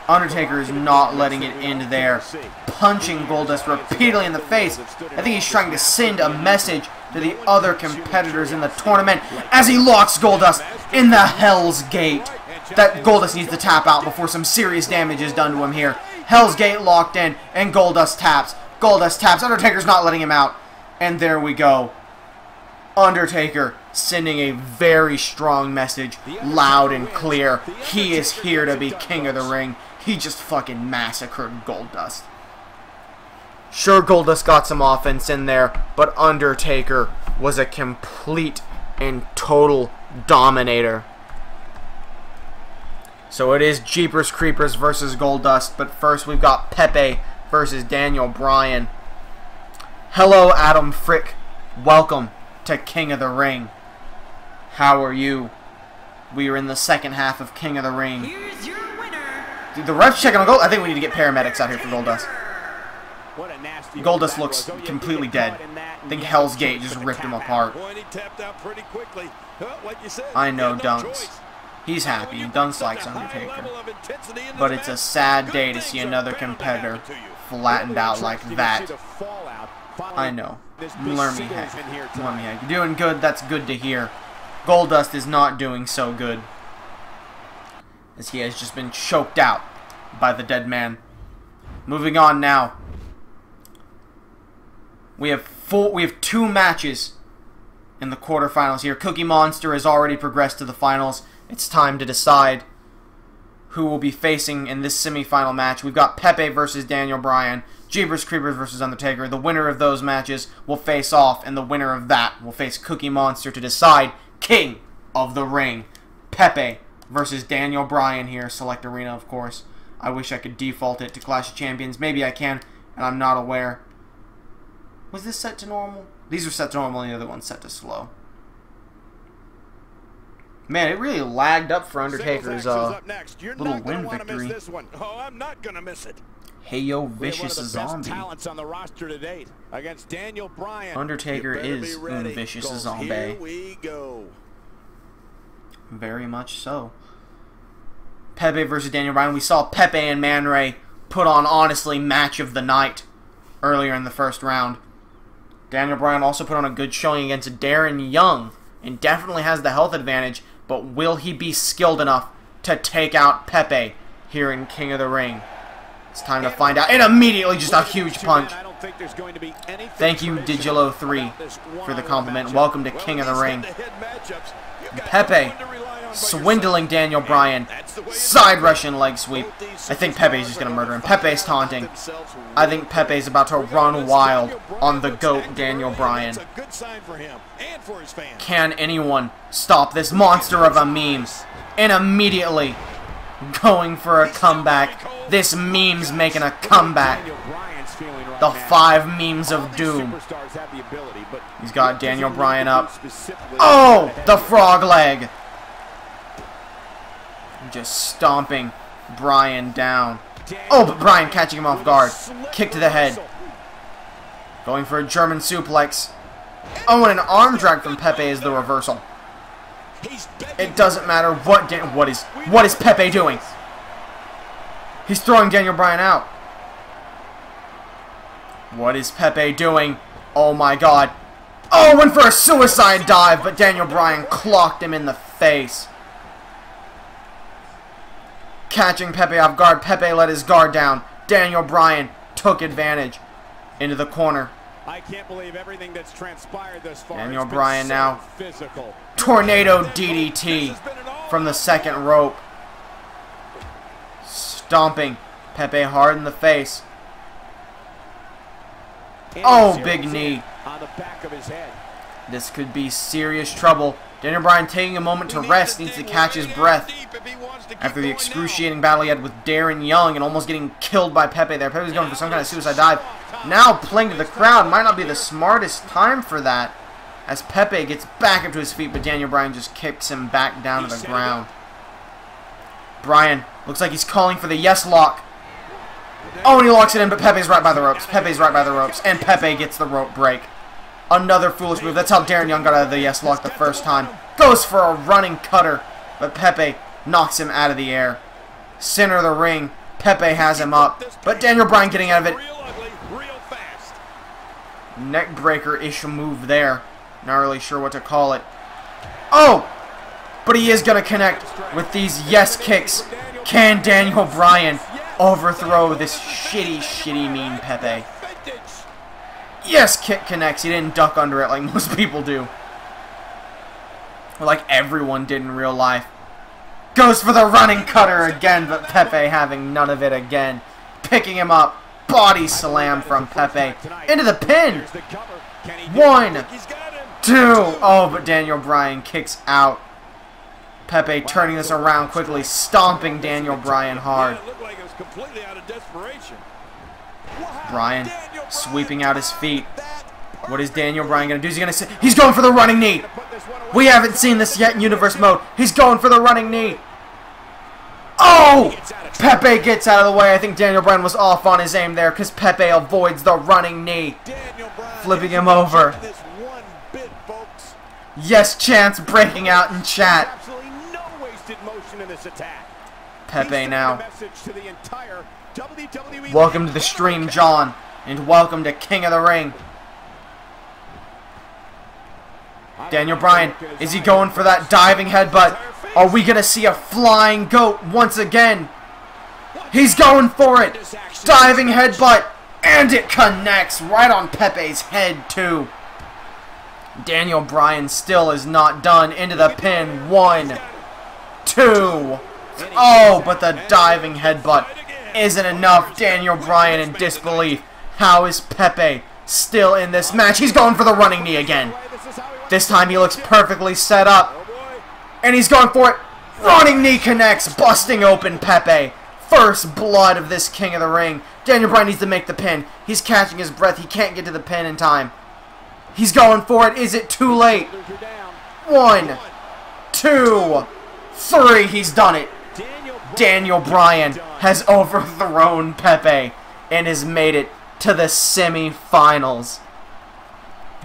Undertaker is not letting it end there. Punching Goldust repeatedly in the face. I think he's trying to send a message to the other competitors in the tournament as he locks Goldust in the Hell's Gate. That Goldust needs to tap out before some serious damage is done to him here. Hell's Gate locked in, and Goldust taps. Goldust taps. Undertaker's not letting him out. And there we go. Undertaker sending a very strong message, loud and clear. He is here to be King of the Ring. He just fucking massacred Goldust. Sure, Goldust got some offense in there, but Undertaker was a complete and total dominator. So it is Jeepers Creepers versus Goldust, but first we've got Pepe versus Daniel Bryan. Hello, Adam Frick. Welcome to King of the Ring. How are you? We are in the second half of King of the Ring. Here's your winner. Dude, the ref's checking on Gold. I think we need to get paramedics out here for Goldust. Goldust looks completely dead. I think Hell's Gate just ripped him apart. I know Dunks. He's happy. Dunks likes Undertaker. But it's a sad day to see another competitor flattened out like that. I know. Lermy heck. You're doing good. That's good to hear. Goldust is not doing so good, as he has just been choked out by the dead man. Moving on now. We have 2 matches in the quarterfinals here. Cookie Monster has already progressed to the finals. It's time to decide who will be facing in this semifinal match. We've got Pepe versus Daniel Bryan, Jeepers Creepers versus Undertaker. The winner of those matches will face off, and the winner of that will face Cookie Monster to decide King of the Ring. Pepe versus Daniel Bryan here. Select Arena, of course. I wish I could default it to Clash of Champions. Maybe I can, and I'm not aware. Was this set to normal? These are set to normal, and the other one's set to slow. Man, it really lagged up for Undertaker's little win victory. Oh, I'm not gonna miss it. Hey yo, Vicious Zombie. On the roster to date against Daniel Bryan. Undertaker is Vicious Zombie. Here we go. Very much so. Pepe versus Daniel Bryan. We saw Pepe and Man Ray put on, honestly, match of the night earlier in the first round. Daniel Bryan also put on a good showing against Darren Young and definitely has the health advantage, but will he be skilled enough to take out Pepe here in King of the Ring? It's time to find out. And immediately just a huge punch. Thank you, Digilo3, for the compliment. Welcome to King of the Ring. Pepe swindling Daniel Bryan. Side Russian leg sweep. I think Pepe's just going to murder him. Pepe's taunting. I think Pepe's about to run wild on the GOAT Daniel Bryan. Can anyone stop this monster of a meme? And immediately going for a comeback. This meme's making a comeback. The 5 memes of doom. He's got Daniel Bryan up. Oh, the frog leg. Just stomping Bryan down. Oh, but Bryan catching him off guard. Kick to the head. Going for a German suplex. Oh, and an arm drag from Pepe is the reversal. It doesn't matter what is Pepe doing? He's throwing Daniel Bryan out. What is Pepe doing? Oh my god. Oh, went for a suicide dive, but Daniel Bryan clocked him in the face. Catching Pepe off guard. Pepe let his guard down. Daniel Bryan took advantage. Into the corner. I can't believe everything that's transpired this far. Daniel Bryan now. Physical. Tornado DDT from the second rope. Stomping Pepe hard in the face. Oh, big knee. On the back of his head. This could be serious trouble. Daniel Bryan taking a moment to rest, needs to catch his breath. After the excruciating battle he had with Darren Young and almost getting killed by Pepe there. Pepe's going for some kind of suicide dive. Now playing to the crowd. Might not be the smartest time for that. As Pepe gets back up to his feet, but Daniel Bryan just kicks him back down to the ground. Bryan looks like he's calling for the yes lock. Oh, and he locks it in, but Pepe's right by the ropes. Pepe's right by the ropes, and Pepe gets the rope break. Another foolish move. That's how Darren Young got out of the yes lock the first time. Goes for a running cutter, but Pepe knocks him out of the air. Center of the ring. Pepe has him up, but Daniel Bryan getting out of it. Neck breaker-ish move there. Not really sure what to call it. Oh! But he is going to connect with these yes kicks. Can Daniel Bryan overthrow this shitty mean Pepe? Yes, kick connects. He didn't duck under it like most people do. Or like everyone did in real life. Goes for the running cutter again, but Pepe having none of it again. Picking him up. Body slam from Pepe. Into the pin. 1, 2. Oh, but Daniel Bryan kicks out. Pepe turning this around quickly. Stomping Daniel Bryan hard. Bryan sweeping out his feet. What is Daniel Bryan going to do? He's going for the running knee. We haven't seen this yet in Universe Mode. He's going for the running knee. Oh! Pepe gets out of the way. I think Daniel Bryan was off on his aim there because Pepe avoids the running knee. Flipping him over. Yes, Chance breaking out in chat. Pepe now. Welcome to the stream, John. And welcome to King of the Ring. Daniel Bryan, is he going for that diving headbutt? Are we going to see a flying goat once again? He's going for it. Diving headbutt. And it connects right on Pepe's head, too. Daniel Bryan still is not done. Into the pin. 1, 2. Oh, but the diving headbutt isn't enough. Daniel Bryan in disbelief. How is Pepe still in this match? He's going for the running knee again. This time he looks perfectly set up. And he's going for it. Running knee connects, busting open Pepe. First blood of this King of the Ring. Daniel Bryan needs to make the pin. He's catching his breath. He can't get to the pin in time. He's going for it. Is it too late? 1, 2, 3. He's done it. Daniel Bryan has overthrown Pepe and has made it to the semi-finals.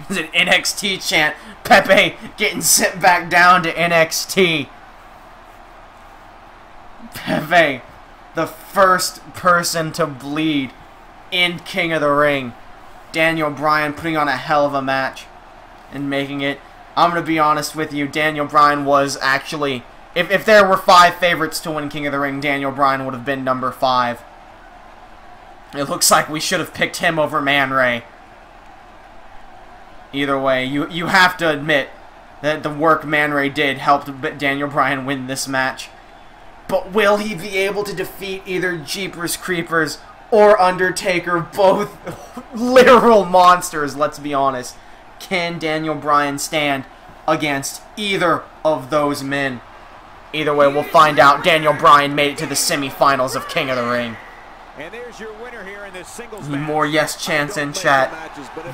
It's an NXT chant. Pepe getting sent back down to NXT. Pepe, the first person to bleed in King of the Ring. Daniel Bryan putting on a hell of a match and making it. I'm going to be honest with you. Daniel Bryan was actually... If there were 5 favorites to win King of the Ring, Daniel Bryan would have been number 5. It looks like we should have picked him over Man Ray. Either way, you have to admit that the work Man Ray did helped Daniel Bryan win this match. But will he be able to defeat either Jeepers Creepers or Undertaker? Both literal monsters, let's be honest. Can Daniel Bryan stand against either of those men? Either way, we'll find out. Daniel Bryan made it to the semifinals of King of the Ring. And there's your winner here in this singles match. More yes chants in chat.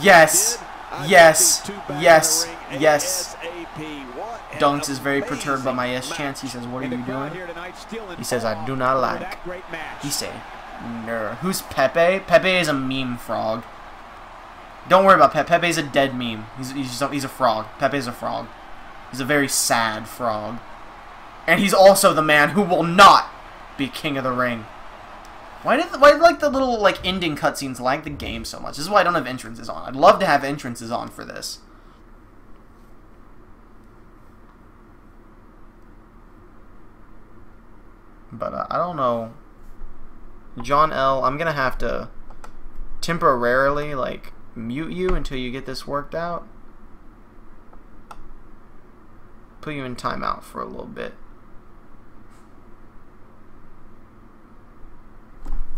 Yes. Yes. Yes. Yes. Dunks is very perturbed by my yes chants. He says, what are you doing? He says, I do not like. He say, no. Who's Pepe? Pepe is a meme frog. Don't worry about Pepe. Pepe's a dead meme. He's a frog. Pepe's a frog. He's a very sad frog. And he's also the man who will not be King of the Ring. Why like the little like ending cutscenes lag the game so much? This is why I don't have entrances on. I'd love to have entrances on for this. But I don't know. John L, I'm gonna have to temporarily like mute you until you get this worked out. Put you in timeout for a little bit.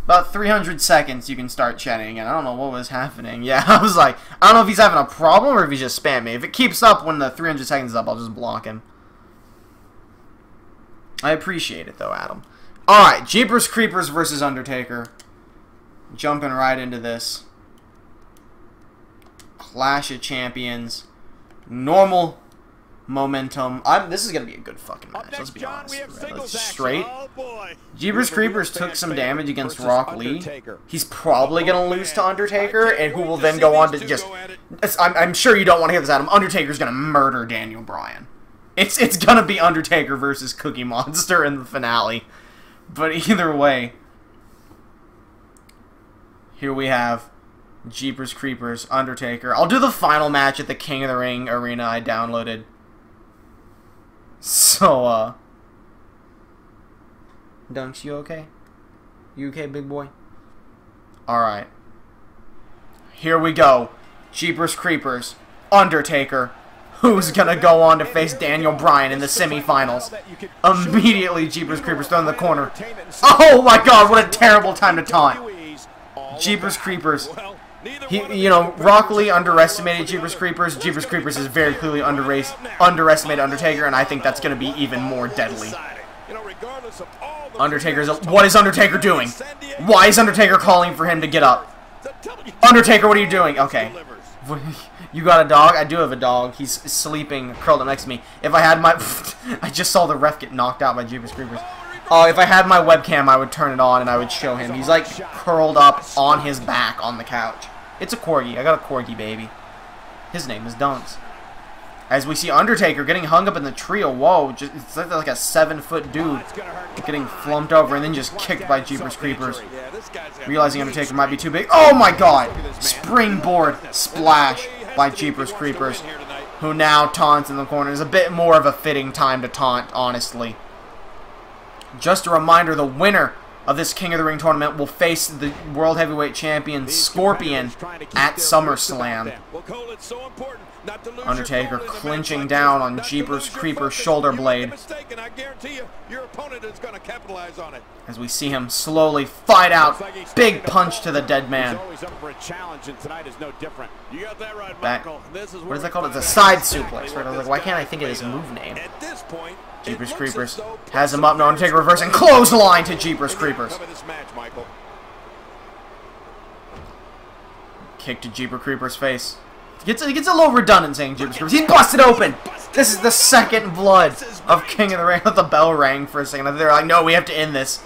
About 300 seconds you can start chatting, and I don't know what was happening. Yeah, I was like, I don't know if he's having a problem or if he's just spamming me. If it keeps up when the 300 seconds is up, I'll just block him. I appreciate it, though, Adam. Alright, Jeepers Creepers versus Undertaker. Jumping right into this. Clash of Champions. Normal momentum. This is going to be a good fucking match, let's be honest. Let's straight. Jeepers Creepers took some damage against Rock Lee. He's probably going to lose to Undertaker, and who will then go on to just... I'm sure you don't want to hear this, Adam. Undertaker's going to murder Daniel Bryan. It's going to be Undertaker versus Cookie Monster in the finale. But either way, here we have Jeepers Creepers, Undertaker. I'll do the final match at the King of the Ring arena I downloaded. So, Dunks, you okay? You okay, big boy? Alright. Here we go. Jeepers Creepers, Undertaker. Who's gonna go on to face Daniel Bryan in the semifinals? Immediately, Jeepers Creepers thrown in the corner. Oh my god, what a terrible time to taunt. Jeepers Creepers. You know, Rock Lee underestimated Jeepers Creepers. Jeepers Creepers is very clearly underestimated Undertaker, and I think that's gonna be even more deadly. What is Undertaker doing? Why is Undertaker calling for him to get up? Undertaker, what are you doing? Okay. You got a dog? I do have a dog. He's sleeping, curled up next to me. If I had my... I just saw the ref get knocked out by Jeepers Creepers. If I had my webcam, I would turn it on and I would show him. He's like curled up on his back on the couch. It's a corgi. I got a corgi baby. His name is Dunks. As we see Undertaker getting hung up in the tree. Whoa, it's like a 7-foot dude getting flumped over and then just kicked by Jeepers Creepers. Realizing Undertaker might be too big. Oh my god! Springboard splash by Jeepers Creepers, who now taunts in the corner. It's a bit more of a fitting time to taunt, honestly. Just a reminder, the winner of this King of the Ring tournament will face the World Heavyweight Champion Scorpion at SummerSlam. Undertaker clinching down on Jeepers Creeper's shoulder blade. As we see him slowly fight out. Big punch to the dead man. Back. What is that called? It's a side suplex, right? I was like, why can't I think of his move name? Jeepers Creepers has him up. No, Undertaker reversing. Clothesline to Jeepers Creepers. Kick to Jeepers Creepers' face. It gets a little redundant saying Jeepers Creepers. He's busted open! This is the second blood of King of the Ring. The bell rang for a second. They're like, no, we have to end this.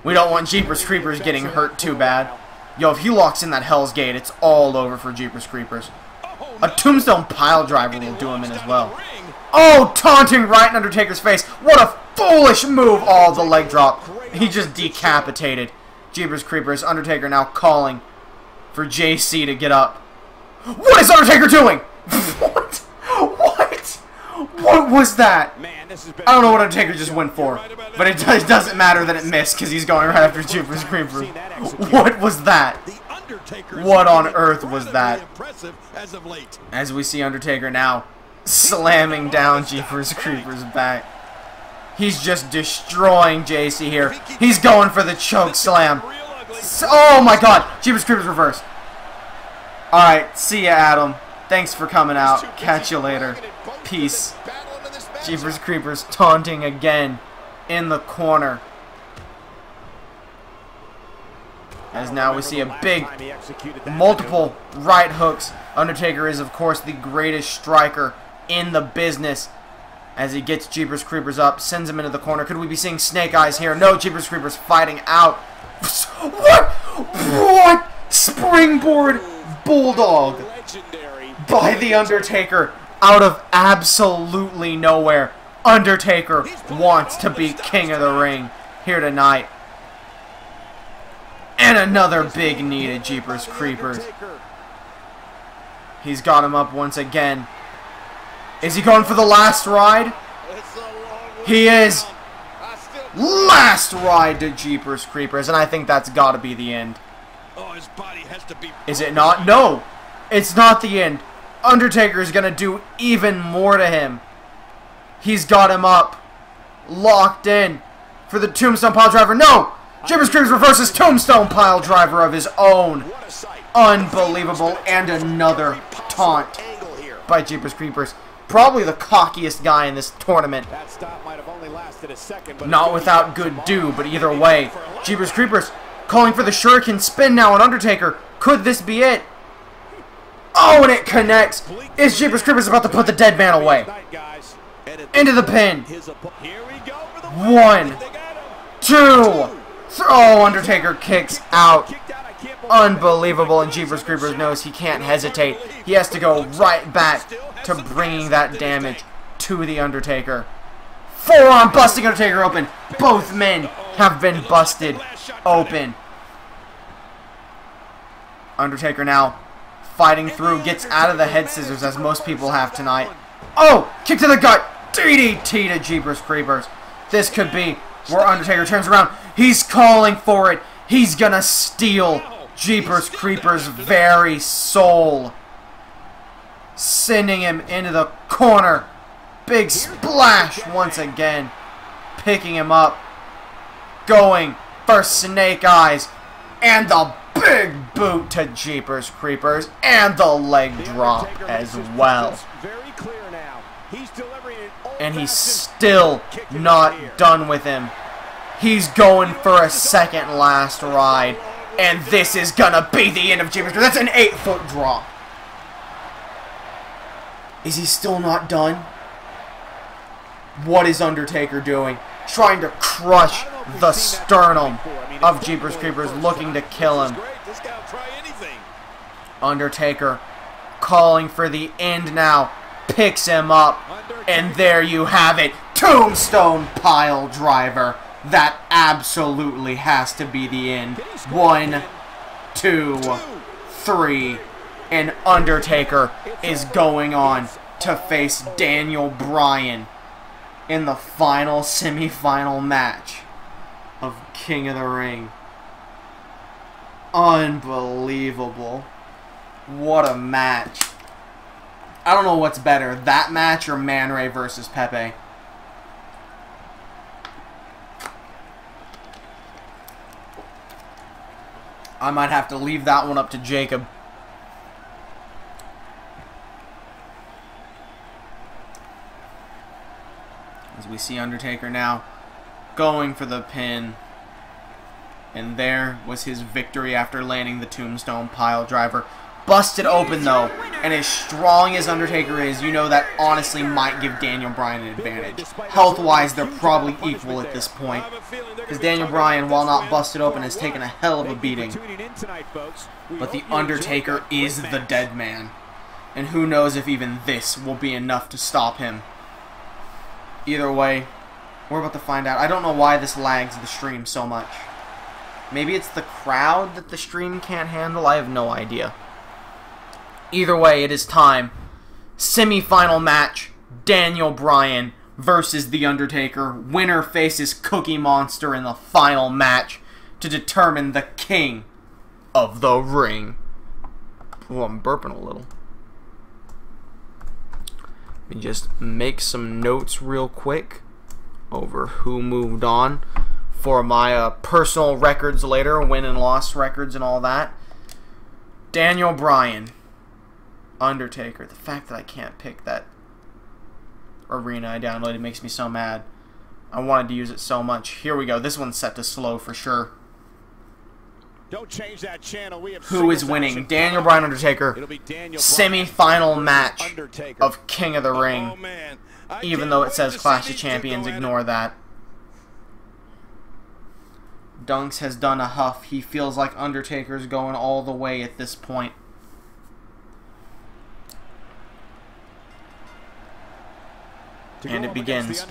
We don't want Jeepers Creepers getting hurt too bad. Yo, if he locks in that Hell's Gate, it's all over for Jeepers Creepers. A Tombstone Pile Driver will do him in as well. Oh, taunting right in Undertaker's face. What a foolish move. Oh, the leg drop. He just decapitated Jeepers Creepers. Undertaker now calling for JC to get up. What is Undertaker doing? What? What? What was that? I don't know what Undertaker just went for, but it doesn't matter that it missed because he's going right after Jeepers Creepers. What was that? What on earth was that? As we see Undertaker now slamming down Jeepers Creepers' back. He's just destroying JC here. He's going for the choke slam. Oh my god! Jeepers Creepers reverse. Alright, see ya, Adam. Thanks for coming out. Catch you later. Peace. Jeepers Creepers taunting again in the corner. As now we see a big, multiple right hooks. Undertaker is, of course, the greatest striker in the business. As he gets Jeepers Creepers up, sends him into the corner. Could we be seeing Snake Eyes here? No, Jeepers Creepers fighting out. What? What? Springboard Bulldog by The Undertaker out of absolutely nowhere. Undertaker wants to be king of the ring here tonight. And another big knee to Jeepers Creepers. He's got him up once again. Is he going for the last ride? He is. Last ride to Jeepers Creepers. And I think that's got to be the end. Is it not? No. It's not the end. Undertaker is going to do even more to him. He's got him up. Locked in for the Tombstone Pile Driver. No. Jeepers Creepers reverses Tombstone Pile Driver of his own. Unbelievable. And another taunt by Jeepers Creepers. Probably the cockiest guy in this tournament. Not without good do, but either way. Jeepers Creepers calling for the Shuriken spin now on Undertaker. Could this be it? Oh, and it connects. Is Jeepers Creepers about to put the dead man away? Into the pin. 1, 2. Oh, Undertaker kicks out. Unbelievable, and Jeepers Creepers knows he can't hesitate. He has to go right back to bringing that damage to the Undertaker. Forearm busting Undertaker open. Both men have been busted open. Undertaker now fighting through, gets out of the head scissors as most people have tonight. Oh, kick to the gut. DDT to Jeepers Creepers. This could be where Undertaker turns around. He's calling for it. He's gonna steal Jeepers Creepers' very soul. Sending him into the corner. Big splash once again. Picking him up. Going for Snake Eyes. And the big boot to Jeepers Creepers. And the leg drop as well. And he's still not done with him. He's going for a second last ride. And this is gonna be the end of Jeepers Creepers. That's an 8-foot drop. Is he still not done? What is Undertaker doing? Trying to crush the sternum of Jeepers Creepers, looking to kill him. Undertaker calling for the end now. Picks him up. And there you have it. Tombstone Pile Driver. That absolutely has to be the end. 1, 2, 3. And Undertaker is going on to face Daniel Bryan in the final semi-final match of King of the Ring. Unbelievable. What a match. I don't know what's better, that match or Man Ray versus Pepe. I might have to leave that one up to Jacob. As we see Undertaker now going for the pin. And there was his victory after landing the Tombstone Pile Driver. Busted open though, and as strong as Undertaker is, you know that honestly might give Daniel Bryan an advantage. Health-wise, they're probably equal at this point. Because Daniel Bryan, while not busted open, has taken a hell of a beating. But the Undertaker is the dead man. And who knows if even this will be enough to stop him. Either way, we're about to find out. I don't know why this lags the stream so much. Maybe it's the crowd that the stream can't handle? I have no idea. Either way, it is time. Semi-final match. Daniel Bryan versus The Undertaker. Winner faces Cookie Monster in the final match to determine the king of the ring. Oh, I'm burping a little. Let me just make some notes real quick over who moved on for my personal records later, win and loss records and all that. Daniel Bryan. Undertaker. The fact that I can't pick that arena I downloaded makes me so mad. I wanted to use it so much. Here we go. This one's set to slow for sure. Don't change that channel. We have Who is winning? Daniel Bryan, Undertaker. Semi-final match of King of the Ring. Even though it says Clash of Champions, ignore that. Dunks has done a huff. He feels like Undertaker's going all the way at this point. And it begins.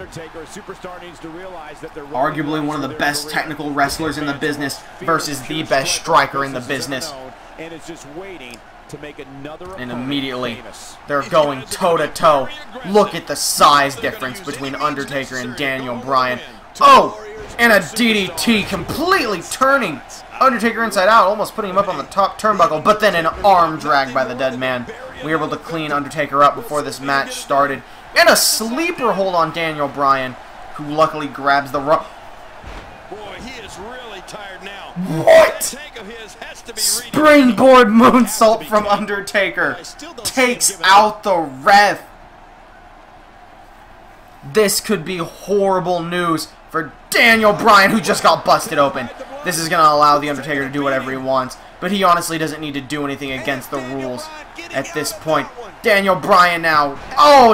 Arguably one of the best technical wrestlers in the business versus the best striker in the business. And immediately, they're going toe-to-toe. Look at the size difference between Undertaker and Daniel Bryan. Oh! And a DDT completely turning Undertaker inside out, almost putting him up on the top turnbuckle, but then an arm drag by the dead man. We were able to clean Undertaker up before this match started. And a sleeper hold on Daniel Bryan, who luckily grabs the rope. Boy, he is really tired now. What? Springboard moonsault from Undertaker. Takes out the ref. This could be horrible news for Daniel Bryan, who just got busted open. This is going to allow The Undertaker to do whatever he wants, but he honestly doesn't need to do anything against the rules at this point. Daniel Bryan now,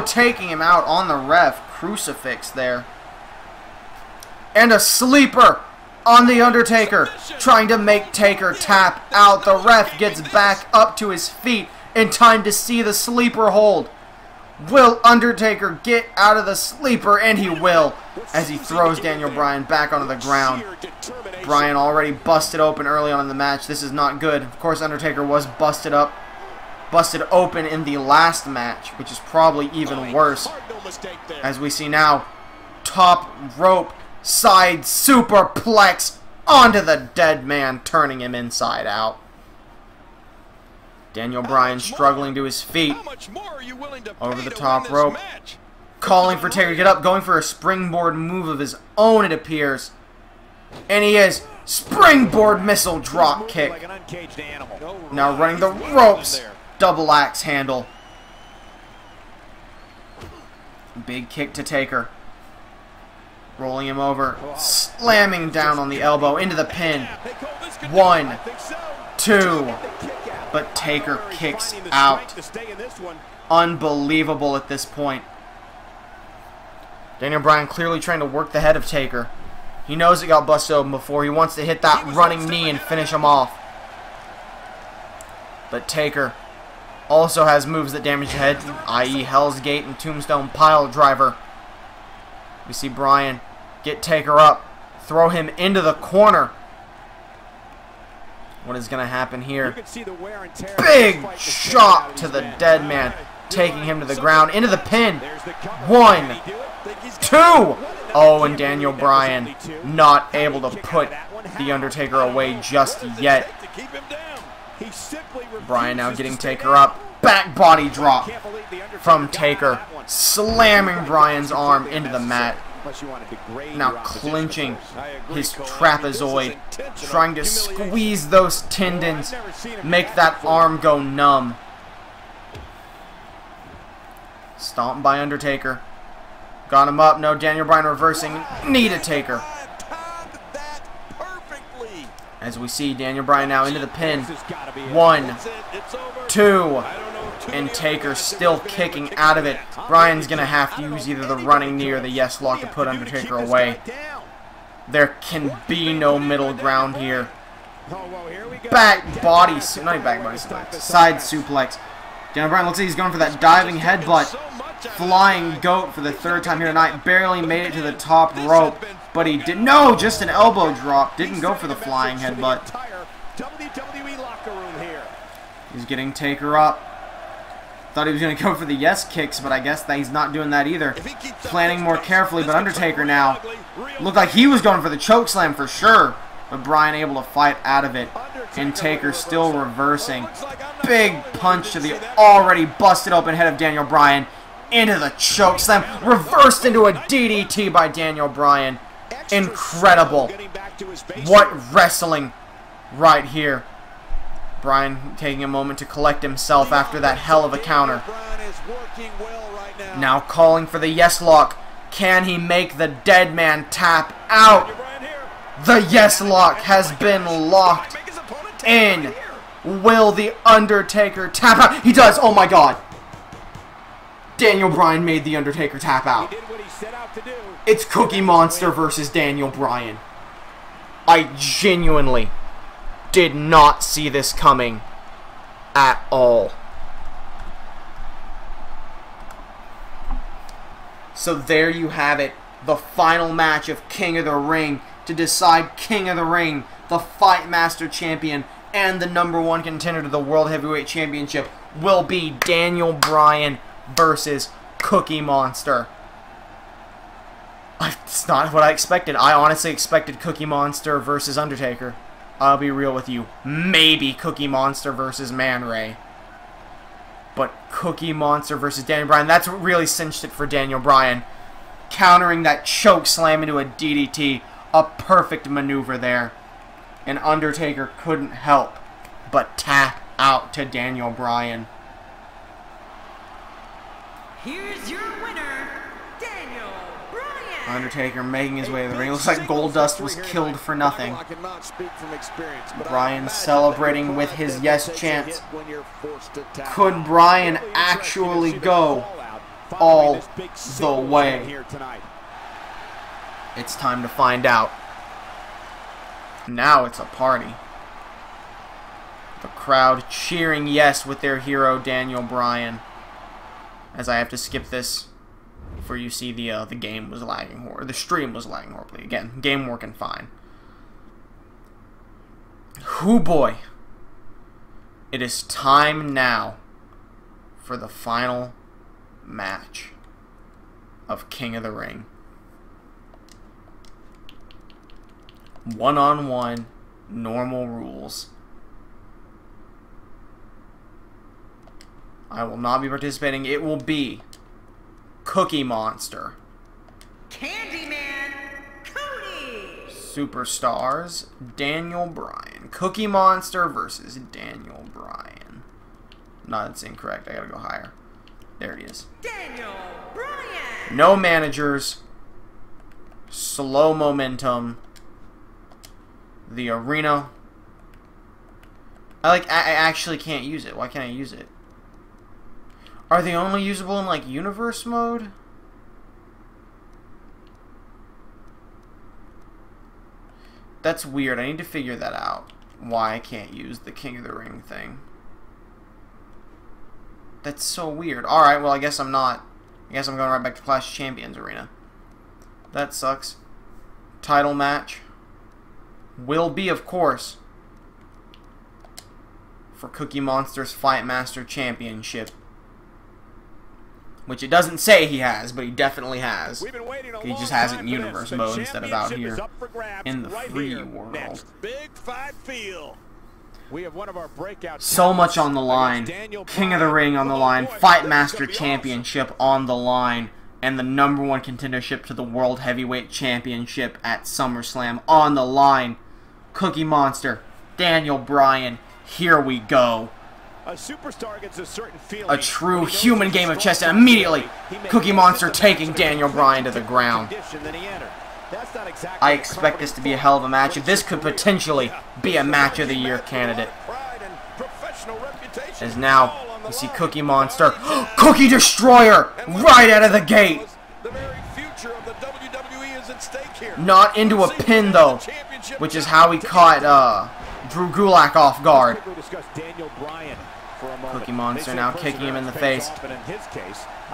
taking him out on the ref. Crucifix there. And a sleeper on The Undertaker, trying to make Taker tap out. The ref gets back up to his feet in time to see the sleeper hold. Will Undertaker get out of the sleeper? And he will, as he throws Daniel Bryan back onto the ground. Bryan already busted open early on in the match. This is not good. Of course, Undertaker was busted open in the last match, which is probably even worse. As we see now, top rope side superplex onto the dead man, turning him inside out. Daniel Bryan struggling to his feet over the top rope, calling for Taker to get up, going for a springboard move of his own, it appears. And he is. Springboard missile drop kick. Now running the ropes. Double axe handle. Big kick to Taker. Rolling him over. Slamming down on the elbow into the pin. 1, 2. But Taker kicks out. Unbelievable at this point. Daniel Bryan clearly trying to work the head of Taker. He knows it got busted open before. He wants to hit that running knee and finish him off. But Taker also has moves that damage the head, i.e. Hell's Gate and Tombstone Pile Driver. We see Bryan get Taker up, throw him into the corner. What is going to happen here? Big shot to the dead man, taking him to the ground, into the pin. 1, 2. Oh, and Daniel Bryan not able to put The Undertaker away just yet. Bryan now getting Taker up. Back body drop from Taker, slamming Bryan's arm into the mat. Now clinching his trapezoid, trying to squeeze those tendons, make that arm go numb. Stomp by Undertaker. Got him up. No, Daniel Bryan reversing. Knee to Taker. As we see Daniel Bryan now into the pin. 1, 2. And Taker still kicking out of it. Bryan's going to have to use either the running knee or the yes lock to put Undertaker away. There can be no middle ground here. Back body, not even back body suplex, side suplex. Daniel Bryan looks like he's going for that diving headbutt. Flying goat for the 3rd time here tonight. Barely made it to the top rope, but he did. No, just an elbow drop. Didn't go for the flying headbutt. He's getting Taker up. Thought he was going to go for the yes kicks, but I guess that he's not doing that either. Planning more carefully, but Undertaker now looked like he was going for the chokeslam for sure, but Bryan able to fight out of it. And Taker still reversing. Big punch to the already busted open head of Daniel Bryan. Into the chokeslam. Reversed into a DDT by Daniel Bryan. Incredible. What wrestling right here. Bryan taking a moment to collect himself after that hell of a counter. Now calling for the yes lock. Can he make the dead man tap out? The yes lock has been locked in. Will the Undertaker tap out? He does. Oh my God. Daniel Bryan made the Undertaker tap out. It's Cookie Monster versus Daniel Bryan. I genuinely did not see this coming at all. So there you have it. The final match of King of the Ring to decide King of the Ring, the Fight Master Champion, and the #1 contender to the World Heavyweight Championship will be Daniel Bryan versus Cookie Monster. It's not what I expected. I honestly expected Cookie Monster versus Undertaker. I'll be real with you. Maybe Cookie Monster versus Man Ray. But Cookie Monster versus Daniel Bryan, that's what really cinched it for Daniel Bryan. Countering that choke slam into a DDT. A perfect maneuver there. And Undertaker couldn't help but tap out to Daniel Bryan. Here's your winner, Daniel Bryan. Undertaker making his way to the ring. Looks like Goldust was killed for nothing. Bryan celebrating with his yes chants. Could Bryan actually go all the way? It's time to find out. Now it's a party. The crowd cheering yes with their hero Daniel Bryan. As I have to skip this for you see the game was lagging horribly. The stream was lagging horribly. Again, game working fine. Hoo boy. It is time now for the final match of King of the Ring. One-on-one, normal rules. I will not be participating. It will be Cookie Monster. Candyman Cody. Superstars, Daniel Bryan. Cookie Monster versus Daniel Bryan. No, that's incorrect. I gotta go higher. There he is. Daniel Bryan. No managers. Slow momentum. The arena. I actually can't use it. Why can't I use it? Are they only usable in like universe mode? That's weird. I need to figure that out. Why I can't use the King of the Ring thing. That's so weird. Alright, well I guess I'm not. I guess I'm going right back to Clash of Champions arena. That sucks. Title match. Will be, of course, for Cookie Monster's Fight Master Championship. Which it doesn't say he has, but he definitely has. He just has it in universe mode instead of out here in the free world. So much on the line. King of the Ring on the line. Fight Master Championship on the line. And the #1 contendership to the World Heavyweight Championship at Summerslam on the line. Cookie Monster, Daniel Bryan, here we go. A superstar gets a certain feeling. A true human game of chess, and immediately Cookie Monster taking Daniel Bryan to the ground. I expect this to be a hell of a match. This could potentially be a Match of the Year candidate. As now, you see Cookie Monster. Cookie Destroyer! Right out of the gate! Not into a pin, though. Which is how he caught Drew Gulak off guard. Cookie Monster now kicking him in the face.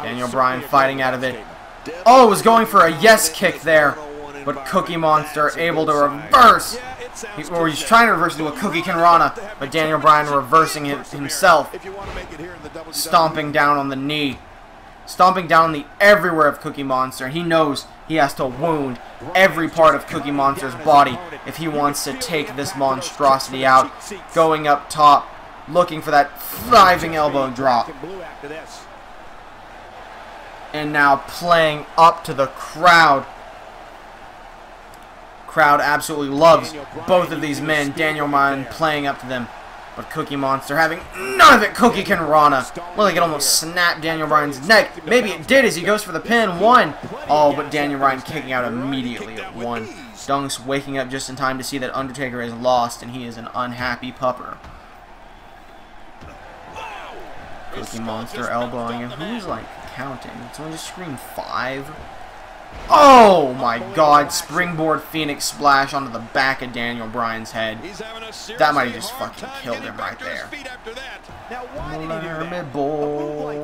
Daniel Bryan fighting out of it. Oh, was going for a yes kick there. But Cookie Monster able to reverse. Or he's trying to reverse into a Cookie Kinrana. But Daniel Bryan reversing it himself. Stomping down on the knee. Stomping down the everywhere of Cookie Monster. He knows he has to wound every part of Cookie Monster's body if he wants to take this monstrosity out. Going up top, looking for that thriving elbow drop. And now playing up to the crowd. Crowd absolutely loves both of these men. Daniel Bryan playing up to them. But Cookie Monster having none of it. Cookie Kinrana. Well, like it almost snapped Daniel Bryan's neck. Maybe it did as he goes for the pin. One. Oh, but Daniel Bryan kicking out immediately at one. Dunks waking up just in time to see that Undertaker is lost and he is an unhappy pupper. Cookie Monster elbowing him. Who's like counting? Did someone just scream 5? Oh my god, springboard Phoenix splash onto the back of Daniel Bryan's head. That might have just fucking killed him right there. Lermy boy,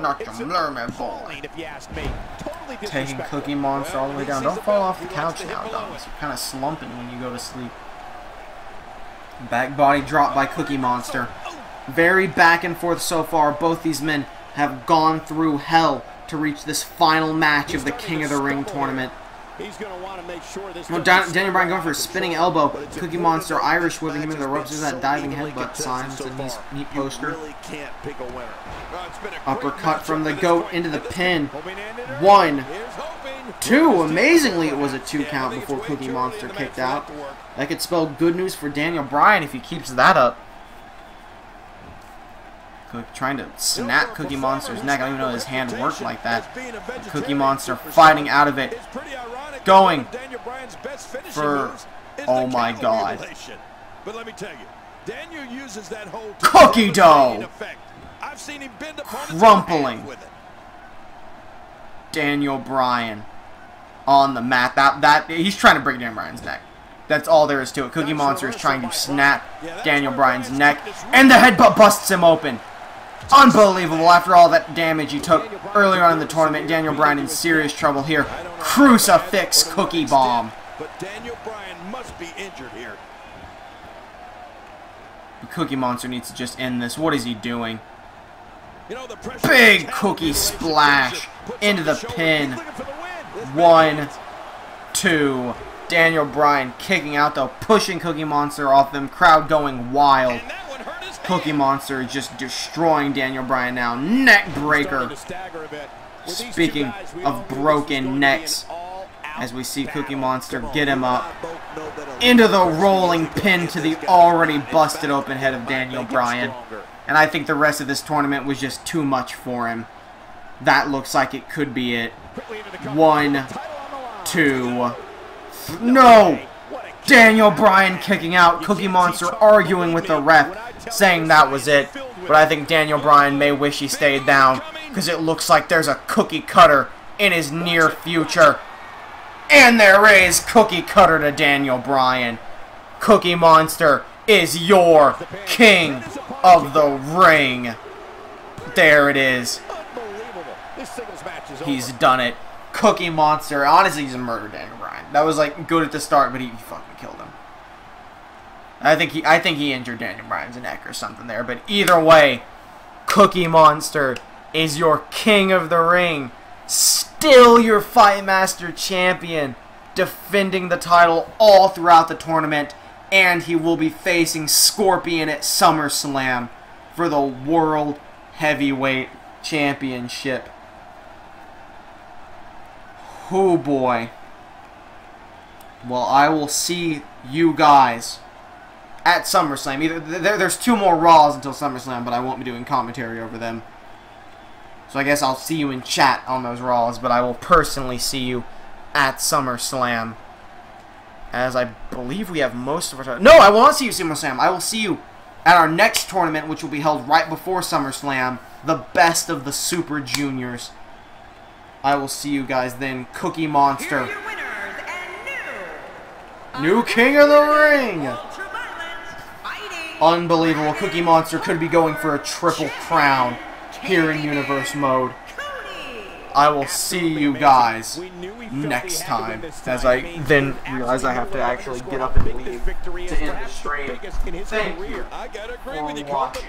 not your lermy boy. Taking Cookie Monster all the way down. Don't fall off the couch now, Dawson. You're kind of slumping when you go to sleep. Back body drop by Cookie Monster. Very back and forth so far. Both these men have gone through hell to reach this final match of the King of the Ring tournament. Daniel Bryan going for a spinning elbow. Cookie Monster Irish whipping him into the ropes. There's that diving headbutt sign. It's a neat poster. Uppercut from the GOAT into the pin. 1, 2. Amazingly, it was a 2 count before Cookie Monster kicked out. That could spell good news for Daniel Bryan if he keeps that up. Trying to snap Cookie Monster's neck. I don't even know his hand worked like that. Cookie Monster fighting out of it. Going for... Oh my god. Cookie dough! Crumpling. Daniel Bryan on the mat. He's trying to break Daniel Bryan's neck. That's all there is to it. Cookie Monster is trying to snap Daniel Bryan's neck. And the headbutt busts him open. Unbelievable. After all that damage he took earlier on in the tournament, Daniel Bryan in serious trouble here. Crucifix Cookie Bomb. But Daniel Bryan must be injured here. Cookie Monster needs to just end this. What is he doing? Big Cookie Splash into the pin. 1, 2. Daniel Bryan kicking out though, pushing Cookie Monster off them. Crowd going wild. Cookie Monster is just destroying Daniel Bryan now. Neck breaker. Speaking of broken necks, as we see Cookie Monster get him up into the rolling pin to the already busted open head of Daniel Bryan. And I think the rest of this tournament was just too much for him. That looks like it could be it. 1, 2. No! Daniel Bryan kicking out. Cookie Monster arguing with the ref, saying that was it. But I think Daniel Bryan may wish he stayed down, because it looks like there's a cookie cutter in his near future. And there is cookie cutter to Daniel Bryan. Cookie Monster is your King of the Ring. There it is. He's done it. Cookie Monster. Honestly, he's murdered Daniel Bryan. That was like good at the start, but he fucking killed him. I think he injured Daniel Bryan's neck or something there. But either way, Cookie Monster is your King of the Ring. Still your Fight Master champion, defending the title all throughout the tournament, and he will be facing Scorpion at SummerSlam for the World Heavyweight Championship. Oh boy. Well, I will see you guys at SummerSlam. There's 2 more Raws until SummerSlam, but I won't be doing commentary over them. So I guess I'll see you in chat on those Raws, but I will personally see you at SummerSlam. As I believe we have most of our... No, I will not see you at SummerSlam. I will see you at our next tournament, which will be held right before SummerSlam. The best of the Super Juniors. I will see you guys then. Cookie Monster. New King of the Ring! Unbelievable. Cookie Monster could be going for a triple crown here in Universe Mode. I will see you guys next time, as I then realize I have to actually get up and leave to end the stream. Thank you for watching.